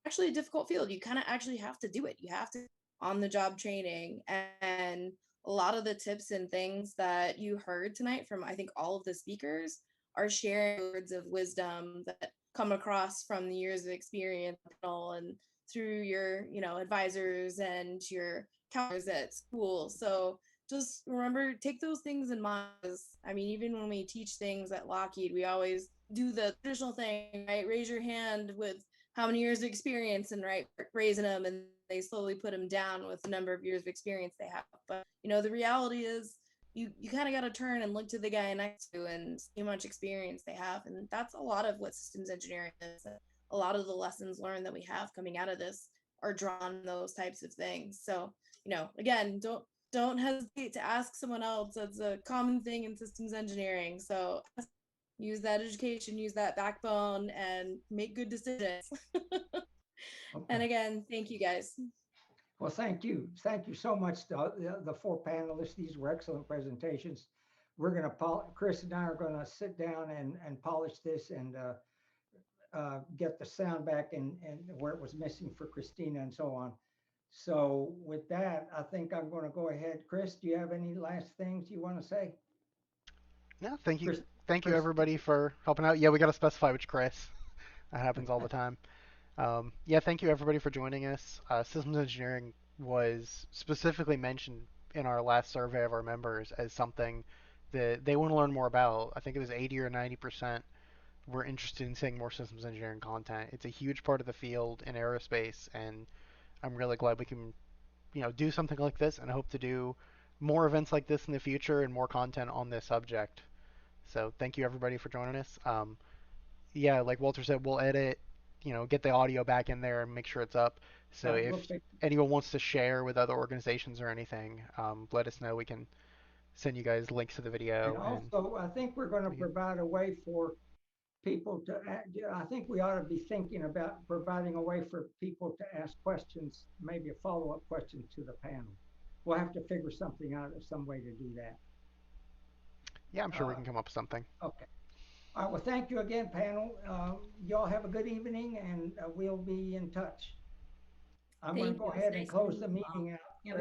actually a difficult field. You kind of actually have to do it. You have to on the job training, and a lot of the tips and things that you heard tonight from, I think, all of the speakers are sharing words of wisdom that come across from the years of experience and through your, advisors and your counselors at school. So just remember, take those things in mind. I mean, even when we teach things at Lockheed, we always, do the traditional thing, right? Raise your hand with how many years of experience, and right, raising them, and they slowly put them down with the number of years of experience they have. But the reality is, you kind of got to turn and look to the guy next to and see how much experience they have, and that's a lot of what systems engineering is. A lot of the lessons learned that we have coming out of this are drawn those types of things. So again, don't hesitate to ask someone else. That's a common thing in systems engineering. So use that education, use that backbone, and make good decisions. Okay. And again, thank you guys. Well, thank you. Thank you so much, the four panelists. These were excellent presentations. We're going to, Chris and I are going to sit down and polish this and get the sound back and where it was missing for Christina and so on. So with that, I think I'm going to go ahead. Chris, do you have any last things you want to say? No, thank you. Chris, Thank you Chris. everybody for helping out. Yeah, we got to specify which Chris. That happens all the time. Yeah, thank you everybody for joining us. Systems engineering was specifically mentioned in our last survey of our members as something that they want to learn more about. I think it was 80 or 90% were interested in seeing more systems engineering content. It's a huge part of the field in aerospace, and I'm really glad we can, do something like this, and hope to do more events like this in the future and more content on this subject. So thank you everybody for joining us. Yeah, like Walter said, we'll edit, get the audio back in there and make sure it's up. So if anyone wants to share with other organizations or anything, let us know. We can send you guys links to the video. And also, I think we're going to provide a way for people to, I think we ought to be thinking about providing a way for people to ask questions, maybe a follow-up question to the panel. We'll have to figure something out, some way to do that. Yeah, I'm sure we can come up with something. Okay. All right, well, thank you again, panel. Y'all have a good evening, and we'll be in touch. I'm going to go ahead and close the meeting out.